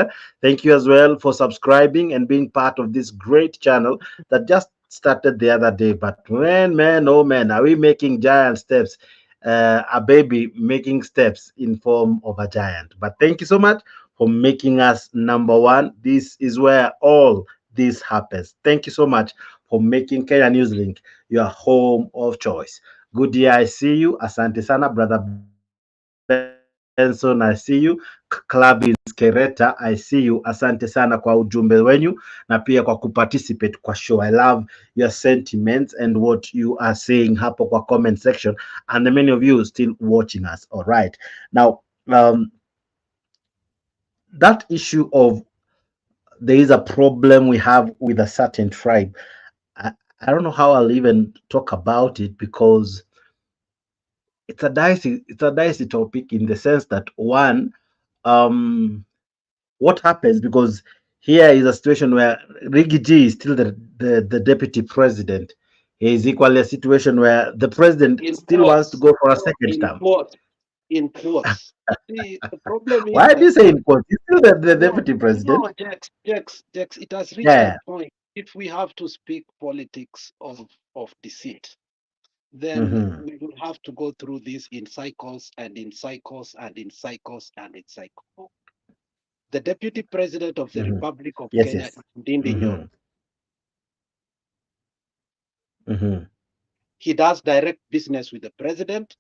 S1: Thank you as well for subscribing and being part of this great channel that just started the other day. But man, oh man, are we making giant steps? A baby making steps in form of a giant. But thank you so much for making us number one. This is where all this happens. Thank you so much for making Kenya Newslink your home of choice. Good day, I see you. Asante sana, brother Benson, I see you. Club is Kereta, I see you. Asante sana kwa ujumbe wenyu na pia kwa kuparticipate kwa show. I love your sentiments and what you are saying hapo kwa comment section, and the many of you still watching us. All right. Now, that issue of there is a problem we have with a certain tribe. I don't know how I'll even talk about it because it's a dicey topic in the sense that one, um what happens because here is a situation where Rigi G is still the deputy president. He is equally a situation where the president
S15: In
S1: still wants to
S15: quotes,
S1: go for a second
S15: in
S1: term.
S15: quotes, in quotes. See, the problem is
S1: Why do
S15: that
S1: you say in quotes? He's still the
S15: no,
S1: deputy president.
S15: no, Jax, it has reached a
S1: Yeah.
S15: point. If we have to speak politics of deceit, then
S1: Mm-hmm.
S15: we will have to go through this in cycles and in cycles and in cycles and in cycles. The deputy president of the
S1: Mm-hmm.
S15: Republic of
S1: Yes,
S15: Kenya
S1: yes.
S15: is Ndindi Nyoro.
S1: Mm-hmm. Mm-hmm.
S15: He does direct business with the president.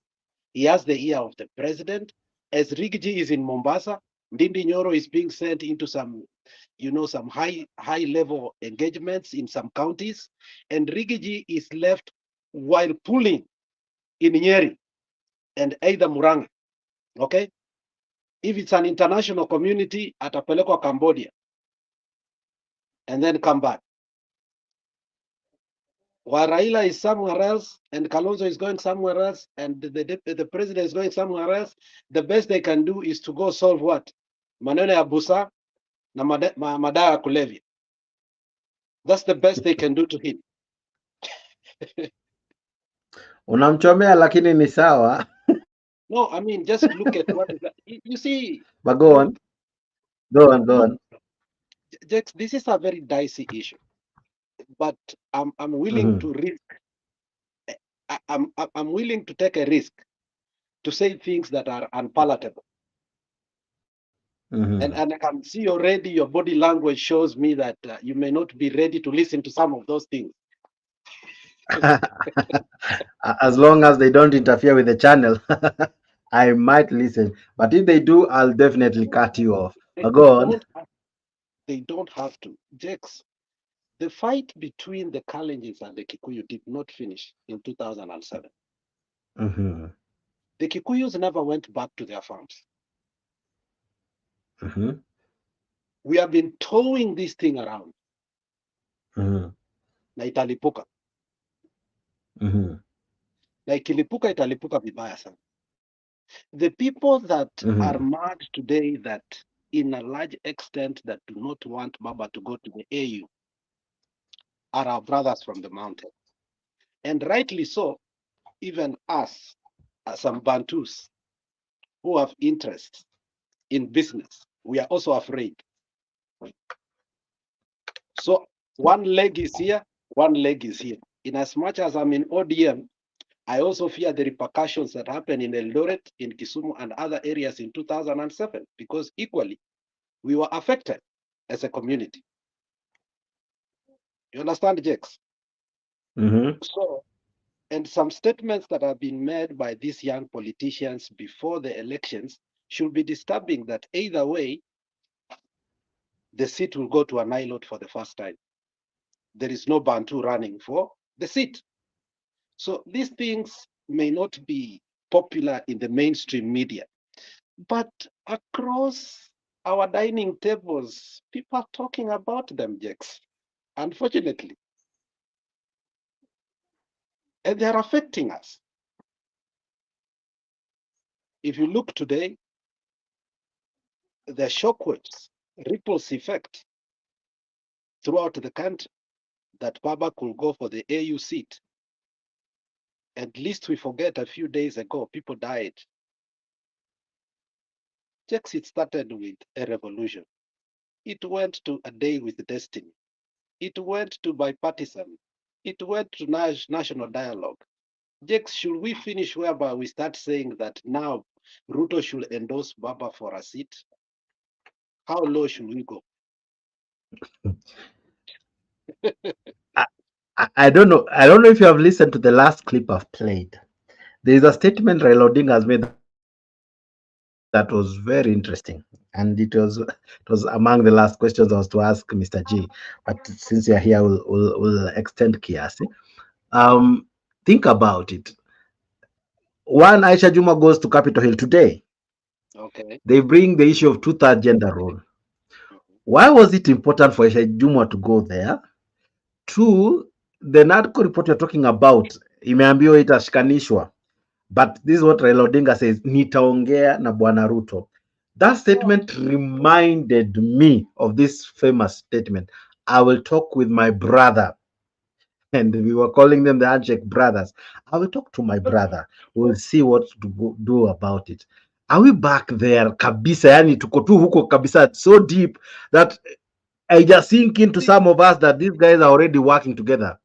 S15: He has the ear of the president. As Rigiji is in Mombasa, Ndindi Nyoro is being sent into some, some high level engagements in some counties, and Rigiji is left while pulling in Nyeri and either Murang'a. Okay, if it's an international community, atapelekwa Cambodia and then come back. While Raila is somewhere else and Kalonzo is going somewhere else and the president is going somewhere else, the best they can do is to go solve what? Maneno ya busa na madawa ya kulevya. That's the best they can do to him.
S1: Unamchomea lakini ni sawa.
S15: No, I mean, just look at what is that. You see,
S1: But go on. Go on, go on.
S15: Jax, this is a very dicey issue, but I'm willing
S1: Mm-hmm.
S15: to risk. I'm willing to take a risk to say things that are unpalatable.
S1: Mm-hmm.
S15: And I can see already your body language shows me that you may not be ready to listen to some of those things.
S1: As long as they don't interfere with the channel, I might listen. But if they do, I'll definitely cut you off. But go on.
S15: They don't have to. Jax, the fight between the Kalenjins and the Kikuyu did not finish in 2007.
S1: Mm-hmm.
S15: The Kikuyus never went back to their farms.
S1: Mm-hmm.
S15: We have been towing this thing around.
S1: Mm-hmm.
S15: Na italipuka.
S1: Mm-hmm.
S15: Na ikilipuka italipuka vibaya sana. The people that are mad today that in a large extent that do not want Baba to go to the AU are our brothers from the mountain. And rightly so, even us, some Bantus who have interests in business, we are also afraid. So one leg is here, one leg is here. In as much as I'm in ODM, I also fear the repercussions that happened in Eldoret, in Kisumu, and other areas in 2007, because equally, we were affected as a community. You understand, Jakes?
S1: Mm-hmm.
S15: So, and some statements that have been made by these young politicians before the elections should be disturbing that either way, the seat will go to an ILOT for the first time. There is no Bantu running for the seat. So these things may not be popular in the mainstream media, but across our dining tables, people are talking about them, Jakes. Unfortunately. And they are affecting us. If you look today, the shockwaves, ripples effect throughout the country, that Baba could go for the AU seat. At least we forget a few days ago, people died. Just it started with a revolution. It went to a day with destiny. It went to bipartisan. It went to national dialogue. Jex, should we finish whereby we start saying that now Ruto should endorse Baba for a seat? How low should we go?
S1: I don't know. I don't know if you have listened to the last clip I've played. There is a statement Raila Odinga has made that was very interesting, and it was among the last questions I was to ask Mr. G. But since you're here, we'll extend Kiasi. Think about it. One, Aisha Juma goes to Capitol Hill today.
S15: Okay.
S1: They bring the issue of two-third gender role. Why was it important for Aisha Juma to go there? Two, the NADCO report you're talking about, imeambiwa itashikanishwa. But this is what Raila Odinga says, nitaongea na Bwana Ruto. That statement reminded me of this famous statement, I will talk with my brother. And we were calling them the handshake brothers. I will talk to my brother. We'll see what to do about it. Are we back there kabisa? Yani tuko tu huko kabisa, so deep that I just sink into some of us that these guys are already working together.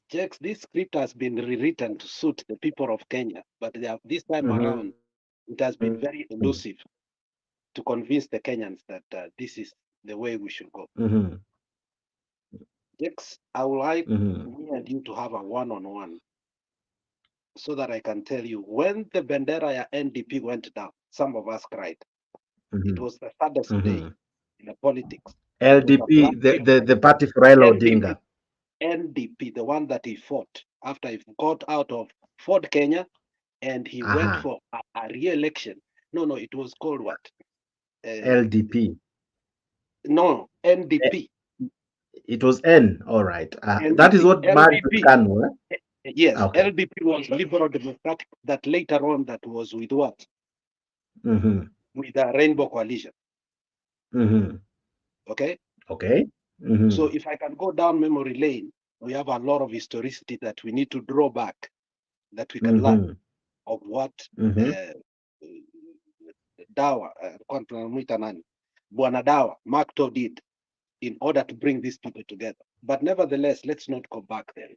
S15: Jex, this script has been rewritten to suit the people of Kenya, but this time around, it has been very elusive to convince the Kenyans that this is the way we should go. Jex, I would like me and you to have a one-on-one so that I can tell you when the Bendera NDP went down, some of us cried. It was the saddest day in the politics.
S1: LDP, the party for Raila Odinga.
S15: NDP, the one that he fought after he got out of Ford Kenya and he went for a re-election. No, it was called what?
S1: LDP.
S15: No, NDP.
S1: It was N, all right. That is what married Kanu.
S15: Yes, okay. LDP was Liberal Democratic, that later on that was with what? With the Rainbow Coalition. Okay?
S1: Okay.
S15: So if I can go down memory lane, we have a lot of historicity that we need to draw back, that we can learn of what Dawa, Bwana Dawa, Makto did in order to bring these people together. But nevertheless, let's not go back there.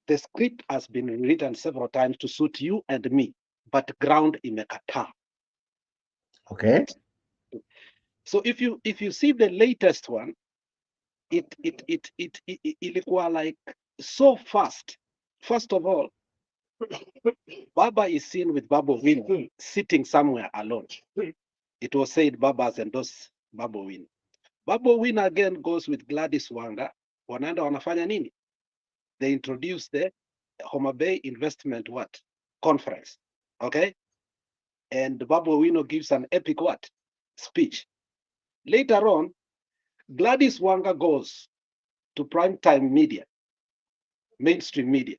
S15: The script has been rewritten several times to suit you and me, but ground imekata.
S1: Okay.
S15: So if you see the latest one, it ilikuwa like so fast. First of all, Baba is seen with Babu Win sitting somewhere alone. It was said Baba has endorsed Babu Win. Babu Win again goes with Gladys Wanga. Wanaenda wanafanya nini? They introduce the Homa Bay Investment Conference. Okay? And Babu Wino gives an epic speech. Later on, Gladys Wanga goes to primetime media, mainstream media.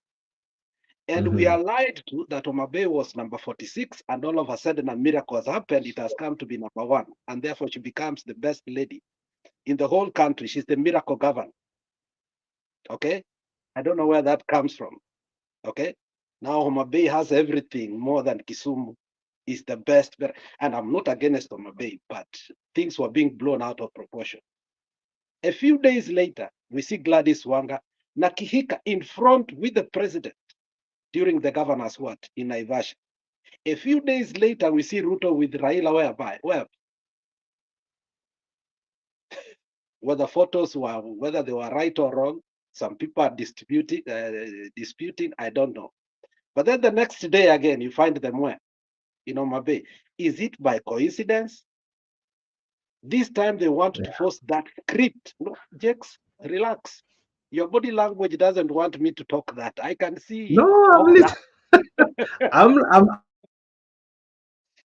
S15: And we are lied to that Homa Bay was number 46, and all of a sudden a miracle has happened. It has come to be number 1, and therefore she becomes the best lady in the whole country. She's the miracle governor. Okay? I don't know where that comes from. Okay? Now Homa Bay has everything more than Kisumu is the best. And I'm not against Homa Bay, but things were being blown out of proportion. A few days later, we see Gladys Wanga Nakihika in front with the president during the governor's in Naivasha. A few days later, we see Ruto with Raila whether photos were, whether they were right or wrong, some people are disputing, I don't know. But then the next day again, you find them where? In Homa Bay. Is it by coincidence? This time they want to force that script. No, Jex, relax. Your body language doesn't want me to talk that. I can see.
S1: No,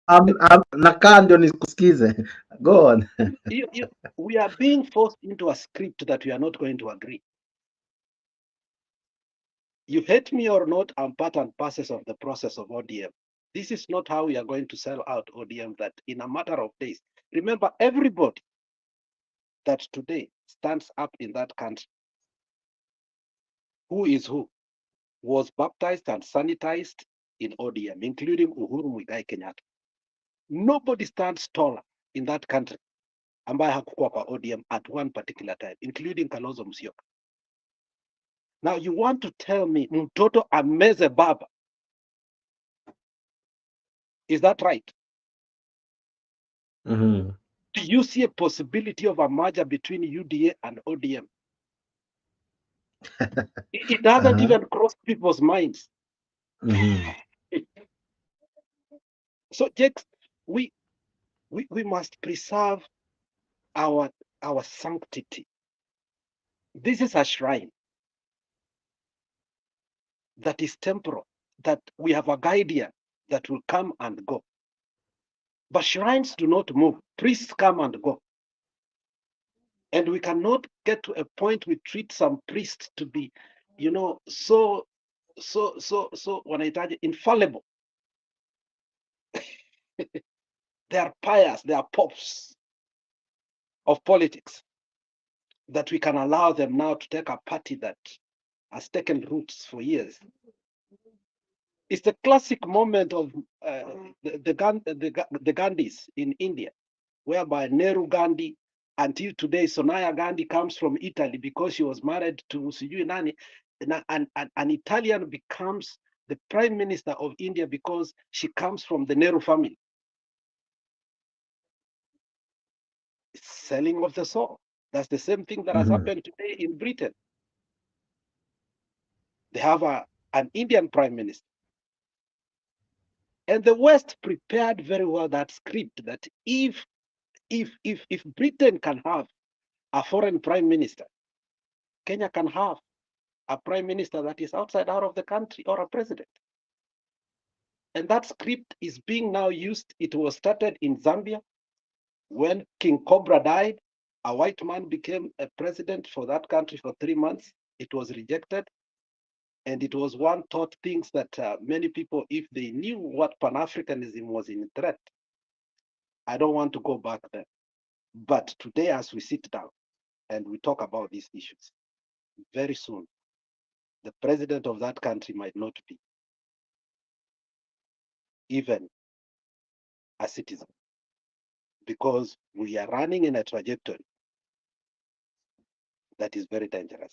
S1: I'm nakaa ndio nikusikize. Go on.
S15: We are being forced into a script that we are not going to agree. You hate me or not, I'm part and parcel of the process of ODM. This is not how we are going to sell out ODM, that in a matter of days. Remember, everybody that today stands up in that country, who is who, was baptized and sanitized in ODM, including Uhuru Muigai Kenyatta. Nobody stands taller in that country ambaye hakukuwa kwa ODM at one particular time, including Kalonzo Musyoka. Now you want to tell me mtoto ameze baba? Is that right?
S1: Mm-hmm.
S15: Do you see a possibility of a merger between UDA and ODM? It doesn't even cross people's minds.
S1: Mm-hmm.
S15: So, Jakes, we must preserve our sanctity. This is a shrine that is temporal, that we have a guardian that will come and go. But shrines do not move. Priests come and go. And we cannot get to a point we treat some priests to be, so wanahitaji infallible. They are pious, they are popes of politics, that we can allow them now to take a party that has taken roots for years. It's the classic moment of the Gandhis in India, whereby Nehru Gandhi, until today, Sonia Gandhi comes from Italy because she was married to Sujui Nani, and an Italian becomes the prime minister of India because she comes from the Nehru family. It's selling of the soul. That's the same thing that has happened today in Britain. They have an Indian prime minister. And the West prepared very well that script that if Britain can have a foreign prime minister, Kenya can have a prime minister that is outside out of the country, or a president. And that script is being now used. It was started in Zambia when King Cobra died. A white man became a president for that country for 3 months. It was rejected. And it was one thought things that many people, if they knew what Pan-Africanism was in threat, I don't want to go back there. But today, as we sit down and we talk about these issues, very soon, the president of that country might not be even a citizen, because we are running in a trajectory that is very dangerous.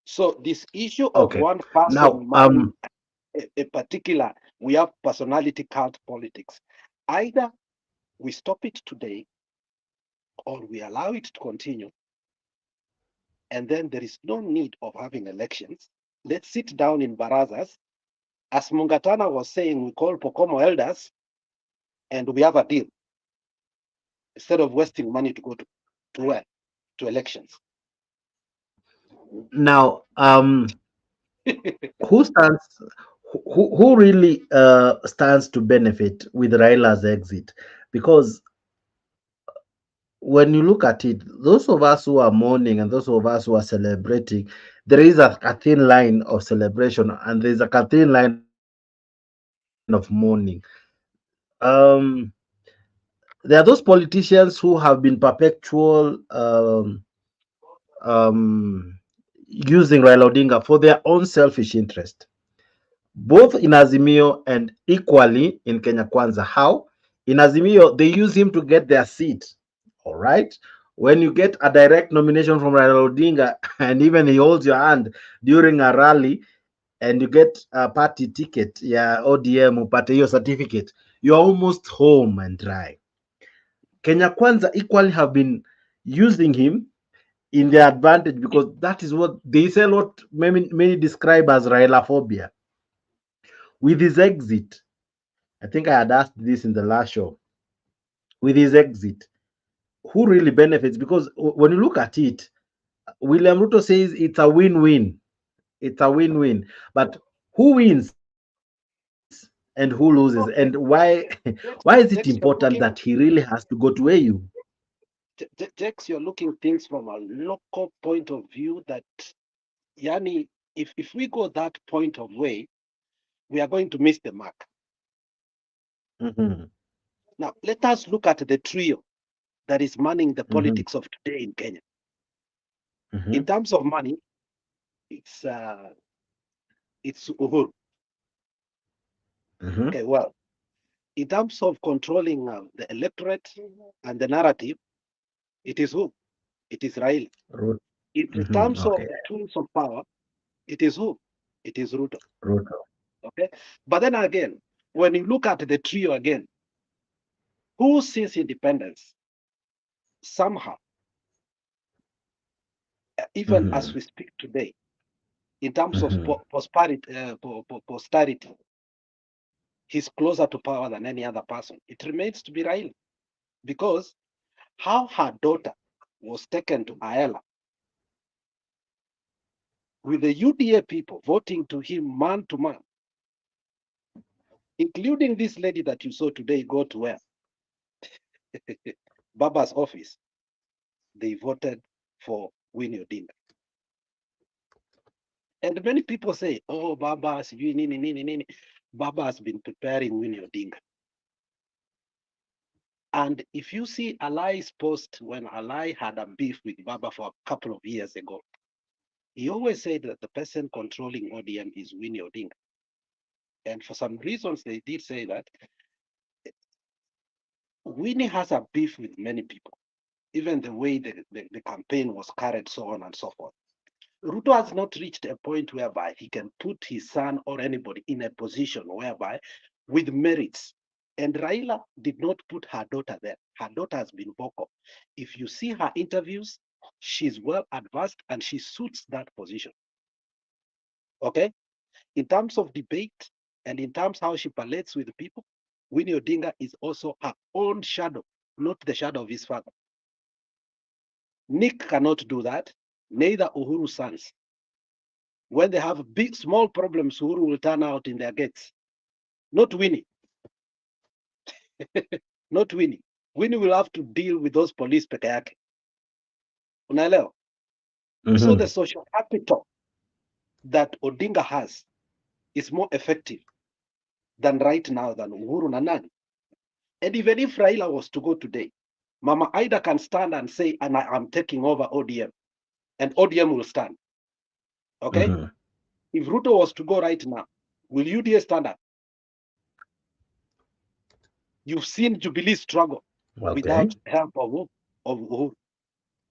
S15: So this issue of one person marrying a particular, we have personality cult politics. Either we stop it today or we allow it to continue, and then there is no need of having elections. Let's sit down in barazas. As Mungatana was saying, we call Pokomo elders and we have a deal, instead of wasting money to go to where? To elections.
S1: Now, who stands? Who really stands to benefit with Raila's exit? Because when you look at it, those of us who are mourning and those of us who are celebrating, there is a thin line of celebration and there's a thin line of mourning. There are those politicians who have been perpetual using Raila Odinga for their own selfish interest, both in Azimio and equally in Kenya Kwanza. How? In Azimio, they use him to get their seat. All right. When you get a direct nomination from Raila Odinga and even he holds your hand during a rally and you get a party ticket, yeah, ODM, upate hiyo certificate, you're almost home and dry. Kenya Kwanza equally have been using him in their advantage, because that is what they sell, what many describe as Raila phobia. With his exit, I think I had asked this in the last show, with his exit, who really benefits? Because when you look at it, William Ruto says it's a win-win. It's a win-win. But who wins and who loses? And why is it important that he really has to go to AU?
S15: Jex, you're looking things from a local point of view that, yani, if we go that point of way, we are going to miss the mark. Now, let us look at the trio that is manning the politics of today in Kenya. In terms of money, it's Uhuru. Okay, well, in terms of controlling the electorate and the narrative, it is who? It is Raila. In terms of the tools of power, it is who? It is Ruto. Okay, but then again, when you look at the trio again, who since independence somehow, even as we speak today, in terms of posterity, he's closer to power than any other person. It remains to be Raila, because how her daughter was taken to Ayala with the UDA people voting to him man to man, including this lady that you saw today go to where? Baba's office. They voted for Winnie Odinga. And many people say, oh, Baba, Baba has been preparing Winnie Odinga. And if you see Alai's post when Alai had a beef with Baba for a couple of years ago, he always said that the person controlling ODM is Winnie Odinga. And for some reasons, they did say that Winnie has a beef with many people, even the way the campaign was carried, so on and so forth. Ruto has not reached a point whereby he can put his son or anybody in a position whereby with merits. And Raila did not put her daughter there. Her daughter has been vocal. If you see her interviews, she's well advanced and she suits that position. Okay? In terms of debate and in terms how she relates with people, Winnie Odinga is also her own shadow, not the shadow of his father. Nick cannot do that, neither Uhuru's sons. When they have big, small problems, Uhuru will turn out in their gates. Not Winnie. Not Winnie. Winnie will have to deal with those police peke yake. Unaelewa? So the social capital that Odinga has is more effective than right now than Uhuru na nani. And even if Raila was to go today, Mama Aida can stand and say, and I'm taking over ODM, and ODM will stand. Okay? If Ruto was to go right now, will UDA stand up? You've seen Jubilee struggle without help of Uhuru.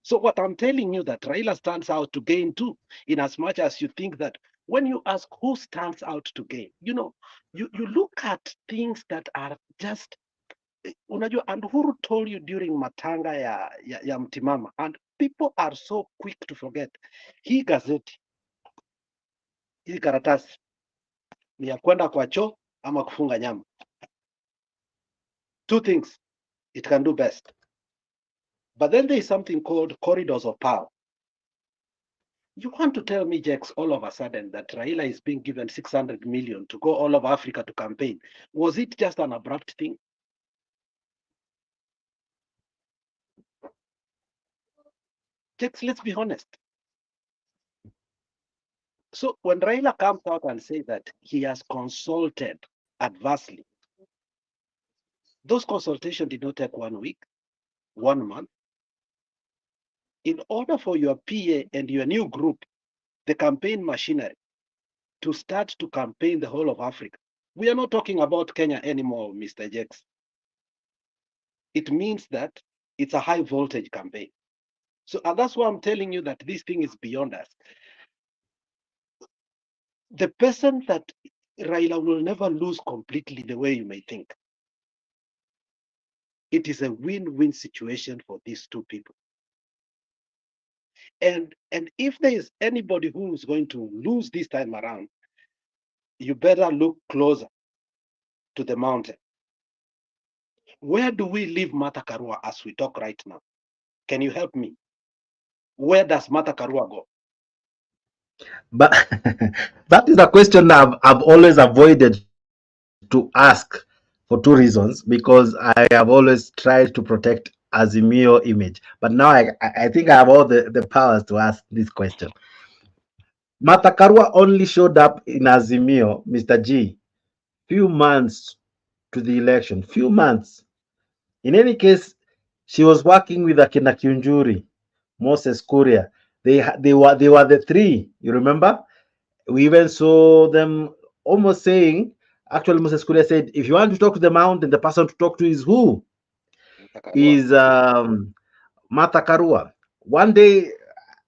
S15: So what I'm telling you that Raila stands out to gain too, in as much as you think that when you ask who stands out to gain, you know, you look at things that are just, unajua, and Uhuru told you during matanga ya Mtimama, and people are so quick to forget. Hii gazeti, hii karatasi, ni ya kwenda kwa choo ama kufunga nyama. Two things it can do best. But then there is something called corridors of power. You want to tell me, Jex, all of a sudden that Raila is being given 600 million to go all over Africa to campaign? Was it just an abrupt thing? Jex, let's be honest. So when Raila comes out and says that he has consulted adversely, those consultations did not take 1 week, 1 month. In order for your PA and your new group, the campaign machinery, to start to campaign the whole of Africa, we are not talking about Kenya anymore, Mr. Jex. It means that it's a high voltage campaign. So and that's why I'm telling you that this thing is beyond us. The person that Raila will never lose completely the way you may think. It is a win-win situation for these two people. And if there is anybody who is going to lose this time around, you better look closer to the mountain. Where do we leave Martha Karua as we talk right now? Can you help me? Where does Martha Karua go?
S1: But that is a question I've always avoided to ask for two reasons, because I have always tried to protect Azimio image. But now I think I have all the powers to ask this question. Martha Karua only showed up in Azimio, Mr. G, few months to the election. Few months. In any case, she was working with Akina Kiunjuri, Moses Kuria. They were the three. You remember? We even saw them almost saying. Actually, Moses Kuria said, "If you want to talk to the mountain, the person to talk to is who? Is Martha Karua." One day,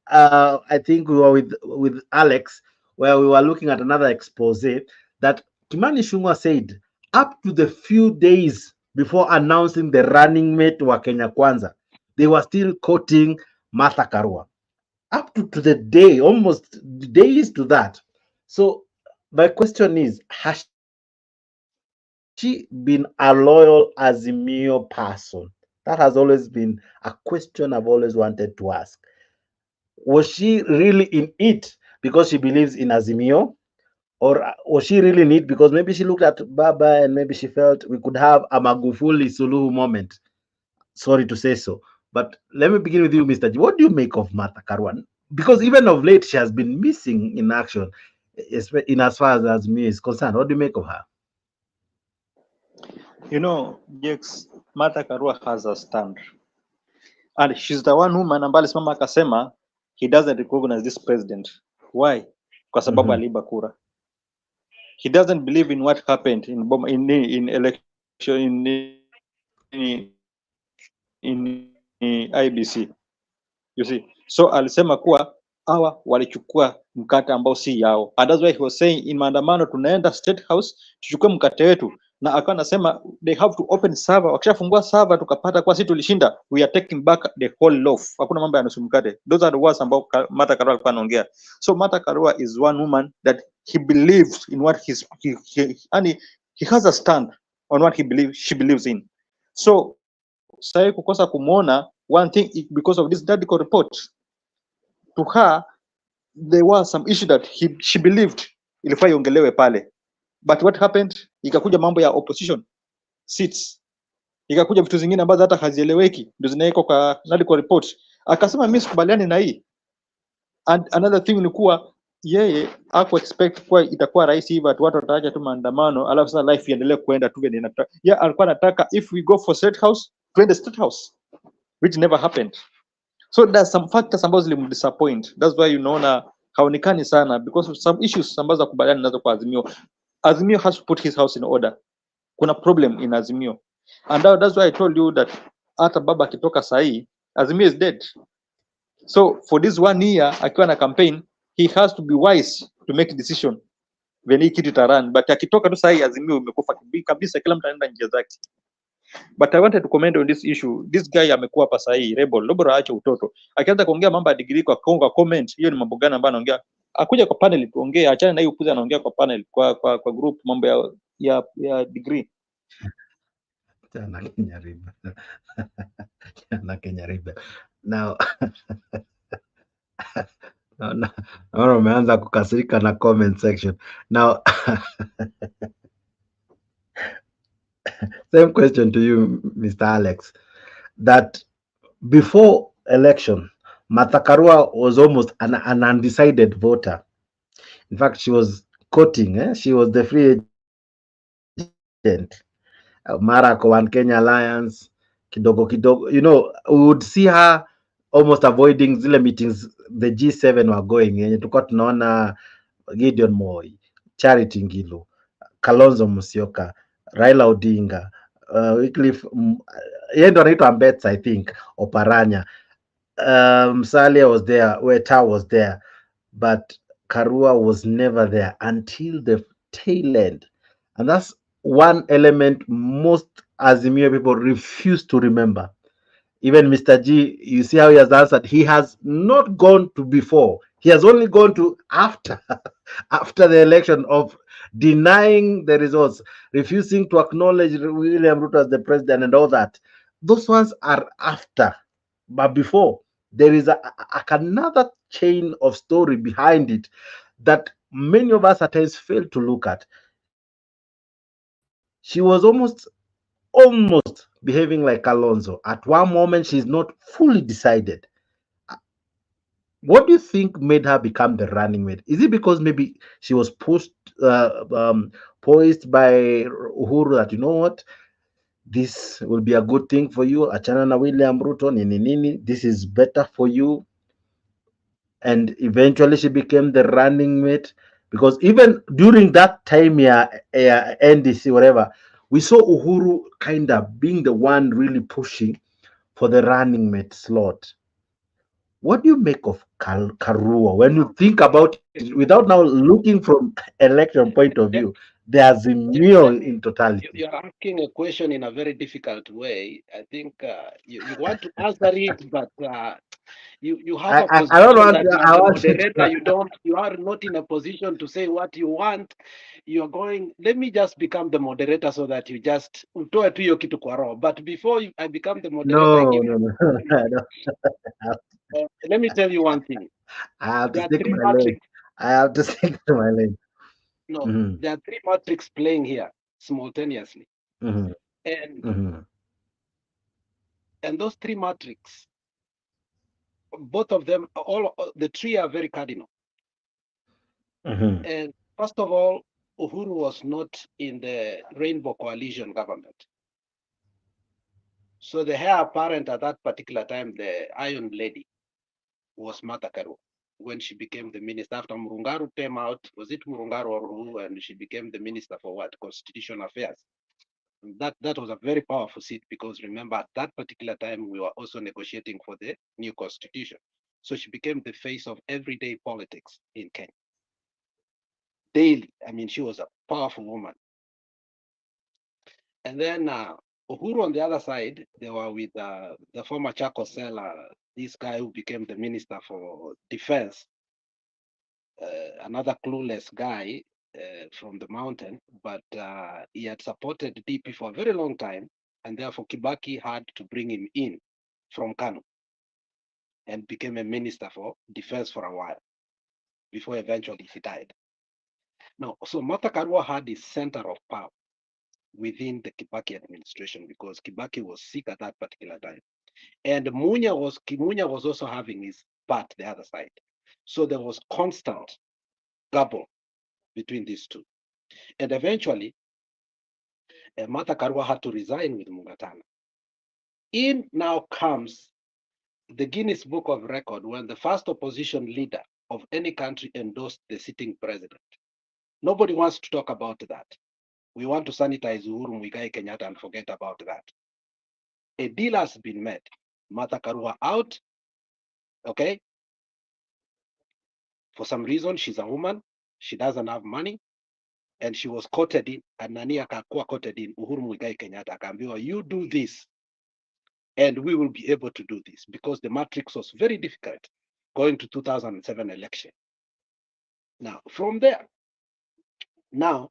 S1: I think we were with Alex, where we were looking at another expose that Kimani Ichung'wah said up to the few days before announcing the running mate wa Kenya Kwanza, they were still quoting Martha Karua. Up to the day, almost days to that. So my question is, has she been a loyal Azimio person? That has always been a question I've always wanted to ask. Was she really in it because she believes in Azimio? Or was she really in it because maybe she looked at Baba and maybe she felt we could have a Magufuli Suluhu moment? Sorry to say so. But let me begin with you, Mr. G. What do you make of Martha Karua? Because even of late, she has been missing in action, in as far as me is concerned. What do you make of her?
S8: You know, Jex, Martha Karua has a stand. And she's the one woman ambaye alisimama akasema he doesn't recognize this president. Why? Kwa sababu aliiba kura. He doesn't believe in what happened in election in IBC. You see, so alisema kuwa hawa walichukua mkate ambao si yao, and that's why he was saying in maandamano tunaenda State House tuchukue mkate wetu, na akawa anasema they have to open server. Wakishafungua server tukapata kwa sisi tulishinda, we are taking back the whole loaf. Hakuna mambo ya nusu mkate. Those are the words ambao Martha Karua alikuwa anaongea. So Martha Karua is one woman that he believes in what he has a stand on what she believes in. So sasa kukosa kumuona, one thing because of this medical report, to her there was some issue that she believed ilifaa iongelewe pale, but what happened, ikakuja mambo ya opposition seats, ikakuja vitu zingine ambazo hata hazieleweki ndio zinawekwa kwa medical report. Akasema mimi sikubaliani na hii. And another thing ni kuwa yeye haku expect kwa itakuwa rahisi hivi watu wataacha tu maandamano alafu sasa life iendelee kuenda tu vile inataka. Yeye alikuwa anataka if we go for State House, twende State House, which never happened. So there's some factors ambazo zilimdisappoint. That's why unaona haonekani sana because of some issues ambazo kubaliana nazo kwa Azimio. Azimio has to put his house in order. Kuna problem in Azimio. And that's why I told you that hata baba akitoka sahi, Azimio is dead. So for this 1 year akiwa na campaign, he has to be wise to make a decision when he kitu taran. But akitoka tu sahi, Azimio imekufa kabisa, kila mtu anaenda njia zake. But I wanted to comment on this issue. This guy amekuwa hapa sahi rebel, bora aache utoto. Akianza kuongea mambo ya degree kwa Konga comment, hiyo ni mambo gani ambayo anaongea? Akuja kwa panel tuongee, achana na hiyo kuza anaongea kwa panel kwa group mambo ya degree.
S1: Jana Kenya River. Jana Kenya River. Now naona umeanza kukasirika na comment section. Now same question to you, Mr. Alex, that before election, Martha Karua was almost an undecided voter. In fact, she was quoting, she was the free agent. Mara kwa One Kenya Alliance, kidogo kidogo, we would see her almost avoiding zile meetings the G7 were going. Yenye tulikuwa tunaona Gideon Moi, Charity Ngilu, Kalonzo Musyoka, Raila Odinga, Wycliffe, yeye ndo anaitwa Mbetsa, I think, Oparanya, Musalia was there, Weta was there, but Karua was never there until the tail end. And that's one element most Azimio people refuse to remember. Even Mr. G, you see how he has answered. He has not gone to before. He has only gone to after, after the election of denying the results, refusing to acknowledge William Ruto as the president and all that. Those ones are after. But before, there is another chain of story behind it that many of us at times fail to look at. She was almost almost behaving like Alonso. At one moment, she's not fully decided. What do you think made her become the running mate? Is it because maybe she was poised by Uhuru that, you know what, this will be a good thing for you, achana na William Ruto, nini nini, this is better for you, and eventually she became the running mate? Because even during that time, NDC, whatever, we saw Uhuru kind of being the one really pushing for the running mate slot. What do you make of Karua when you think about it without now looking from election point of view? There's a meal in totality.
S15: You're asking a question in a very difficult way. I think you want to answer it, but you have a
S1: I don't
S15: position
S1: want.
S15: that you are
S1: I
S15: the
S1: want you
S15: moderator.
S1: to.
S15: You are not in a position to say what you want. You are going. Let me just become the moderator so that you just utoe tu hiyo kitu kwa roho. But before I become the moderator, I
S1: No,
S15: give
S1: no,
S15: you.
S1: no.
S15: Let me tell you one thing.
S1: I have to
S15: There are
S1: stick to
S15: three
S1: my lane.
S15: matrix.
S1: I have to stick to my lane.
S15: No,
S1: Mm-hmm.
S15: there are three matrix playing here simultaneously,
S1: Mm-hmm.
S15: and
S1: Mm-hmm.
S15: those three matrix, both of them, all the three are very cardinal.
S1: Mm-hmm.
S15: And first of all, Uhuru was not in the Rainbow Coalition government. So the heir apparent at that particular time, the Iron Lady, was Martha Karua when she became the minister. After Murungaru came out, was it Murungaru or who? And she became the minister for what? Constitutional Affairs. And that was a very powerful seat because remember, at that particular time, we were also negotiating for the new constitution. So she became the face of everyday politics in Kenya. Daily, I mean, she was a powerful woman. And then Uhuru on the other side, they were with the former Chako seller, this guy who became the minister for defense, another clueless guy from the mountain, but he had supported DP for a very long time, and therefore Kibaki had to bring him in from Kanu and became a minister for defense for a while before eventually he died. Now, so Martha Karua had his center of power within the Kibaki administration because Kibaki was sick at that particular time. And Kimunya was also having his part the other side. So there was constant gabble between these two. And eventually, Martha Karua had to resign with Mugatana. In now comes the Guinness Book of Record when the first opposition leader of any country endorsed the sitting president. Nobody wants to talk about that. We want to sanitize Uhuru Muigai Kenyatta and forget about that. A deal has been made. Martha Karua out, okay? For some reason, she's a woman. She doesn't have money. And she was quoted in, and Nani akakuwa quoted in, Uhuru Muigai Kenyatta akaambiwa, you do this, and we will be able to do this, because the matrix was very difficult going to 2007 election. Now, from there, now,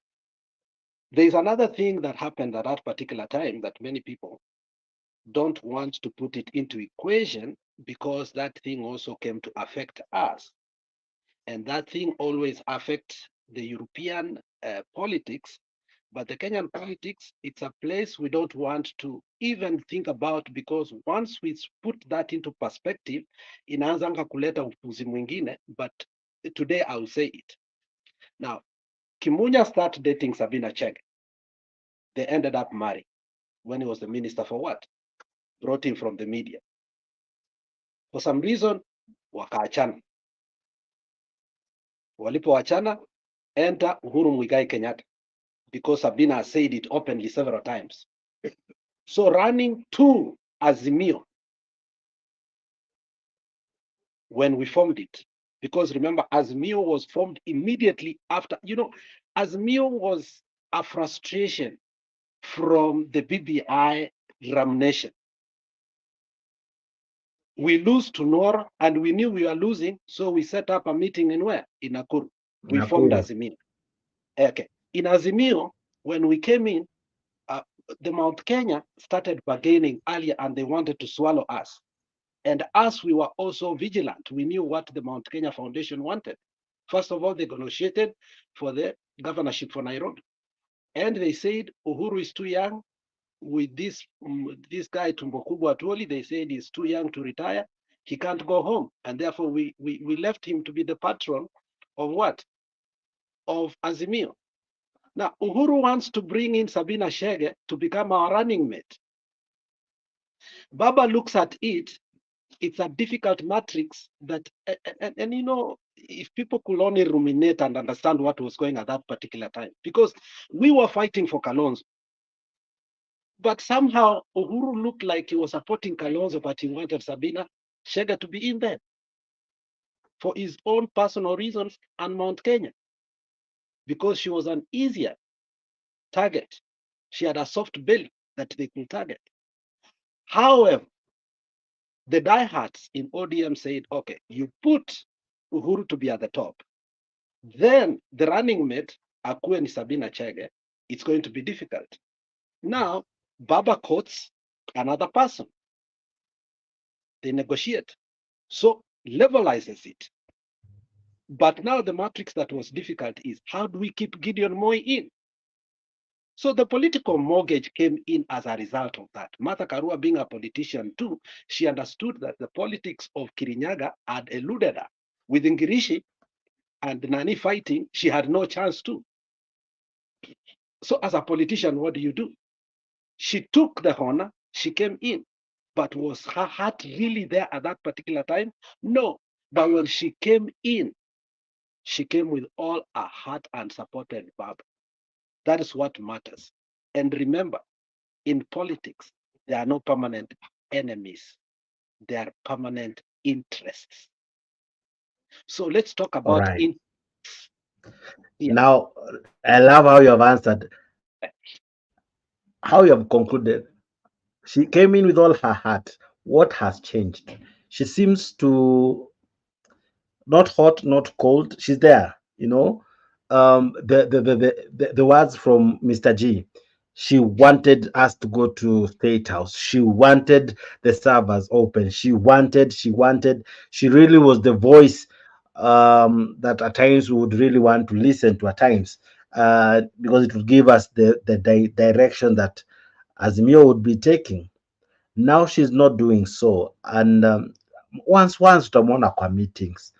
S15: there's another thing that happened at that particular time that many people don't want to put it into equation because that thing also came to affect us. And that thing always affects the European politics. But the Kenyan politics, it's a place we don't want to even think about because once we put that into perspective, inaanzanga kuleta upuzi mwingine, but today I'll say it. Now, Kimunya started dating Sabina Chege. They ended up marrying when he was the minister for what? Brought him from the media. For some reason, wakaachana. Walipoachana, enter Uhuru Muigai Kenyatta because Sabina said it openly several times. So running to Azimio when we formed it, because remember, Azimio was formed immediately after, Azimio was a frustration from the BBI Nation. We lose to Nora and we knew we were losing, so we set up a meeting in where? In Nakuru. We formed Azimio. Okay. In Azimio, when we came in, the Mount Kenya started bargaining earlier and they wanted to swallow us. And us, we were also vigilant. We knew what the Mount Kenya Foundation wanted. First of all, they negotiated for the governorship for Nairobi. And they said Uhuru is too young, with this guy Tumbokubwa Atwoli. They said he's too young to retire. He can't go home. And therefore we left him to be the patron of what? Of Azimio. Now, Uhuru wants to bring in Sabina Chege to become our running mate. Baba looks at it, it's a difficult matrix that, and you know, if people could only ruminate and understand what was going at that particular time, because we were fighting for Kalonzo. But somehow Uhuru looked like he was supporting Kalonzo, but he wanted Sabina Chege to be in there for his own personal reasons and Mount Kenya, because she was an easier target. She had a soft belly that they could target. However, the diehards in ODM said, okay, you put Uhuru to be at the top. Then the running mate, akuwe ni Sabina Chege, it's going to be difficult. Now, Baba quotes another person. They negotiate. So levelizes it. But now the matrix that was difficult is, how do we keep Gideon Moi in? So the political mortgage came in as a result of that. Martha Karua, being a politician too, she understood that the politics of Kirinyaga had eluded her. With Ngirishi and Nani fighting, she had no chance to. So as a politician, what do? She took the honor, she came in. But was her heart really there at that particular time? No. But when she came in, she came with all her heart and supported Baba. That is what matters. And remember, in politics, there are no permanent enemies. There are permanent interests. So let's talk
S1: All
S15: about
S1: right.
S15: Yeah.
S1: Now, I love how you have answered, how you have concluded. She came in with all her heart. What has changed? She seems to not hot, not cold. She's there, you know. The words from Mr. G. She wanted us to go to State House. She wanted the servers open. She really was the voice that at times we would really want to listen to at times, because it would give us the direction that Azimio would be taking. Now she's not doing so. And once tutamwona kwa meetings.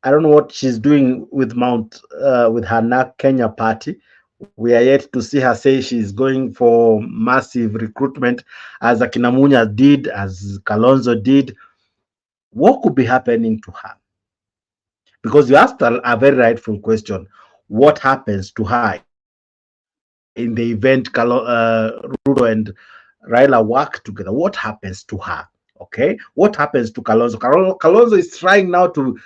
S1: I don't know what she's doing with with her Kenya party. We are yet to see her say she's going for massive recruitment, as Akinamunya did, as Kalonzo did. What could be happening to her? Because you asked a very rightful question. What happens to her in the event Ruto and Raila work together? What happens to her? Okay, what happens to Kalonzo? Kalonzo is trying now to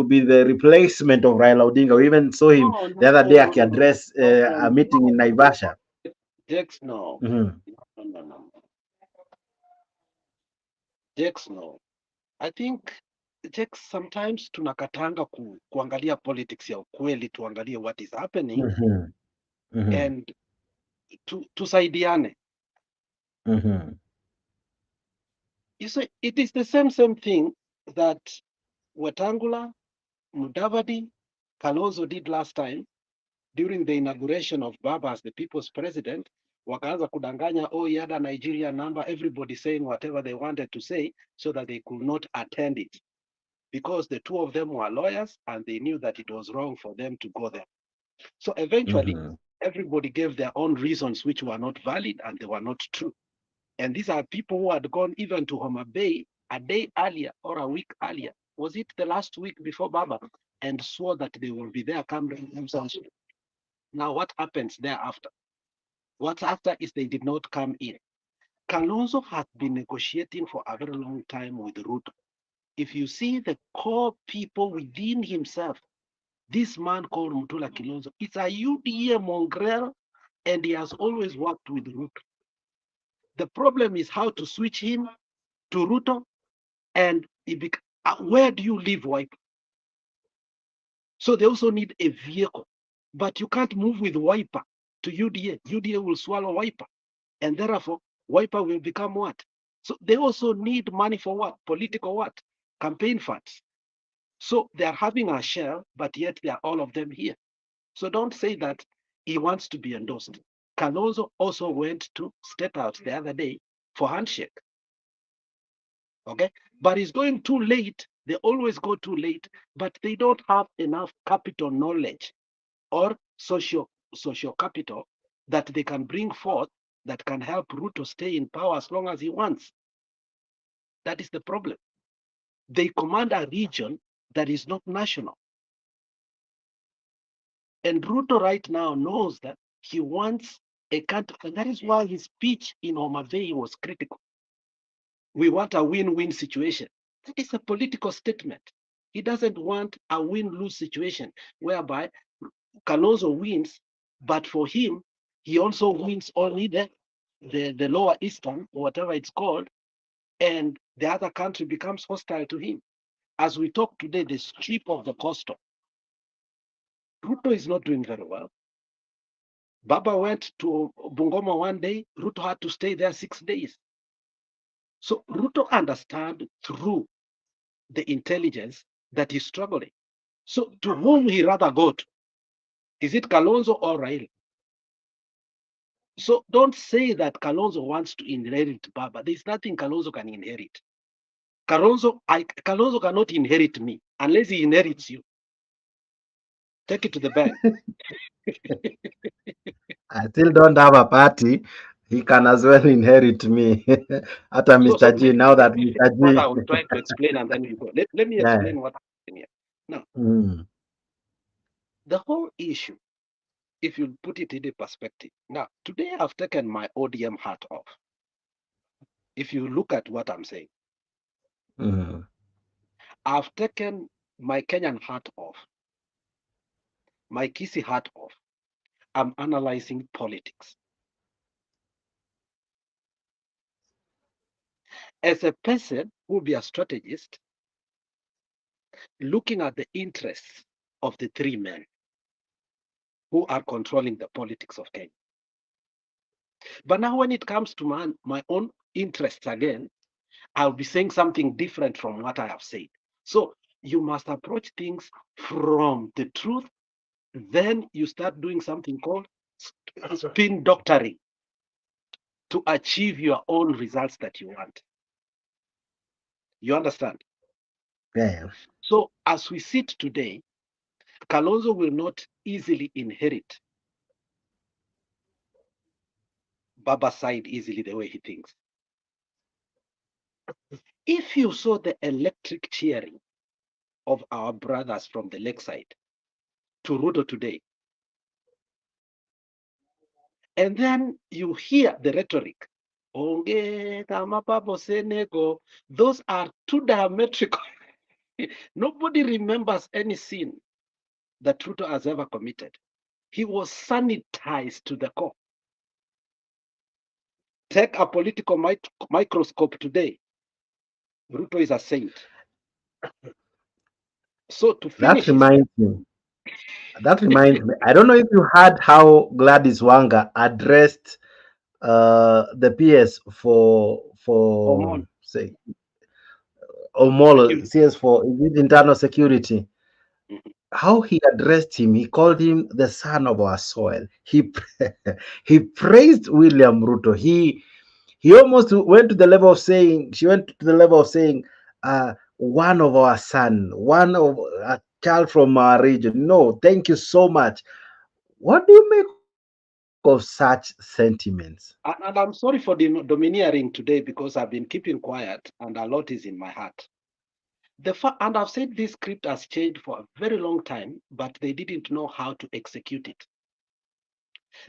S1: be the replacement of Raila Odinga. We even saw him the other day address a meeting in Naivasha.
S15: Dex, no.
S1: Mhm.
S15: No. Dex, no. I think Dex, sometimes tunakatanga kuangalia politics ya ukweli, tuangalie what is happening
S1: Mhm. Mhm.
S15: and tusaidiane.
S1: Mhm.
S15: You see, it is the same thing that Wetangula, Mudavadi, Kalonzo did last time during the inauguration of Baba as the people's president. Wakaanza kudanganya, oh, he had a Nigerian number, everybody saying whatever they wanted to say so that they could not attend it. Because the two of them were lawyers and they knew that it was wrong for them to go there. So eventually, everybody gave their own reasons which were not valid and they were not true. And these are people who had gone even to Homa Bay a day earlier or a week earlier. Was it the last week before Baba? And swore that they will be there come themselves. Now, what happens thereafter? What's after is they did not come in. Kalonzo had been negotiating for a very long time with Ruto. If you see the core people within himself, this man called Mutula Kilonzo, it's a UDA mongrel, and he has always worked with Ruto. The problem is how to switch him to Ruto, and where do you live, Wiper? So they also need a vehicle, but you can't move with Wiper to UDA. UDA will swallow Wiper, and therefore Wiper will become what? So they also need money for what? Political what? Campaign funds. So they are having a share, but yet they are all of them here. So don't say that he wants to be endorsed. Kalonzo also went to State House the other day for handshake. Okay, but it's going too late. They always go too late, but they don't have enough capital knowledge or social capital that they can bring forth that can help Ruto stay in power as long as he wants. That is the problem. They command a region that is not national. And Ruto right now knows that he wants a country, and that is why his speech in Homa Bay was critical. We want a win-win situation. That is a political statement. He doesn't want a win-lose situation whereby Kalonzo wins, but for him, he also wins only the lower eastern, or whatever it's called, and the other country becomes hostile to him. As we talk today, the strip of the coastal, Ruto is not doing very well. Baba went to Bungoma one day, Ruto had to stay there 6 days. So Ruto understands through the intelligence that he's struggling. So to whom he rather go to? Is it Kalonzo or Raila? So don't say that Kalonzo wants to inherit Baba. There's nothing Kalonzo can inherit. Kalonzo cannot inherit me unless he inherits you. Take it to the bank.
S1: I still don't have a party. He can as well inherit me. After Mr. G, now that Mr.
S15: What I
S1: G.
S15: will try to explain and then we go. Let me
S1: Yeah.
S15: explain what happened here. Now, the whole issue, if you put it in a perspective. Now, today I've taken my ODM hat off. If you look at what I'm saying, I've taken my Kenyan hat off, my Kisi hat off. I'm analyzing politics. As a person who will be a strategist, looking at the interests of the three men who are controlling the politics of Kenya. But now when it comes to my own interests again, I'll be saying something different from what I have said. So you must approach things from the truth. Then you start doing something called spin doctoring to achieve your own results that you want. You understand?
S1: Yeah.
S15: So as we sit today, Kalonzo will not easily inherit Baba's side easily the way he thinks. If you saw the electric cheering of our brothers from the lakeside to Ruto today, and then you hear the rhetoric, those are two diametrical. Nobody remembers any sin that Ruto has ever committed. He was sanitized to the core. Take a political microscope today. Ruto is a saint. So to finish,
S1: That reminds me. I don't know if you heard how Gladys Wanga addressed the PS for say Omolo CS for internal security. How he addressed him, he called him the son of our soil. He he praised William Ruto. He almost went to the level of saying, one of our son, one of a child from our region. No, thank you so much. What do you make of such sentiments?
S15: And I'm sorry for the domineering today because I've been keeping quiet and a lot is in my heart. And I've said this script has changed for a very long time, but they didn't know how to execute it.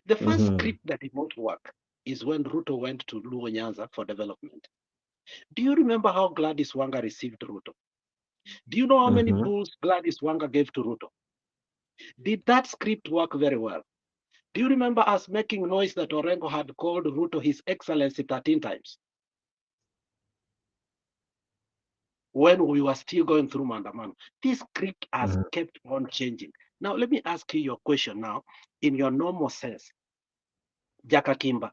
S15: The first script that did not work is when Ruto went to Luo Nyanza for development. Do you remember how Gladys Wanga received Ruto? Do you know how many bulls Gladys Wanga gave to Ruto? Did that script work very well? Do you remember us making noise that Orengo had called Ruto His Excellency 13 times? When we were still going through Mandamano. This script has kept on changing. Now, let me ask you your question now, in your normal sense. Jaka Kimba,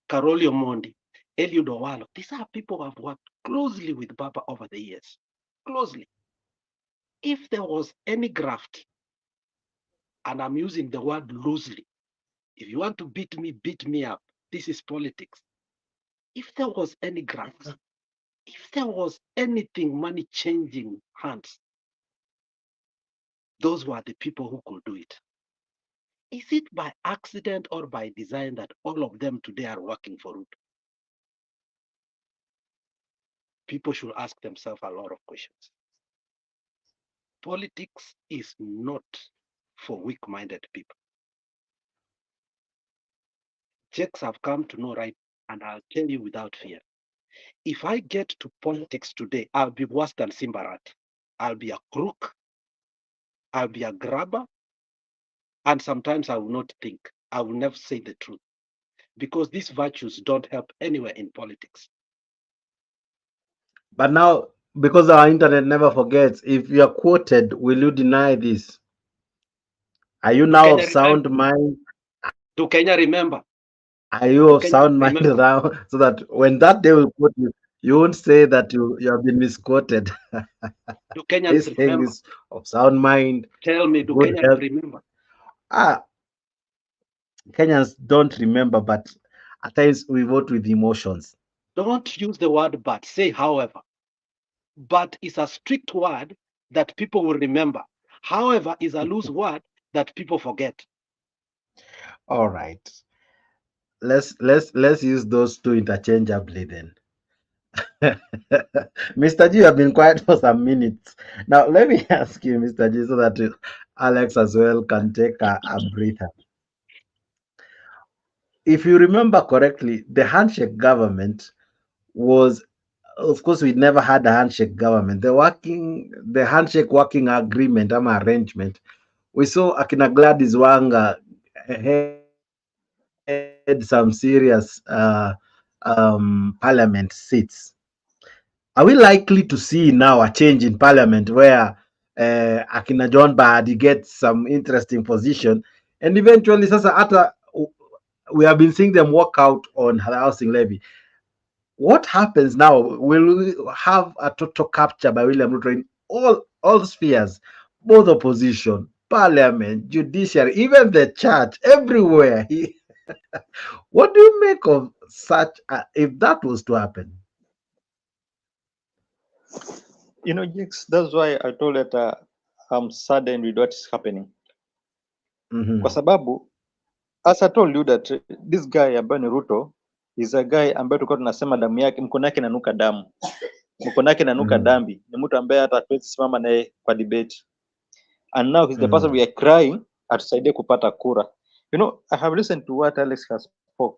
S15: Karoli Omondi, Eliud Owalo, these are people who have worked closely with Baba over the years. Closely. If there was any graft, and I'm using the word loosely, If you want to beat me up. This is politics. If there was any grant, if there was anything money changing hands, those were the people who could do it. Is it by accident or by design that all of them today are working for Ruto? People should ask themselves a lot of questions. Politics is not for weak-minded people. Jakes have come to know right, and I'll tell you without fear. If I get to politics today, I'll be worse than Simbarat. I'll be a crook, I'll be a grabber, and sometimes I will not think. I will never say the truth. Because these virtues don't help anywhere in politics.
S1: But now, because our internet never forgets, if you are quoted, will you deny this? Are you now of sound mind?
S15: Do Kenya remember?
S1: Are you of sound mind now? So that when that day will quote you, you won't say that you have been misquoted.
S15: Do Kenyans
S1: He's saying
S15: remember?
S1: is of sound mind.
S15: Tell me, do
S1: Good
S15: Kenyans
S1: health.
S15: remember?
S1: Kenyans don't remember, but at times we vote with emotions.
S15: Don't use the word but, say however. But is a strict word that people will remember. However is a loose word that people forget.
S1: All right. Let's use those two interchangeably then. Mr. G, you have been quiet for some minutes. Now, let me ask you, Mr. G, so that Alex as well can take a breather. If you remember correctly, the handshake government was, of course, we never had a handshake government. The handshake working agreement, arrangement, we saw Akina Gladys Wanga had some serious parliament seats. Are we likely to see now a change in parliament where Akina John Bahadi gets some interesting position, and eventually, sasa hata we have been seeing them walk out on the housing levy. What happens now? Will we have a total capture by William Ruto in all spheres, both opposition, parliament, judiciary, even the church, everywhere? What do you make of such, if that was to happen?
S8: You know, Jix, that's why I told that I'm saddened with what is happening. Kwa sababu, as I told you that this guy ambaye ni Ruto is a guy ambaye tulikuwa tunasema damu yake, mkono yake inanuka damu, mkono yake inanuka dambi. Ni mtu ambaye hata hatuwezi simama naye kwa debate. And now he's the person we are crying atusaidie kupata kura. You know, I have listened to what Alex has spoke,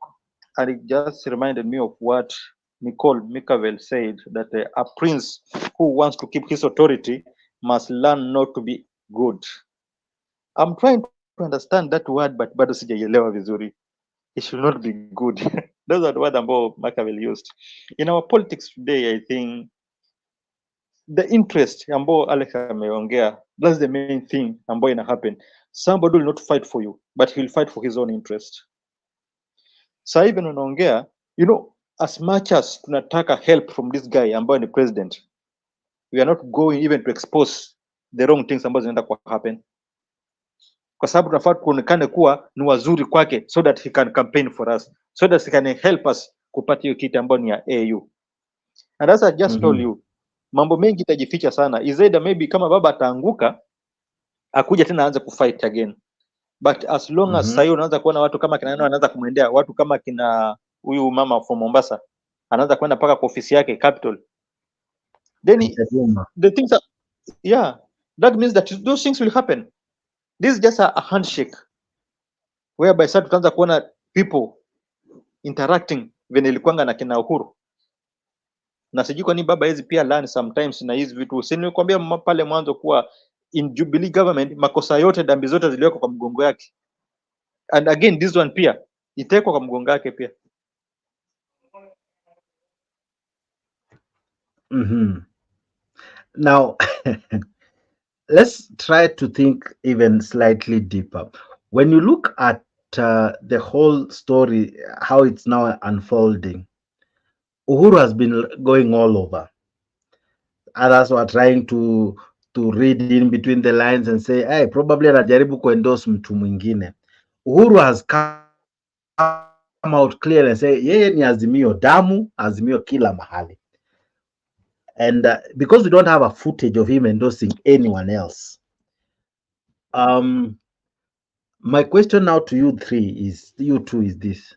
S8: and it just reminded me of what Nicole Mikavel said, that a prince who wants to keep his authority must learn not to be good. I'm trying to understand that word, but bado sijaielewa vizuri. It should not be good. Those are the words ambao Mikavel used. In our politics today, I think the interest ambao Alex ameongea, that's the main thing ambayo ina happen. Somebody will not fight for you, but he'll fight for his own interest. So even unaongea, you know, as much as tunataka help from this guy ambayo ni president, we are not going even to expose the wrong things ambazo zinaenda kwa happen, kwa sababu tunafaa kuonekane kuwa ni wazuri kwake, so that he can campaign for us, so that he can help us kupata hiyo kitu ambayo ni ya AU. And as I just told you, mambo mengi itajificha sana. Is either maybe kama baba ataanguka akuja tena aanze kufight again, but as long as sasa unaanza kuona watu kama kina nani wanaanza kumwendea, watu kama kina huyu mama from Mombasa anaanza kwenda paka kwa ofisi yake capital, then the things are, yeah, that means that those things will happen. This is just a handshake whereby sasa tutaanza kuona people interacting venye ilikuanga na kina Uhuru. Na sijui kwa nini baba hizi pia learn sometimes na hizi vitu. Si nilikwambia pale mwanzo kuwa in Jubilee government makosa yote, dhambi zote ziliwekwa kwa mgongo yake, and again this one pia itekwa kwa mgongo yake pia.
S1: Now, let's try to think even slightly deeper. When you look at the whole story, how it's now unfolding, Uhuru has been going all over. Others were trying to read in between the lines and say, hey, probably anajaribu kuendorse mtu mwingine. Uhuru has come out clear and say yeye ni Azimio damu, Azimio kila mahali. And because we don't have a footage of him endorsing anyone else, my question now to you two is this: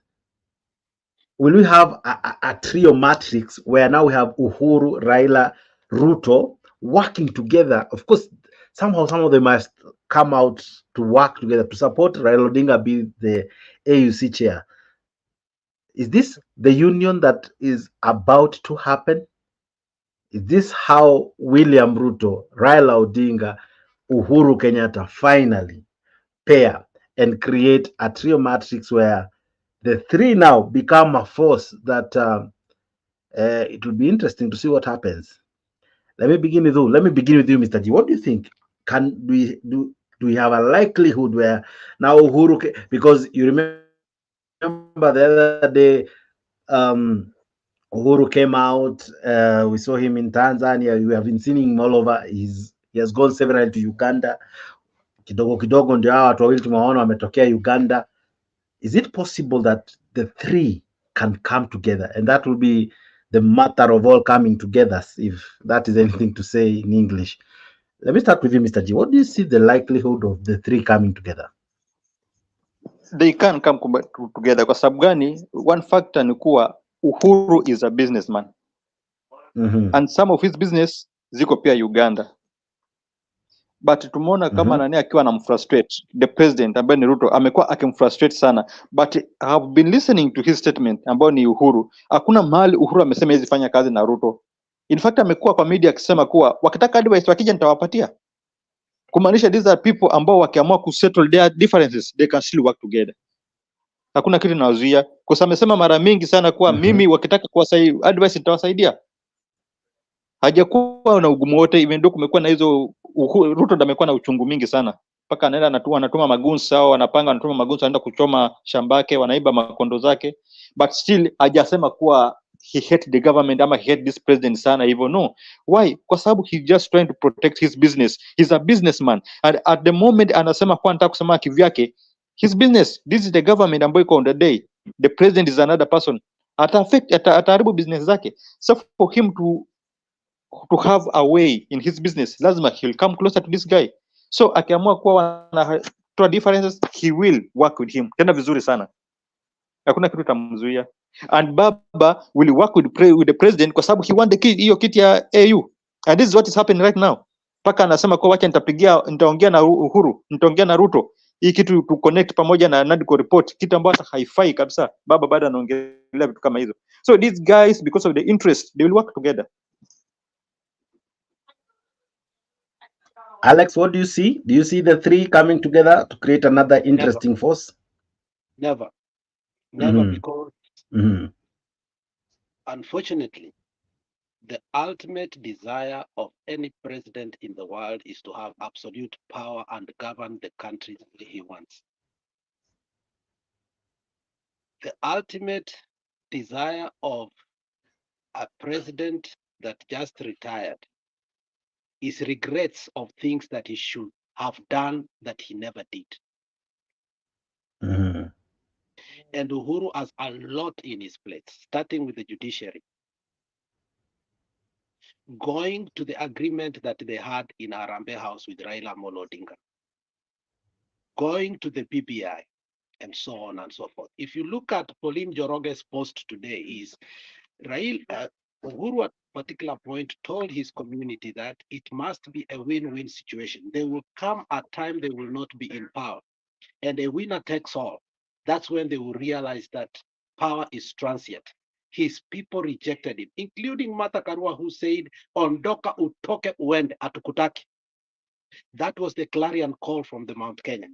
S1: will we have a trio matrix where now we have Uhuru, Raila, Ruto working together? Of course, somehow some of them must come out to work together to support Raila Odinga be the AUC chair. Is this the union that is about to happen? Is this how William Ruto, Raila Odinga, Uhuru Kenyatta finally pair and create a trio matrix where the three now become a force that it will be interesting to see what happens. Let me begin with you. Mr. G. What do you think? Can do we have a likelihood where now Uhuru, because you remember the other day, Uhuru came out. We saw him in Tanzania. We have been seeing him all over. He has gone several to Uganda. Kidogo kidogo ndio hawa watu wawili tumewaona wametokea Uganda. Is it possible that the three can come together, and that will be the matter of all coming together, if that is anything to say in English? Let me start with you, Mr. G. What do you see the likelihood of the three coming together?
S8: They can come together kwa sababu gani? One factor ni kuwa Uhuru is a businessman. And some of his business ziko pia Uganda, but tumeona kama nani akiwa anamfrustrate the president ambaye ni Ruto, amekuwa akimfrustrate sana, but I have been listening to his statement ambayo ni Uhuru. Hakuna mahali Uhuru amesema hizi fanya kazi na Ruto. In fact amekuwa kwa media akisema kuwa wakitaka advice wakija nitawapatia, kumaanisha these are people ambao wakiamua kusettle their differences they can still work together. Hakuna kitu nawazuia, kwa sababu amesema mara mingi sana kuwa mimi wakitaka kuwasaidia advice nitawasaidia. Hajakuwa na ugumu wote, even though kumekuwa na hizo Ruto ndo amekuwa na uchungu mingi sana, mpaka anaenda anatuma magunsa au anapanga anatuma magunsa anaenda kuchoma shambake, wanaiba makondo zake, but still hajasema kuwa he hate the government ama he hate this president sana hivyo. No, why? Kwa sababu he just trying to protect his business. He's a businessman, and at the moment anasema kwa anataka kusema kivyake his business. This is the government ambayo iko on the day, the president is another person, ataharibu business zake. So for him to have a way in his business, lazima he'll come closer to this guy. So akiamua kuwa wanatoa differences, he will work with him tena vizuri sana, hakuna kitu tamzuia. And Baba will work with the president kwa sababu he want hiyo kiti ya AU, and this is what is happening right now. Paka anasema kwa wacha nitaongea na Uhuru, nitaongea na Ruto, hii kitu to connect pamoja na NADCO report, kitu ambacho haifai kabisa. Baba bado anaongelea vitu kama hizo. So these guys, because of the interest, they will work together.
S1: Alex, what do you see? Do you see the three coming together to create another interesting force?
S15: Never. Because unfortunately, the ultimate desire of any president in the world is to have absolute power and govern the country that he wants. The ultimate desire of a president that just retired is regrets of things that he should have done that he never did. And Uhuru has a lot in his plate, starting with the judiciary, going to the agreement that they had in Arambe House with Raila Odinga, going to the BBI, and so on and so forth. If you look at Pauline Joroge's post today, is Uhuru at a particular point told his community that it must be a win-win situation. There will come a time they will not be in power, and a winner takes all. That's when they will realize that power is transient. His people rejected him, including Martha Karua, who said, Ondoka utoke uende atukutaki. That was the clarion call from the Mount Kenya.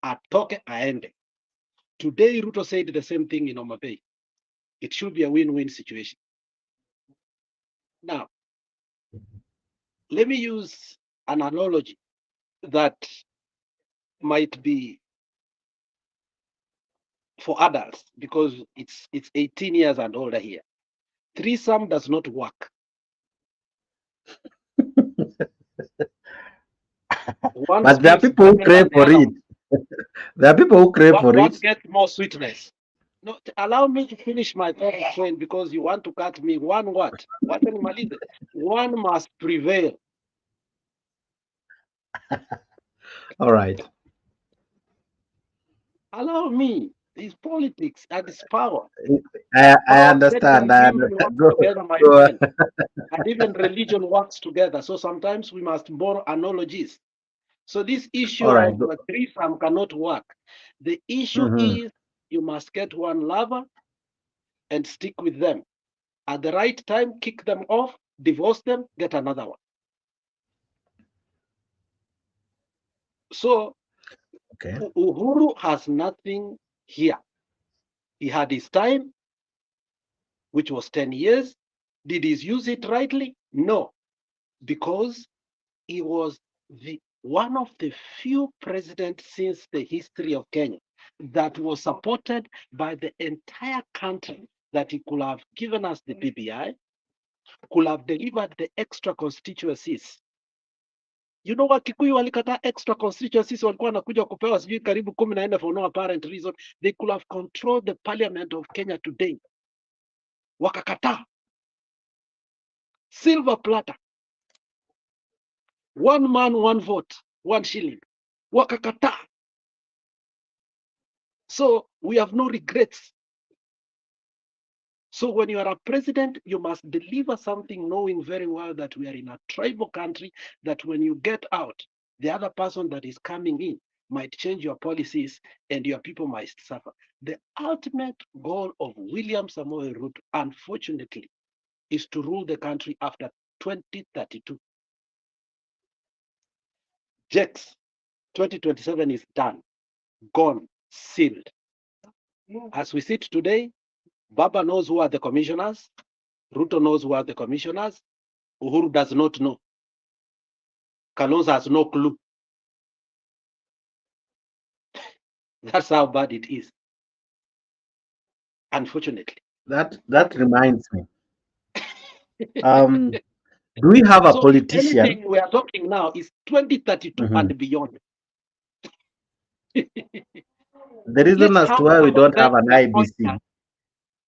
S15: Atoke aende. Today, Ruto said the same thing in Homa Bay. It should be a win-win situation. Now, let me use an analogy that might be for adults, because it's 18 years and older here. Threesome does not work.
S1: But there are people who crave for it. There are people who crave for
S15: What
S1: it.
S15: gets more sweetness? No, allow me to finish my thought, friend, because you want to cut me. One what? What animal is it? One must prevail.
S1: All right.
S15: Allow me. It's politics and it's power.
S1: I
S15: Power makes the
S1: understand. I
S15: regime
S1: understand.
S15: work
S1: Go,
S15: together, my
S1: go.
S15: friend. And even religion works together. So sometimes we must borrow analogies. So this issue
S1: All right.
S15: of
S1: Go.
S15: threesome cannot work. The issue is you must get one lover and stick with them. At the right time, kick them off, divorce them, get another one. So
S1: Okay.
S15: Uhuru has nothing here. He had his time, which was 10 years. Did he use it rightly? No, because he was one of the few presidents since the history of Kenya that was supported by the entire country, that he could have given us the BBI, could have delivered the extra constituencies. You know what, Kikuyu walikataa extra constituencies, walikuwa wanakuja kupewa sijui karibu 14 for no apparent reason. They could have controlled the parliament of Kenya today. Wakakataa. Silver platter. One man, one vote, 1 shilling. Wakakataa. So we have no regrets. So when you are a president, you must deliver something knowing very well that we are in a tribal country, that when you get out, the other person that is coming in might change your policies and your people might suffer. The ultimate goal of William Samoei Ruto, unfortunately, is to rule the country after 2032. Jex, 2027 is done, gone, sealed. As we sit today, Baba knows who are the commissioners, Ruto knows who are the commissioners, Uhuru does not know. Kalonzo has no clue. That's how bad it is, unfortunately.
S1: That reminds me. Do we have a
S15: So if
S1: politician?
S15: anything we are talking now is 2032 and beyond.
S1: The reason as to why we don't have an IBC.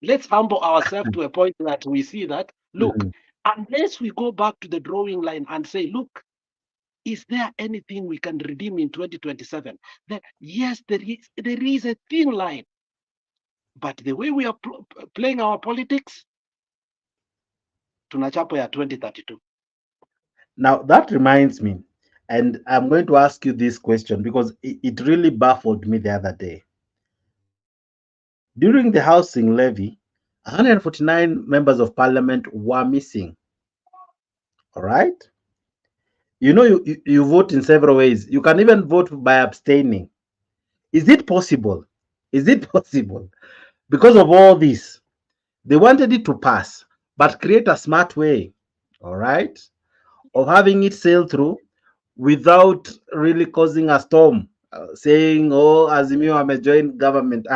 S15: Let's humble ourselves to a point that we see that, look, unless we go back to the drawing line and say, look, is there anything we can redeem in 2027? Then, yes, there is a thin line. But the way we are playing our politics, tunachapa ya 2032.
S1: Now, that reminds me, and I'm going to ask you this question because it really baffled me the other day. During the housing levy, 149 members of parliament were missing. All right? You know, you vote in several ways. You can even vote by abstaining. Is it possible? Is it possible? Because of all this, they wanted it to pass, but create a smart way, all right, of having it sail through without really causing a storm, saying, oh, Azimio may join government.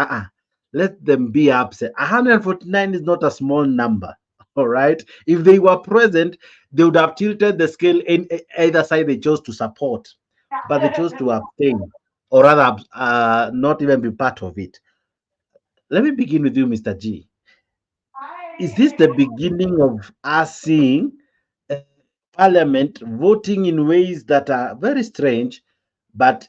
S1: Let them be upset. 149 is not a small number, all right? If they were present, they would have tilted the scale in either side they chose to support, but they chose to abstain, or rather, not even be part of it. Let me begin with you, Mr. G. Is this the beginning of us seeing Parliament voting in ways that are very strange, but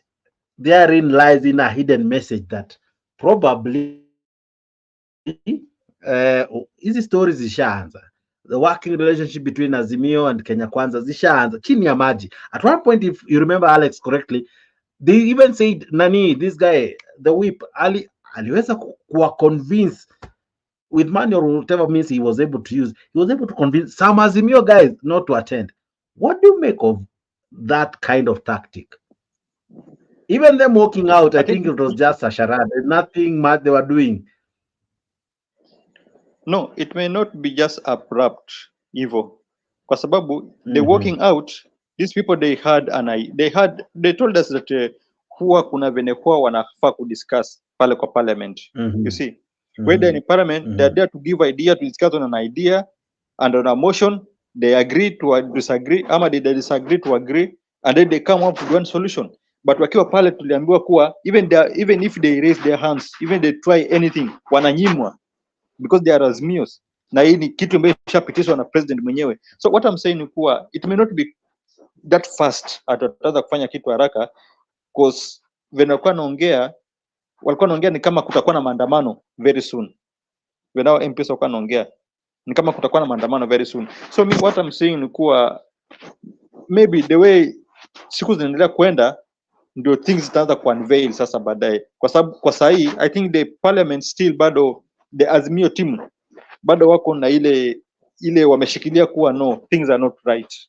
S1: therein lies in a hidden message that probably hizi stories zishaanza. The working relationship between Azimio and Kenya Kwanza zishaanza chini ya maji. At one point, if you remember Alex correctly, they even said nani, this guy, the whip, aliweza kuwa convince with money or whatever means he was able to use, he was able to convince some Azimio guys not to attend. What do you make of that kind of tactic? Even them walking out, I think it was just a charade. There's nothing much they were doing.
S8: No, it may not be just abrupt evil. Kwa sababu the walking out, these people they told us that huwa kuna vene huwa wanafaa kudiscuss pale kwa parliament. You see, when they're in parliament, they're there to give idea, to discuss on an idea, and on a motion, they agree to disagree, ama they disagree to agree, and then they come up with one solution. but wakiwa pale tuliambiwa kuwa even if they raise their hands, even they try anything, wananyimwa because they are Azimios, na hii ni kitu ambayo ishapitishwa na president mwenyewe. So what I'm saying ni kuwa it may not be that fast ataweza kufanya kitu haraka, because when walikuwa naongea ni kama kutakuwa na maandamano very soon. When our MPs walikuwa naongea ni kama kutakuwa na maandamano very soon. So me what I'm saying ni kuwa maybe the way siku zinaendelea kwenda ndio things zitaanza kuunveil sasa baadaye, kwa sababu kwa sasa hii I think the parliament still bado the Azimio team bado wako na ile wameshikilia kuwa no, things are not right,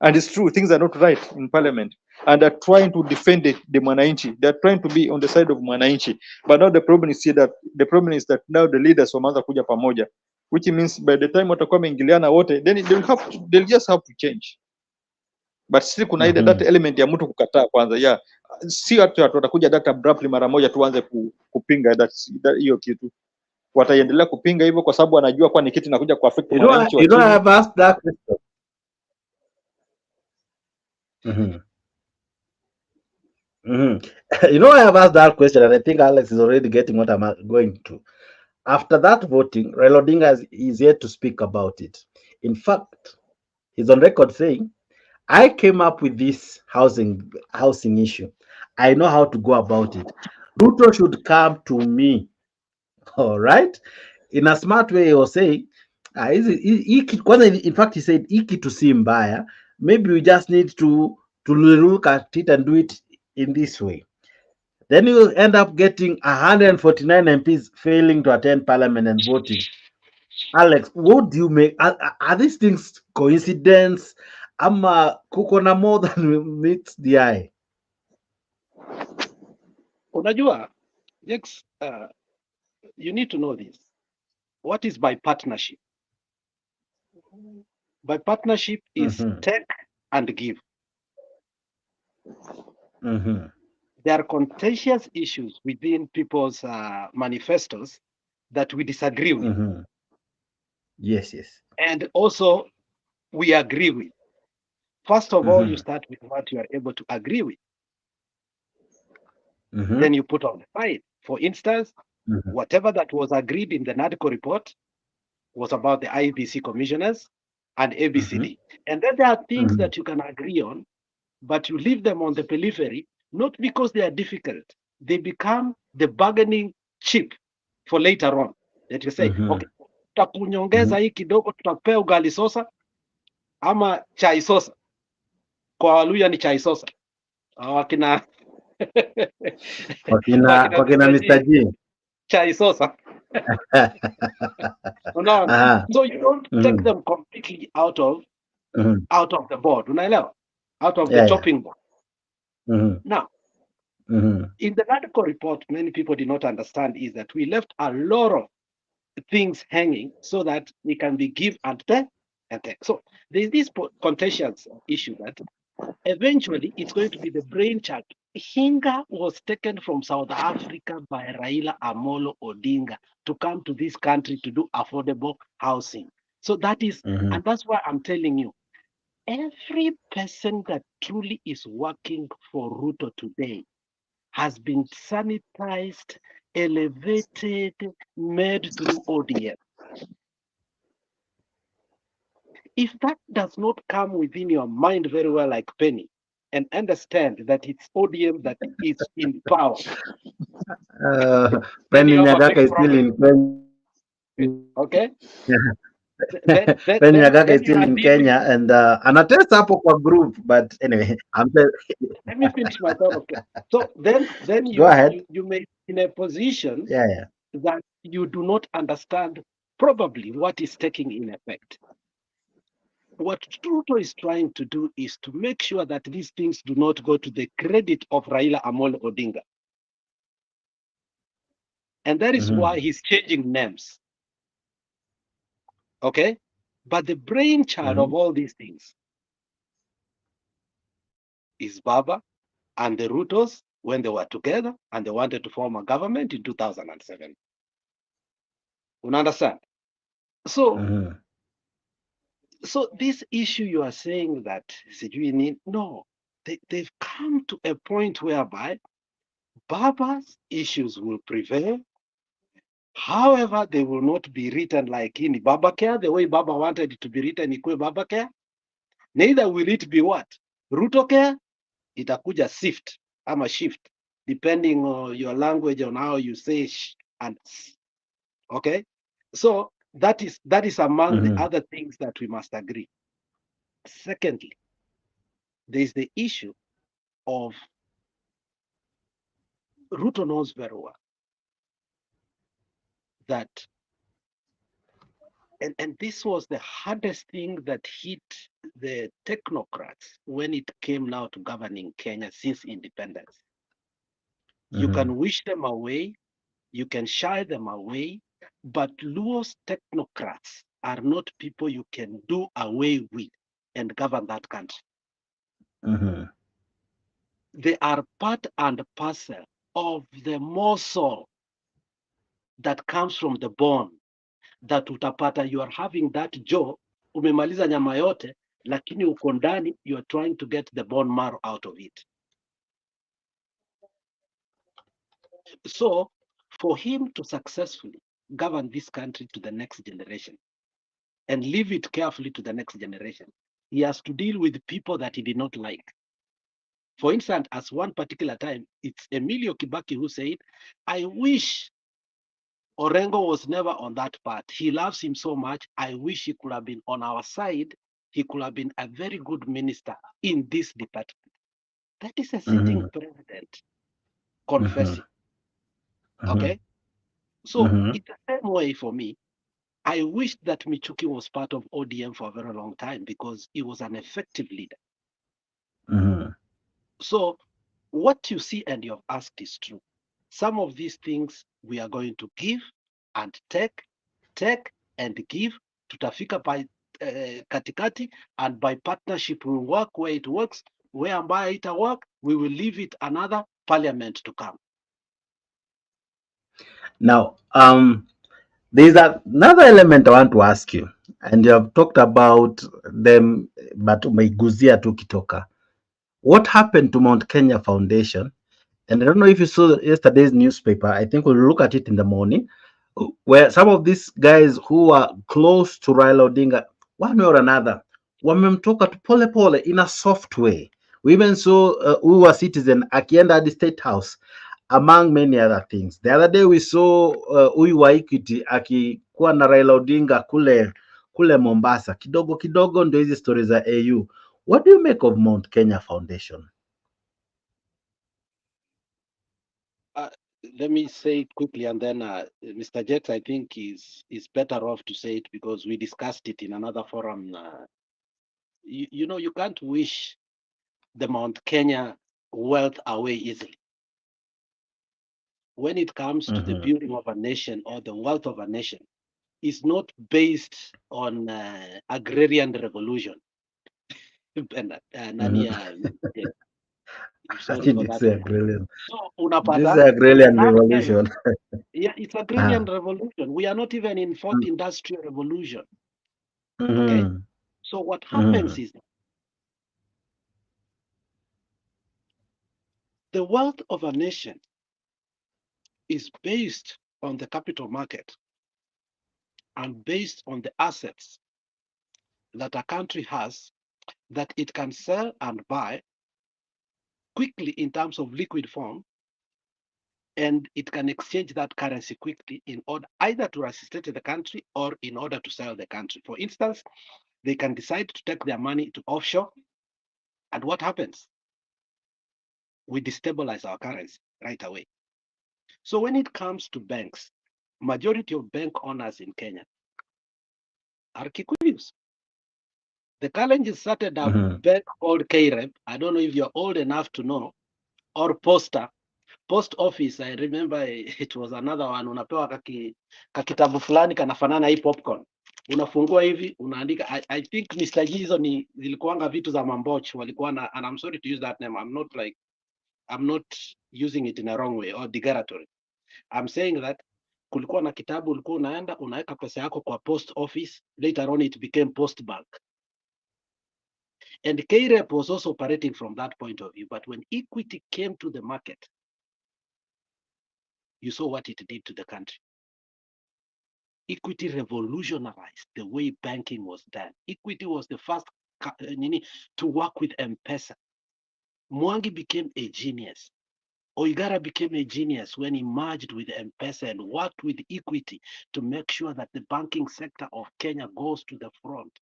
S8: and it's true, things are not right in parliament, and they're trying to defend the mwananchi, they're trying to be on the side of mwananchi, but now the problem is that now the leaders wameanza kuja pamoja, which means by the time watakuwa wameingiliana wote, then they'll just have to change. But still kuna ile that element ya mtu kukataa kwanza, yeah, si watu watakuja that abruptly mara moja tuanze kupinga hiyo kitu. Wataendelea kupinga hivyo kwa sababu wanajua kwa ni kitu inakuja kuaffect wananchi wa chini.
S1: I have asked that question. I have asked that question, and I think Alex is already getting what I'm going to. After that voting, Raila Odinga is yet to speak about it. In fact, he's on record saying, I came up with this housing issue. I know how to go about it. Ruto should come to me. All right? In a smart way, he was saying, in fact, he said, iki to see mbaya. Maybe we just need to look at it and do it in this way. Then you end up getting 149 MPs failing to attend parliament and voting. Alex, what do you make? Are these things coincidence? Ama kuko na more than meets the eye?
S15: Unajua, Jex, you need to know this. What is by partnership? By partnership is take and give. There are contentious issues within people's manifestos that we disagree with.
S1: Yes.
S15: And also we agree with. First of all, you start with what you are able to agree with. Then you put on the fight. For instance, whatever that was agreed in the NADCO report was about the IBC commissioners and ABCD. And then there are things that you can agree on, but you leave them on the periphery, not because they are difficult. They become the bargaining chip for later on. That you say, okay, tutakunyongeza hii kidogo, tutakupea ugali sosa ama chai sosa. Kwa Waluya ni chai sosa. Wakina
S1: Mr. G.
S15: Chai sosa. So you don't take them completely out of the board. Unaelewa? Out of the chopping board. Now, in the NADCO report, many people did not understand is that we left a lot of things hanging so that we can be give and take. So there's this contentious issue that eventually it's going to be the brainchild. Hinga was taken from South Africa by Raila Amolo Odinga to come to this country to do affordable housing. So that is, and that's why I'm telling you, every person that truly is working for Ruto today has been sanitized, elevated, made through ODM. If that does not come within your mind very well, like Penny, and understand that it's ODM that is in power.
S1: Penny Nyagaka is still in Kenya.
S15: Okay.
S1: Penny Nyagaka is still in Kenya, and anatest hapo kwa group, but anyway,
S15: let me finish my thought. Okay. So then you,
S1: go ahead.
S15: You may be in a position
S1: that
S15: you do not understand probably what is taking in effect. What Ruto is trying to do is to make sure that these things do not go to the credit of Raila Amolo Odinga. And that is why he's changing names. Okay? But the brainchild of all these things is Baba and the Rutos when they were together and they wanted to form a government in 2007. You understand? So, so this issue you are saying that no, they've come to a point whereby Baba's issues will prevail. However, they will not be written like in Baba Care, the way Baba wanted it to be written in Baba Care. Neither will it be what? Ruto Care, itakuja shift, ama shift, depending on your language on how you say sh and s. Okay? So that is among the other things that we must agree. Secondly, there is the issue of Ruto knows very well that, and this was the hardest thing that hit the technocrats when it came now to governing Kenya since independence. You can wish them away, you can shy them away, but Luo's technocrats are not people you can do away with and govern that country. They are part and parcel of the morsel that comes from the bone, that utapata you are having that jaw, umemaliza nyama yote, lakini uko ndani, you are trying to get the bone marrow out of it. So for him to successfully govern this country to the next generation and leave it carefully to the next generation, he has to deal with people that he did not like. For instance, as one particular time, it's Emilio Kibaki who said, I wish Orengo was never on that part. He loves him so much. I wish he could have been on our side. He could have been a very good minister in this department. That is a sitting president confessing. Okay? So it's the same way for me. I wish that Michuki was part of ODM for a very long time because he was an effective leader. So what you see and you've asked is true. Some of these things we are going to give and take and give. Tutafika by katikati, and by partnership we will work where it works. Where ambayo ita work, we will leave it another parliament to come.
S1: Now, there's another element I want to ask you, and you have talked about them, but umeiguzia tu kitoka. What happened to Mount Kenya Foundation? And I don't know if you saw yesterday's newspaper. I think we'll look at it in the morning, where some of these guys who are close to Raila Odinga, one way or another, wamemtoka tu pole pole in a soft way. We even saw who was citizen akienda at the State House, among many other things. The other day we saw huyu wa Equity akikuwa na Raila Odinga kule Mombasa. Kidogo kidogo ndio hizi stories za AU. What do you make of Mount Kenya Foundation?
S15: Let me say it quickly, and then Mr. Jet, I think, is better off to say it because we discussed it in another forum. You know, you can't wish the Mount Kenya wealth away easily. When it comes to the building of a nation or the wealth of a nation, it's not based on agrarian revolution. Sorry for that.
S1: This is agrarian revolution.
S15: Yeah, it's agrarian revolution. We are not even in fourth industrial revolution. Okay. So what happens is the wealth of a nation is based on the capital market and based on the assets that a country has that it can sell and buy quickly in terms of liquid form, and it can exchange that currency quickly in order either to assist the country or in order to sell the country. For instance, they can decide to take their money to offshore, and what happens? We destabilize our currency right away. So when it comes to banks, majority of bank owners in Kenya are Kikuyus. The Kalenjin started a bank called KREP. I don't know if you're old enough to know, or post office. I remember it was another one. Unapewa kakitabu fulani kanafanana hii popcorn. Unafungua hivi, unaandika. I think Mr. Gizo ni zilikuanga vitu za mamboch walikuwa na, and I'm sorry to use that name. I'm not using it in a wrong way or derogatory. I'm saying that kulikuwa na kitabu ulikuwa unaenda unaweka pesa yako kwa post office, later on it became post bank. And KREP was also operating from that point of view. But when equity came to the market, you saw what it did to the country. Equity revolutionized the way banking was done. Equity was the first to work with M-Pesa. Mwangi became a genius. Oigara became a genius when he merged with M-Pesa and worked with Equity to make sure that the banking sector of Kenya goes to the front.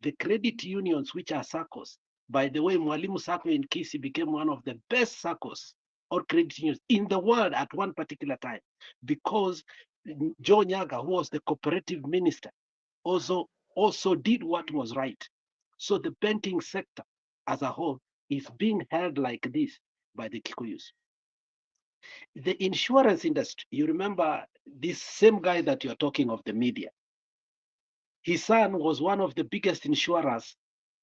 S15: The credit unions, which are SACCOs, by the way, Mwalimu Sacco in Kisii became one of the best SACCOs or credit unions in the world at one particular time, because Joe Nyaga, who was the cooperative minister, also did what was right. So the banking sector as a whole is being held like this by the Kikuyus. The insurance industry, you remember this same guy that you're talking of, the media, his son was one of the biggest insurers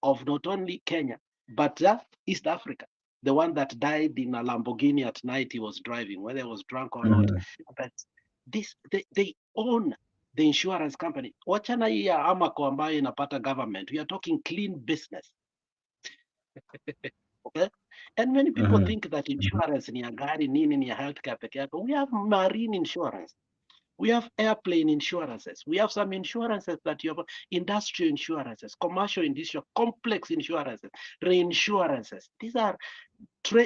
S15: of not only Kenya, but East Africa. The one that died in a Lamborghini at night he was driving, whether he was drunk or not. But this, they own the insurance company. Wachana hii ya Amaco ambayo inapata government. We are talking clean business. Okay? And many people think that insurance ni ya gari, nini ni ya healthcare peke yake. We have marine insurance. We have airplane insurances. We have some insurances that you have, industrial insurances, commercial industrial, complex insurances, reinsurances. These are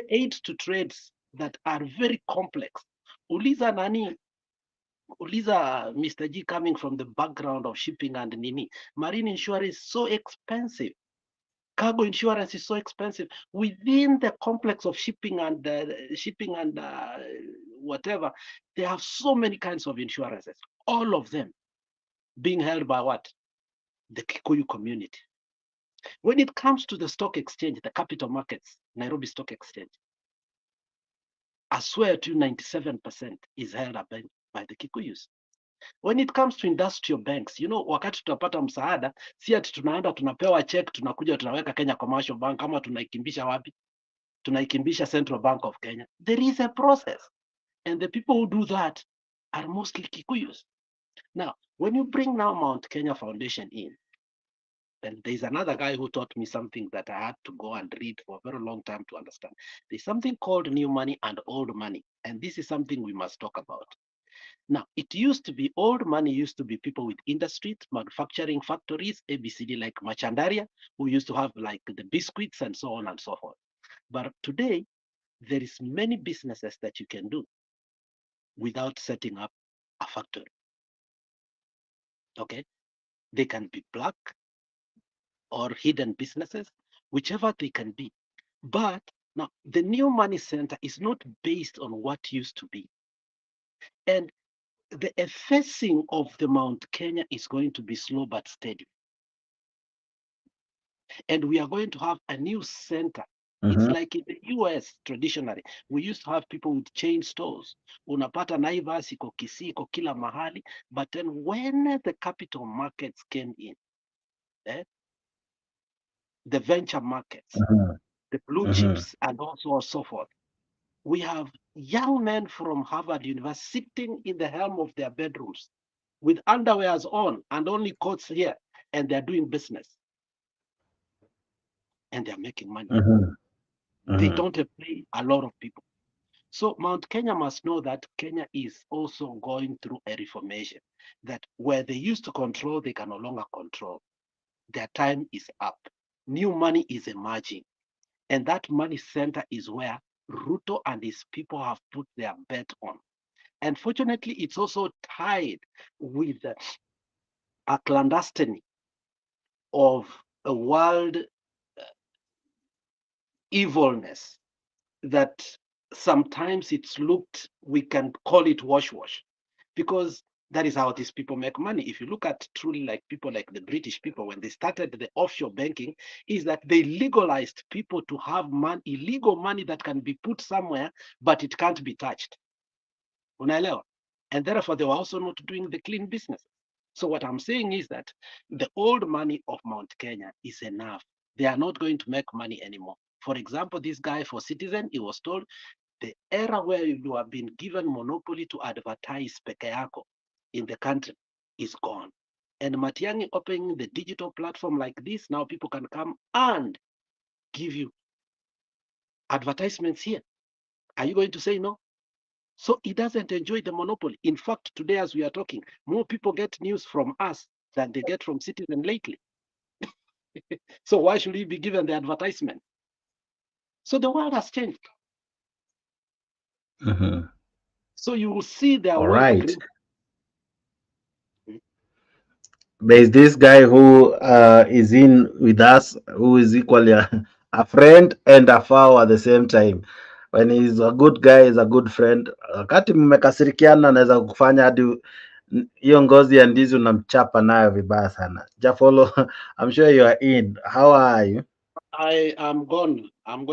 S15: aids to trades that are very complex. Uliza nani, Uliza Mr. G coming from the background of shipping and nini. Marine insurance is so expensive. Cargo insurance is so expensive. Within the complex of shipping and whatever, they have so many kinds of insurances, all of them being held by what? The Kikuyu community. When it comes to the stock exchange, the capital markets, Nairobi Stock Exchange, I swear to you, 97% is held up by the Kikuyus. When it comes to industrial banks, you know, wakati tunapata msaada, si ati tunaenda tunapewa check, tunakuja tunaweka Kenya Commercial Bank, kama tunaikimbisha wapi? Tunaikimbisha Central Bank of Kenya. There is a process. And the people who do that are mostly Kikuyus. Now, when you bring now Mount Kenya Foundation in, then there's another guy who taught me something that I had to go and read for a very long time to understand. There's something called new money and old money. And this is something we must talk about. Now, it used to be, old money used to be people with industries, manufacturing factories, ABCD, like Machandaria, who used to have like the biscuits and so on and so forth. But today, there is many businesses that you can do without setting up a factory. Okay, they can be black or hidden businesses, whichever they can be. But now the new money center is not based on what used to be. And the effacing of the Mount Kenya is going to be slow but steady. And we are going to have a new center. It's like in the US traditionally, we used to have people with chain stores. Unapata Naivas, iko Kisii, iko kila mahali. But then when the capital markets came in, the venture markets, the blue chips, and also so forth, we have young men from Harvard University sitting in the helm of their bedrooms with underwears on and only coats here, and they're doing business. And they're making money. They don't employ a lot of people. So Mount Kenya must know that Kenya is also going through a reformation, that where they used to control, they can no longer control. Their time is up. New money is emerging. And that money center is where Ruto and his people have put their bet on. And fortunately, it's also tied with a clandestiny of a world evilness that sometimes it's looked, we can call it wash, because that is how these people make money. If you look at truly like people like the British people, when they started the offshore banking, is that they legalized people to have illegal money that can be put somewhere, but it can't be touched. Unaelewa? And therefore, they were also not doing the clean business. So what I'm saying is that the old money of Mount Kenya is enough. They are not going to make money anymore. For example, this guy for Citizen, he was told the era where you have been given monopoly to advertise peke yako in the country is gone. And Matiang'i opening the digital platform like this, now people can come and give you advertisements here. Are you going to say no? So he doesn't enjoy the monopoly. In fact, today as we are talking, more people get news from us than they get from Citizen lately. So why should he be given the advertisement? So the world has changed. So you will see their
S1: All
S15: way of
S1: right. There's this guy who is in with us, who is equally a friend and a foe at the same time. When he's a good guy, he's a good friend. Wakati mmekasirikiana anaweza kufanya hadi hiyo ngozi ya ndizi unamchapa nayo vibaya sana. Jafolo, I'm sure you are in. How are you?
S15: I am gone. I'm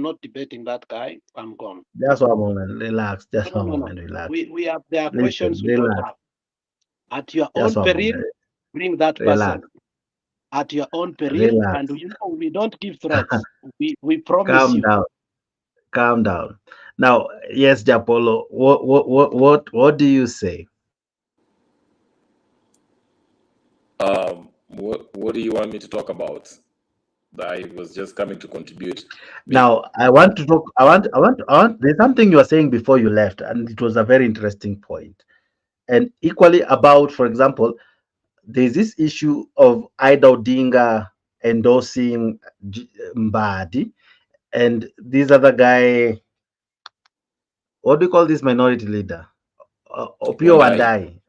S15: not debating that guy. I'm gone.
S1: Just one moment, relax. Just
S15: No,
S1: one
S15: no, no.
S1: moment, relax.
S15: We have, there are
S1: Listen,
S15: questions we don't
S1: relax.
S15: have. At your
S1: Just
S15: own
S1: one
S15: peril,
S1: moment.
S15: bring that
S1: Relax.
S15: person. At your own peril,
S1: Relax.
S15: and you know we don't give threats. We promise
S1: Calm
S15: you.
S1: down. Calm down. Now, yes, Japolo, what do you say?
S9: What do you want me to talk about? I was just coming to contribute.
S1: Now, I want to talk. There's something you were saying before you left, and it was a very interesting point. And equally about, for example, there's this issue of Ida Odinga endorsing Mbadi, and this other guy. What do you call this minority leader? Opio Wandai.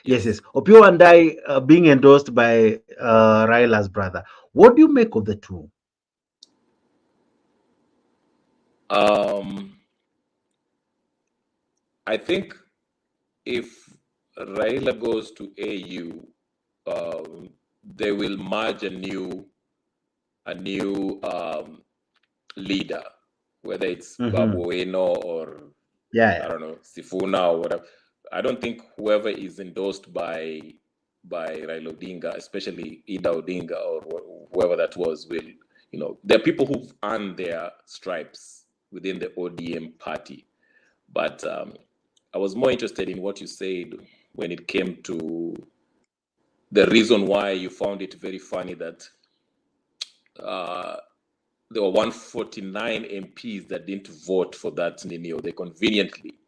S1: Yes. Opio Wandai being endorsed by Raila's brother. What do you make of the two?
S9: I think if Raila goes to AU, they will merge a new leader, whether it's Babu Eno or I don't know, Sifuna or whatever. I don't think whoever is endorsed by Raila Odinga, especially Ida Odinga or whoever that was, will, there are people who've earned their stripes within the ODM party. But I was more interested in what you said when it came to the reason why you found it very funny that there were 149 MPs that didn't vote for that Ninio. They conveniently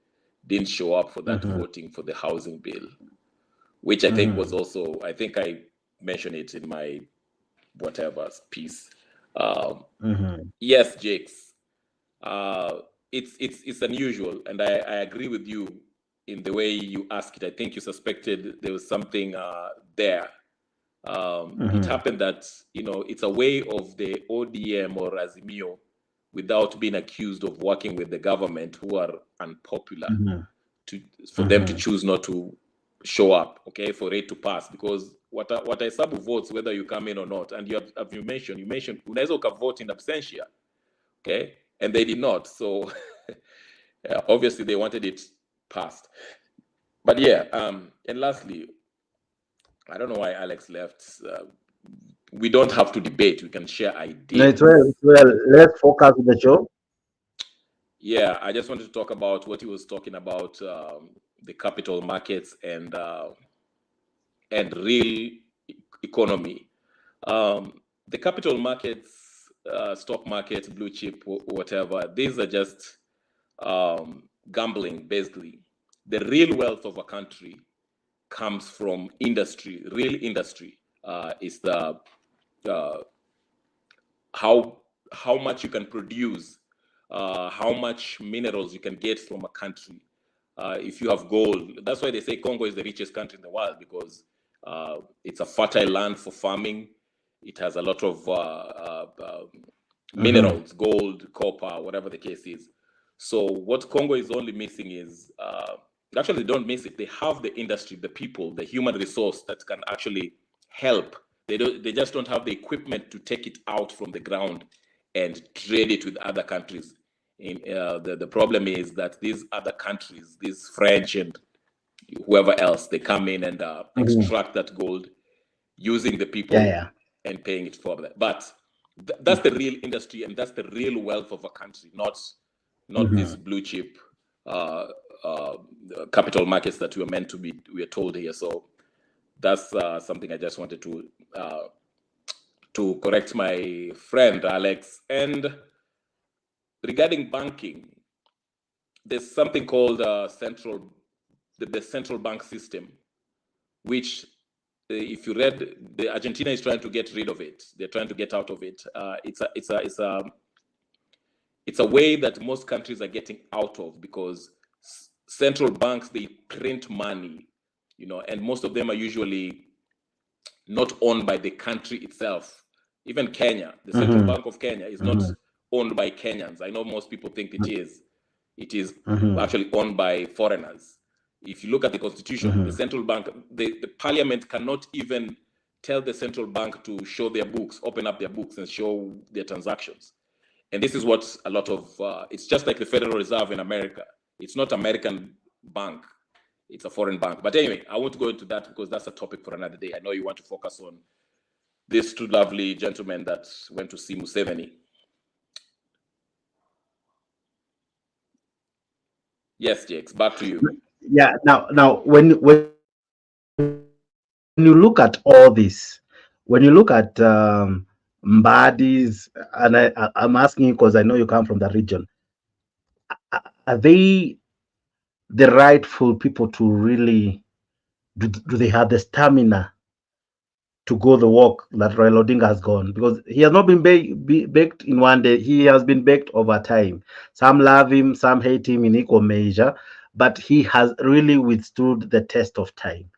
S9: didn't show up for that voting for the housing bill, which I think was also, I think I mentioned it in my whatever piece. Yes, Jakes, it's unusual, and I agree with you in the way you ask it. I think you suspected there was something there. It happened that, it's a way of the ODM or Azimio, without being accused of working with the government who are unpopular, for them to choose not to show up, okay, for it to pass. Because what I sub votes, whether you come in or not, and you mentioned unaweza ukavote in absentia, okay, and they did not. So yeah, obviously they wanted it passed. But yeah, and lastly, I don't know why Alex left. We don't have to debate. We can share ideas.
S1: No, it's well. Let's focus on the show.
S9: Yeah, I just wanted to talk about what he was talking about, the capital markets and real economy. The capital markets, stock market, blue chip, whatever, these are just gambling, basically. The real wealth of a country comes from industry. Real industry is the how much you can produce, how much minerals you can get from a country. If you have gold, that's why they say Congo is the richest country in the world, because it's a fertile land for farming. It has a lot of minerals, gold, copper, whatever the case is. So what Congo is only missing is, actually they don't miss it. They have the industry, the people, the human resource that can actually help. They just don't have the equipment to take it out from the ground and trade it with other countries. The problem is that these other countries, these French and whoever else, they come in and extract that gold using the people and paying it for that. But that's the real industry, and that's the real wealth of a country, not this blue chip capital markets that we are meant to be. We are told here. So that's something I just wanted to
S16: to correct my friend Alex. And regarding banking, there's something called the central bank system, which if you read, the Argentina is trying to get rid of it. They're trying to get out of it. It's a way that most countries are getting out of, because central banks, they print money, and most of them are usually not owned by the country itself. Even Kenya, the Central Bank of Kenya is not owned by Kenyans. I know most people think it is. It is actually owned by foreigners. If you look at the constitution, the central bank, the parliament cannot even tell the central bank to show their books, open up their books and show their transactions. And this is what a lot of, it's just like the Federal Reserve in America. It's not American bank, it's a foreign bank. But anyway, I won't go into that because that's a topic for another day. I know you want to focus on these two lovely gentlemen that went to see Museveni. Yes, Jakes, back to you.
S1: Yeah, now when you look at all this, when you look at Mbadi's, and I'm asking you because I know you come from the region, are they the rightful people to really, do they have the stamina to go the walk that Raila Odinga has gone? Because he has not been baked in one day. He has been baked over time. Some love him, some hate him in equal measure, but he has really withstood the test of time.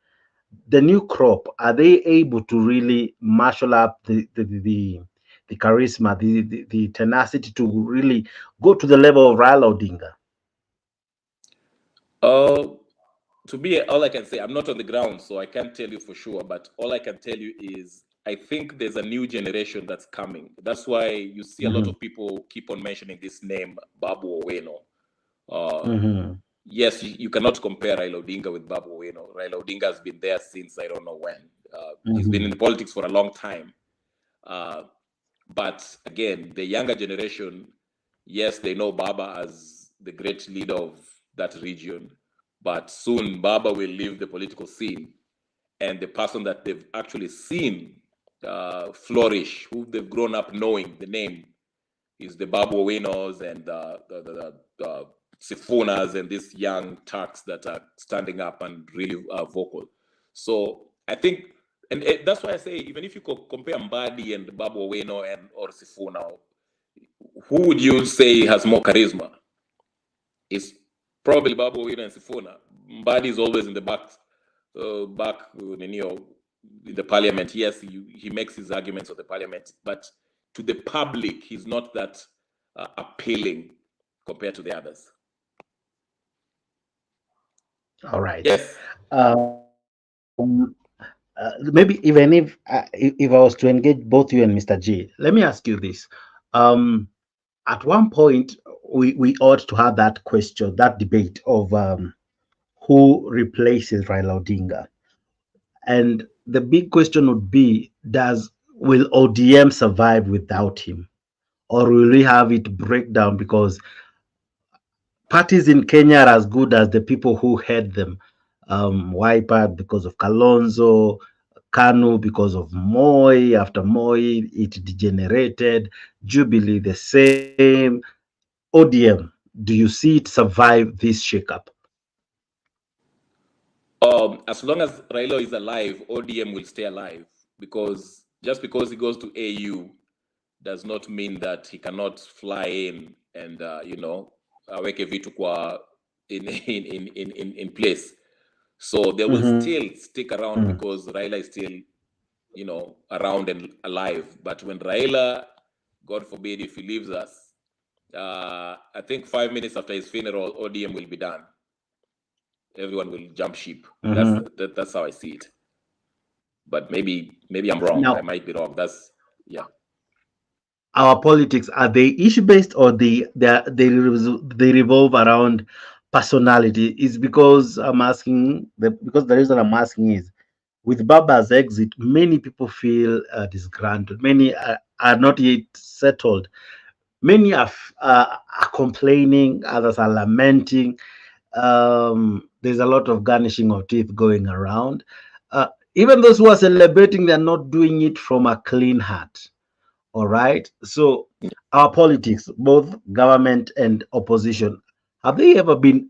S1: The new crop, are they able to really marshal up the charisma, the tenacity to really go to the level of Raila Odinga?
S16: To me, all I can say, I'm not on the ground, so I can't tell you for sure, but all I can tell you is I think there's a new generation that's coming. That's why you see a lot of people keep on mentioning this name, Babu Owino. Yes, you cannot compare Raila Odinga with Babu Owino. Raila Odinga has been there since I don't know when. He's been in politics for a long time. But again, the younger generation, yes, they know Baba as the great leader of that region. But soon Baba will leave the political scene, and the person that they've actually seen flourish, who they've grown up knowing the name, is the Babu Owinos and the Sifunas and these young Turks that are standing up and really vocal. So I think, and that's why I say, even if you compare Mbadi and Babu Owino or Sifuna, who would you say has more charisma? It's probably Babu Owino and Sifuna. Mbadi is always in the back in the parliament. Yes, he makes his arguments of the parliament, but to the public, he's not that appealing compared to the others.
S1: All right.
S16: Yes.
S1: Maybe even if I was to engage both you and Mr. J, let me ask you this. At one point, we ought to have that question, that debate of who replaces Raila Odinga. And the big question would be, will ODM survive without him? Or will we have it break down? Because parties in Kenya are as good as the people who head them. Wiper because of Kalonzo, KANU because of Moi. After Moi, it degenerated. Jubilee the same. ODM, do you see it survive this shakeup?
S16: As long as Raila is alive, ODM will stay alive, because just because he goes to AU does not mean that he cannot fly in and aweke vitu kwa in place. So they will still stick around because Raila is still around and alive. But when Raila, God forbid, if he leaves us, I think 5 minutes after his funeral, ODM will be done. Everyone will jump ship. That's how I see it. But maybe I'm wrong. I might be wrong.
S1: Our politics, are they issue based, or they revolve around personality? Is because I'm asking, because the reason I'm asking is, with Baba's exit, many people feel disgruntled. Many are not yet settled. Many are complaining. Others are lamenting. There's a lot of garnishing of teeth going around. even those who are celebrating, they're not doing it from a clean heart. All right. So our politics, both government and opposition, have they ever been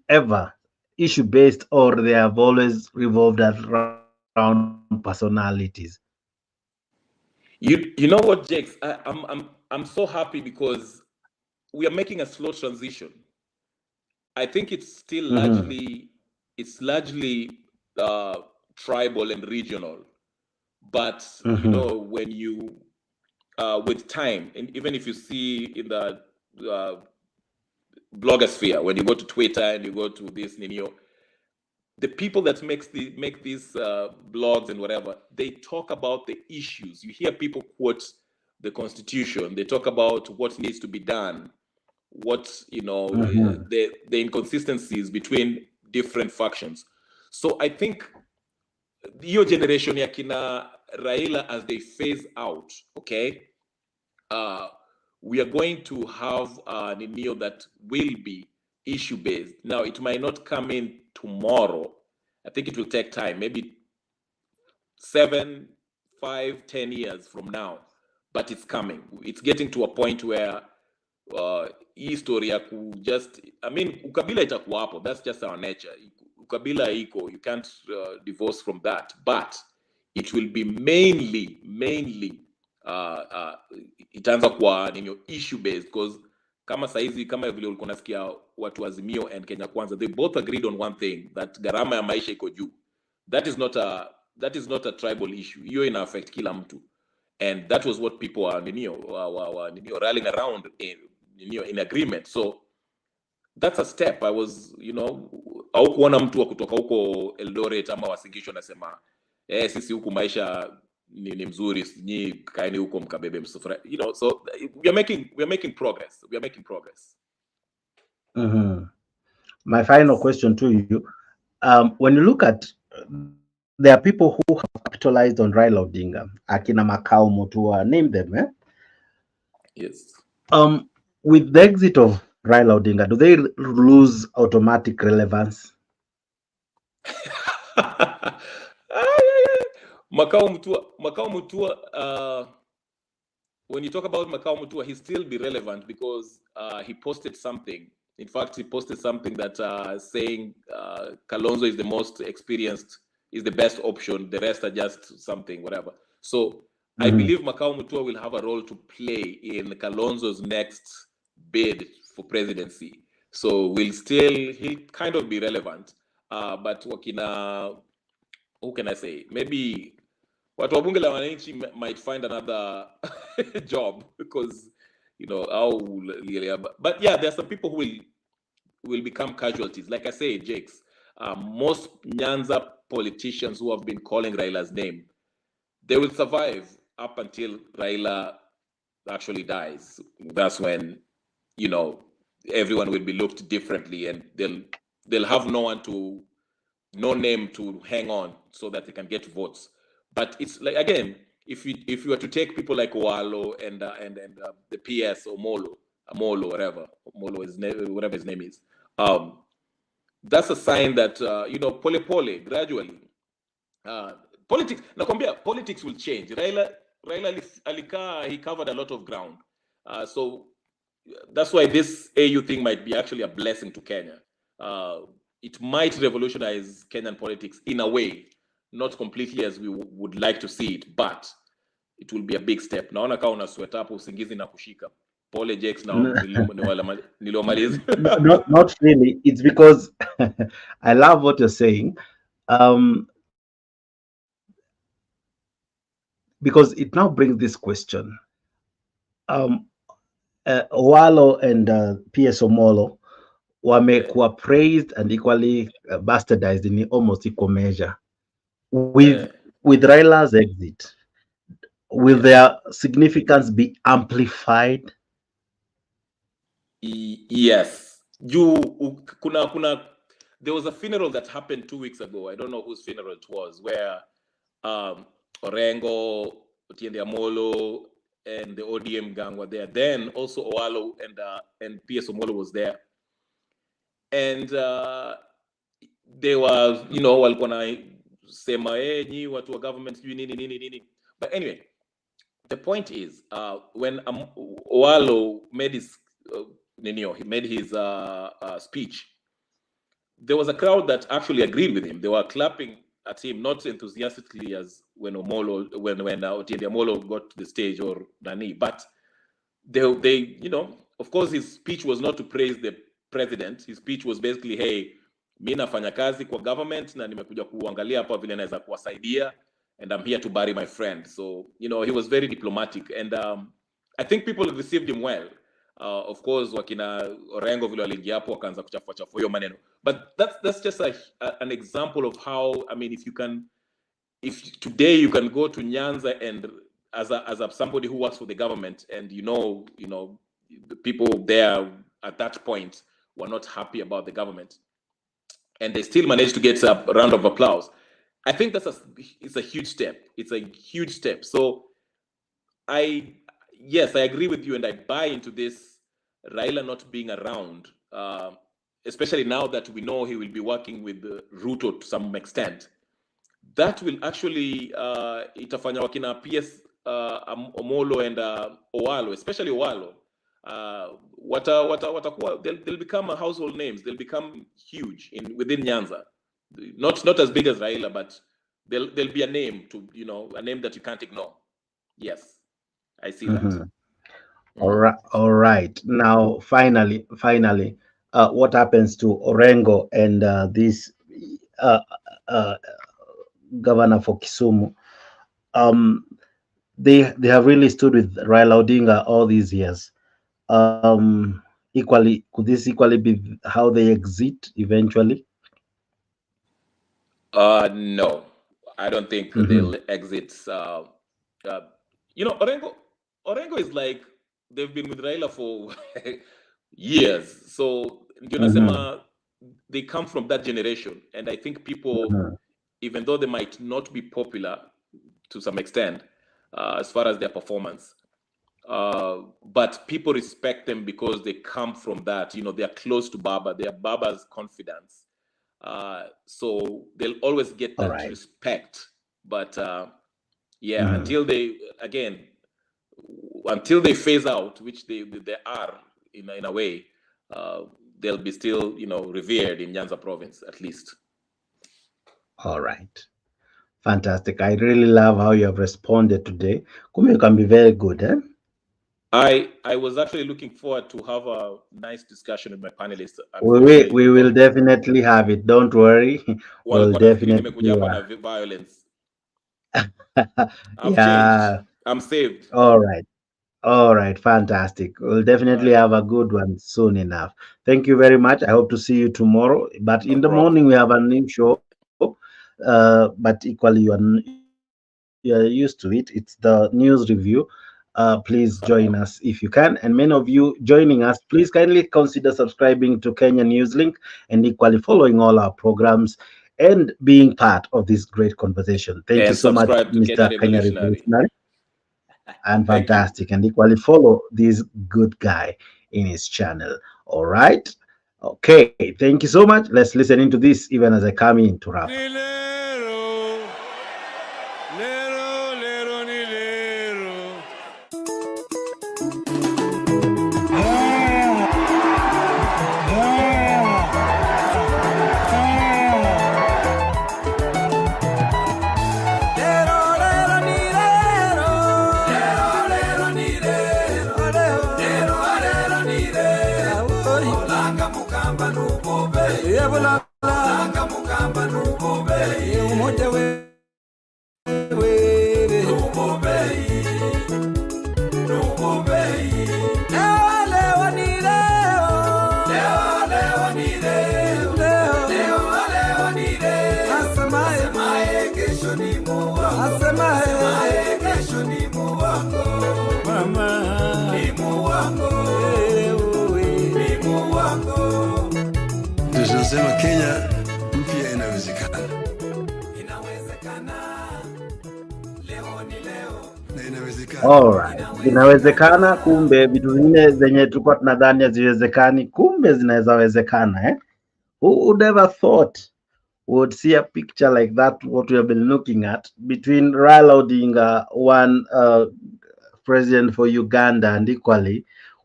S1: issue based, or they have always revolved around personalities?
S16: You know what, Jakes? I'm so happy because we are making a slow transition. I think it's still largely tribal and regional, but you know, when you with time, and even if you see in the blogosphere, when you go to Twitter and you go to this, the people that make these blogs and whatever, they talk about the issues. You hear people quote the Constitution. They talk about what needs to be done, what the inconsistencies between different factions. So I think your generation ya kina Raila, as they phase out, okay, we are going to have an Ninio that will be issue based. Now, it might not come in tomorrow. I think it will take time, maybe 7, 5, 10 years from now, but it's coming. It's getting to a point where hii story ya just, I mean, ukabila itakuwa hapo. That's just our nature. Ukabila iko, you can't divorce from that, but it will be mainly itaanza kuwa issue based, because kama saizi, kama vile ulikuwa nasikia watu Azimio and Kenya Kwanza, they both agreed on one thing, that gharama ya maisha iko juu. That is not a tribal issue. Hiyo ina affect kila mtu, and that was what people are rallying around in agreement. So that's a step. I was, au kuona mtu wa kutoka huko Eldoret ama Wasingisho nasema sisi huku maisha ni mzuri, ni kaeni huko mkabebe msufura. So we are making progress.
S1: My final question to you, when you look at, there are people who have capitalized on Raila Odinga, akina Makau Mutua, name them, eh?
S16: Yes.
S1: With the exit of Raila Odinga, do they lose automatic relevance?
S16: Makau Mutua, when you talk about Makau Mutua, he still be relevant because he posted something. In fact, he posted something that saying Kalonzo is the most experienced, is the best option. The rest are just something, whatever. So I believe Makau Mutua will have a role to play in Kalonzo's next bid for presidency. So he'll kind of be relevant. But wakina, who can I say? Maybe watu wa bunge la wananchi might find another job because, but yeah, there's some people who will become casualties. Like I say, Jakes, most Nyanza politicians who have been calling Raila's name, they will survive up until Raila actually dies. That's when, everyone will be looked differently, and they'll have no name to hang on so that they can get votes. But it's like, again, if you were to take people like Walo and the PS or Molo, whatever his name is, that's a sign that pole gradually politics. Nakwambia, politics will change. Raila Alika, he covered a lot of ground, so that's why this AU thing might be actually a blessing to Kenya. It might revolutionize Kenyan politics in a way, not completely as we would like to see it, but it will be a big step. Naona kama una sweat up, usingizi na kushika. Pole Jakes, now niliomaliza.
S1: Not really. It's because I love what you're saying. Because it now brings this question. Owalo and PS Omolo wamekuwa praised and equally bastardized in almost equal measure. With Raila's exit, will their significance be amplified?
S16: Yes. There was a funeral that happened 2 weeks ago. I don't know whose funeral it was, where Orengo, Otiende Amolo, and the ODM gang were there. Then also Owalo and PS Omolo was there. And they were, walikuwa na sema nyi watu wa government nini. But anyway, the point is, when Owalo made his speech, there was a crowd that actually agreed with him. They were clapping at him, not enthusiastically as when Otiende Amolo got to the stage or Nani, but they of course his speech was not to praise the president. His speech was basically, hey, mimi nafanya kazi kwa government na nimekuja kuangalia hapa vile naweza kuwasaidia, and I'm here to bury my friend. So he was very diplomatic, and I think people received him well. Of course wakina Orengo vile waliingia hapo wakaanza kuchafua hiyo maneno, but that's just an example of how, I mean, if today you can go to Nyanza and as somebody who works for the government, and the people there at that point were not happy about the government, and they still managed to get a round of applause. I think it's a huge step. It's a huge step. So yes, I agree with you, and I buy into this Raila not being around, especially now that we know he will be working with Ruto to some extent. That will actually itafanya wakina PS Omolo and Owalo, especially Owalo, they'll become household names. They'll become huge within Nyanza. Not as big as Raila, but they'll be a name a name that you can't ignore. Yes, I see that.
S1: All right. Now, finally, what happens to Orengo and this governor for Kisumu? They have really stood with Raila Odinga all these years. Could this equally be how they exit eventually?
S16: No, I don't think they'll exit. Orengo is like, they've been with Raila for years. So they come from that generation, and I think people, even though they might not be popular to some extent as far as their performance, but people respect them because they come from that. They are close to Baba. They are Baba's confidence. So they'll always get that respect. But until they phase out, which they are in a way, they'll be still revered in Nyanza province at least.
S1: All right, fantastic. I really love how you have responded today. You can be very good, eh?
S16: I was actually looking forward to have a nice discussion with my panelists.
S1: We will definitely have it. Don't worry. We'll definitely have
S16: violence.
S1: Yeah,
S16: I'm saved.
S1: All right, fantastic. We'll definitely have a good one soon enough. Thank you very much. I hope to see you tomorrow. But in the morning we have a new show. But equally you're used to it. It's the news review. Please join us if you can. And many of you joining us, please kindly consider subscribing to Kenya Newslink and equally following all our programs and being part of this great conversation. Thank you so much, Mr. Kenya Revolutionary. And fantastic. And equally follow this good guy in his channel. All right. Okay. Thank you so much. Let's listen into this even as I come in to wrap.
S2: Tunasema Kenya mpya inawezekana.
S1: Alright, inawezekana. Kumbe vitu vingine zenye tulikuwa tunadhani haziwezekani, kumbe zinaweza wezekana, eh? Who would ever thought? would see a picture like that, what we have been looking at, between Raila Odinga, one president for Uganda, and equally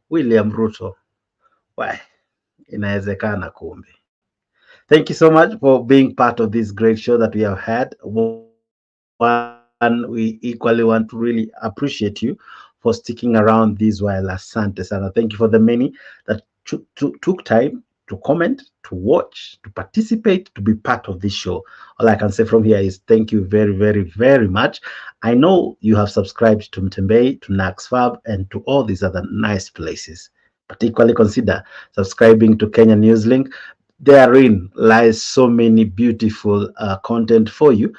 S1: William Ruto. Why? Inawezekana kumbe. Thank you so much for being part of this great show that we have had. One, we equally want to really appreciate you for sticking around this while. Asante sana. Thank you for the many that took time to comment, to watch, to participate, to be part of this show. All I can say from here is thank you very, very, very much. I know you have subscribed to Mtembei, to NaxFab, and to all these other nice places. Particularly consider subscribing to Kenya Newslink. Therein lies so many beautiful content for you.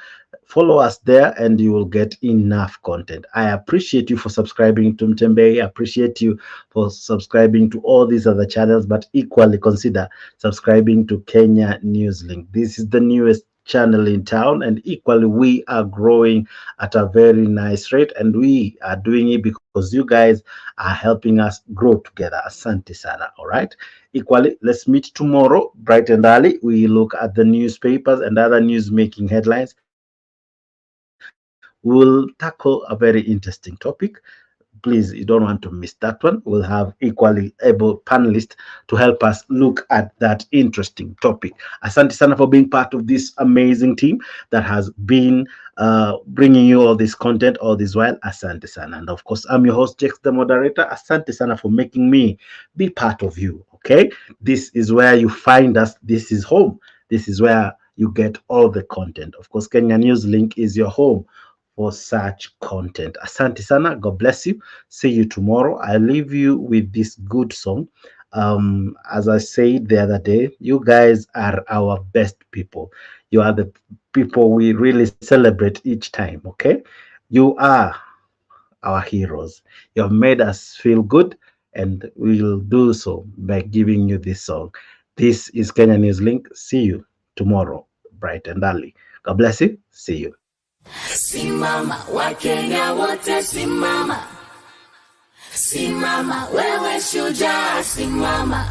S1: Follow us there and you will get enough content. I appreciate you for subscribing to Mtembei. I appreciate you for subscribing to all these other channels, but equally consider subscribing to Kenya Newslink. This is the newest channel in town, and equally we are growing at a very nice rate, and we are doing it because you guys are helping us grow together. Asante sana. All right, equally, let's meet tomorrow bright and early. We look at the newspapers and other news making headlines. We'll tackle a very interesting topic. Please, you don't want to miss that one. We'll have equally able panelists to help us look at that interesting topic. Asante sana for being part of this amazing team that has been bringing you all this content all this while. Asante sana. And of course, I'm your host, Jex, the moderator. Asante sana for making me be part of you. Okay, this is where you find us. This is home. This is where you get all the content. Of course, Kenya Newslink is your home for such content. Asante sana. God bless you. See you tomorrow. I leave you with this good song. As I said the other day, you guys are our best people. You are the people we really celebrate each time. Okay, you are our heroes. You have made us feel good, and we'll do so by giving you this song. This is Kenya Newslink. See you tomorrow bright and early. God bless you. See you.
S17: Simama, Wakenya wote simama. Simama, wewe shujaa simama.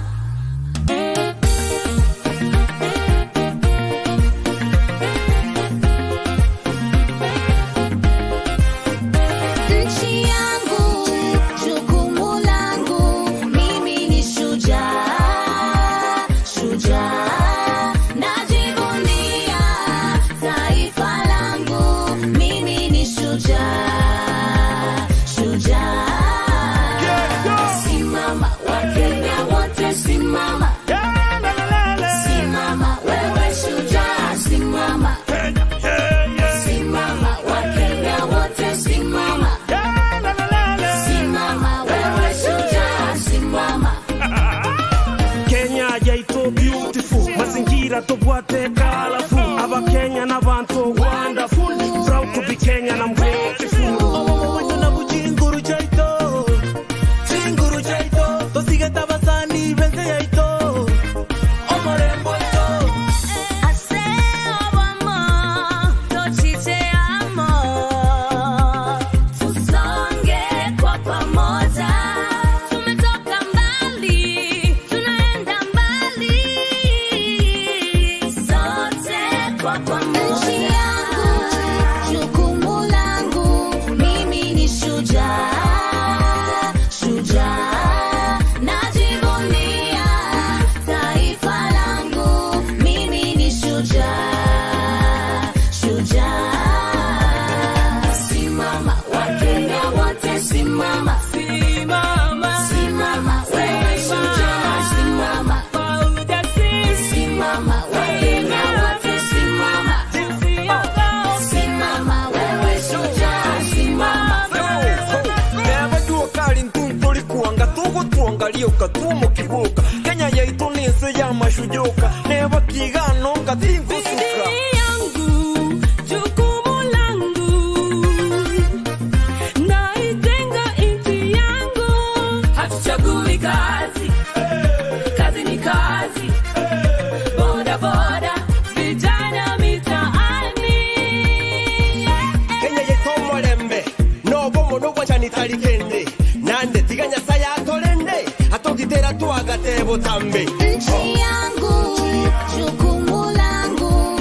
S17: Nchi yangu, jukumu langu, mimi ni shujaa, shujaa. Najivunia taifa langu, mimi ni shujaa, shujaa. Simama, Wakenya wote simama. Simama, wewe shujaa simama. Simama, Wakenya wote simama. Simama, wewe shujaa simama.
S18: Kenya yaito beautiful, mazingira tobwate colorful. Aba Kenya na bantu wonderful, proud to be Kenyan, I'm grateful. Omo na bujinguru jaito, jinguru jaito, to sigeta basani benze yaito. Omo rembo ito.
S17: Ase obama, tochite amo. Tusonge kwa pamoja. Tumetoka mbali, tunaenda mbali. Sote kwa pamoja. Nchi yangu, jukumu langu, mimi ni shujaa, shujaa. Najivunia taifa langu, mimi ni shujaa, shujaa. Simama, Wakenya wote simama. Simama, simama, wewe shujaa simama. Simama, Wakenya wote simama. Simama, wewe shujaa simama.
S18: Never do a calling to Polikuanga, Togo Tuangalio, Katumo Kibuka. Kenya yaito nese ya mashujoka. Never kigano, Katingo Suka.
S17: Jukumu langu, naitenga nchi yangu. Hatuchagui kazi, kazi ni kazi. Boda boda, vijana mitaani.
S18: Kenya yaito molembe, no bomo no wachani talikende. Nande tiganya saya atolende, atogitera tuagatebo tambe.
S17: Nchi yangu, jukumu langu,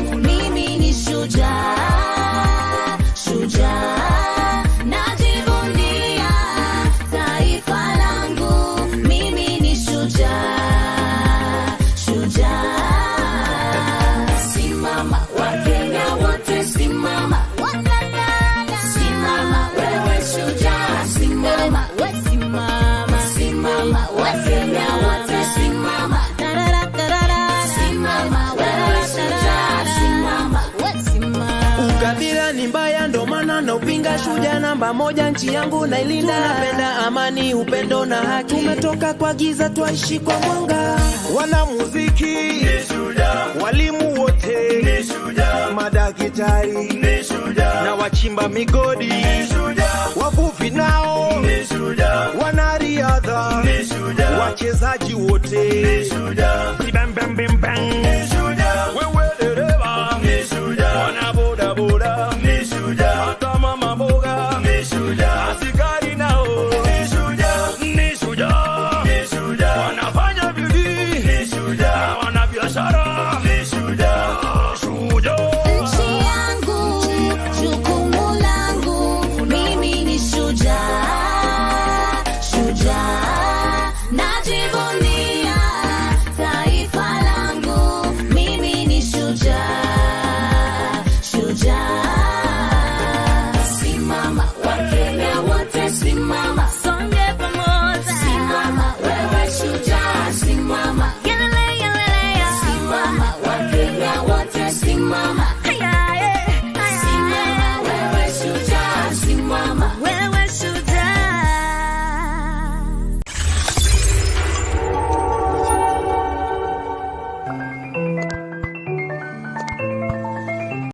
S17: Raila shujaa namba moja, nchi yangu nailinda. Tunapenda amani, upendo na haki. Tumetoka kwa giza twaishi kwa mwanga.
S18: Wanamuziki ni shujaa, walimu wote ni shujaa, madaktari ni shujaa, na wachimba migodi ni shujaa, wavuvi nao ni shujaa, wanariadha ni shujaa, wachezaji wote ni shujaa, bam bam bam bam.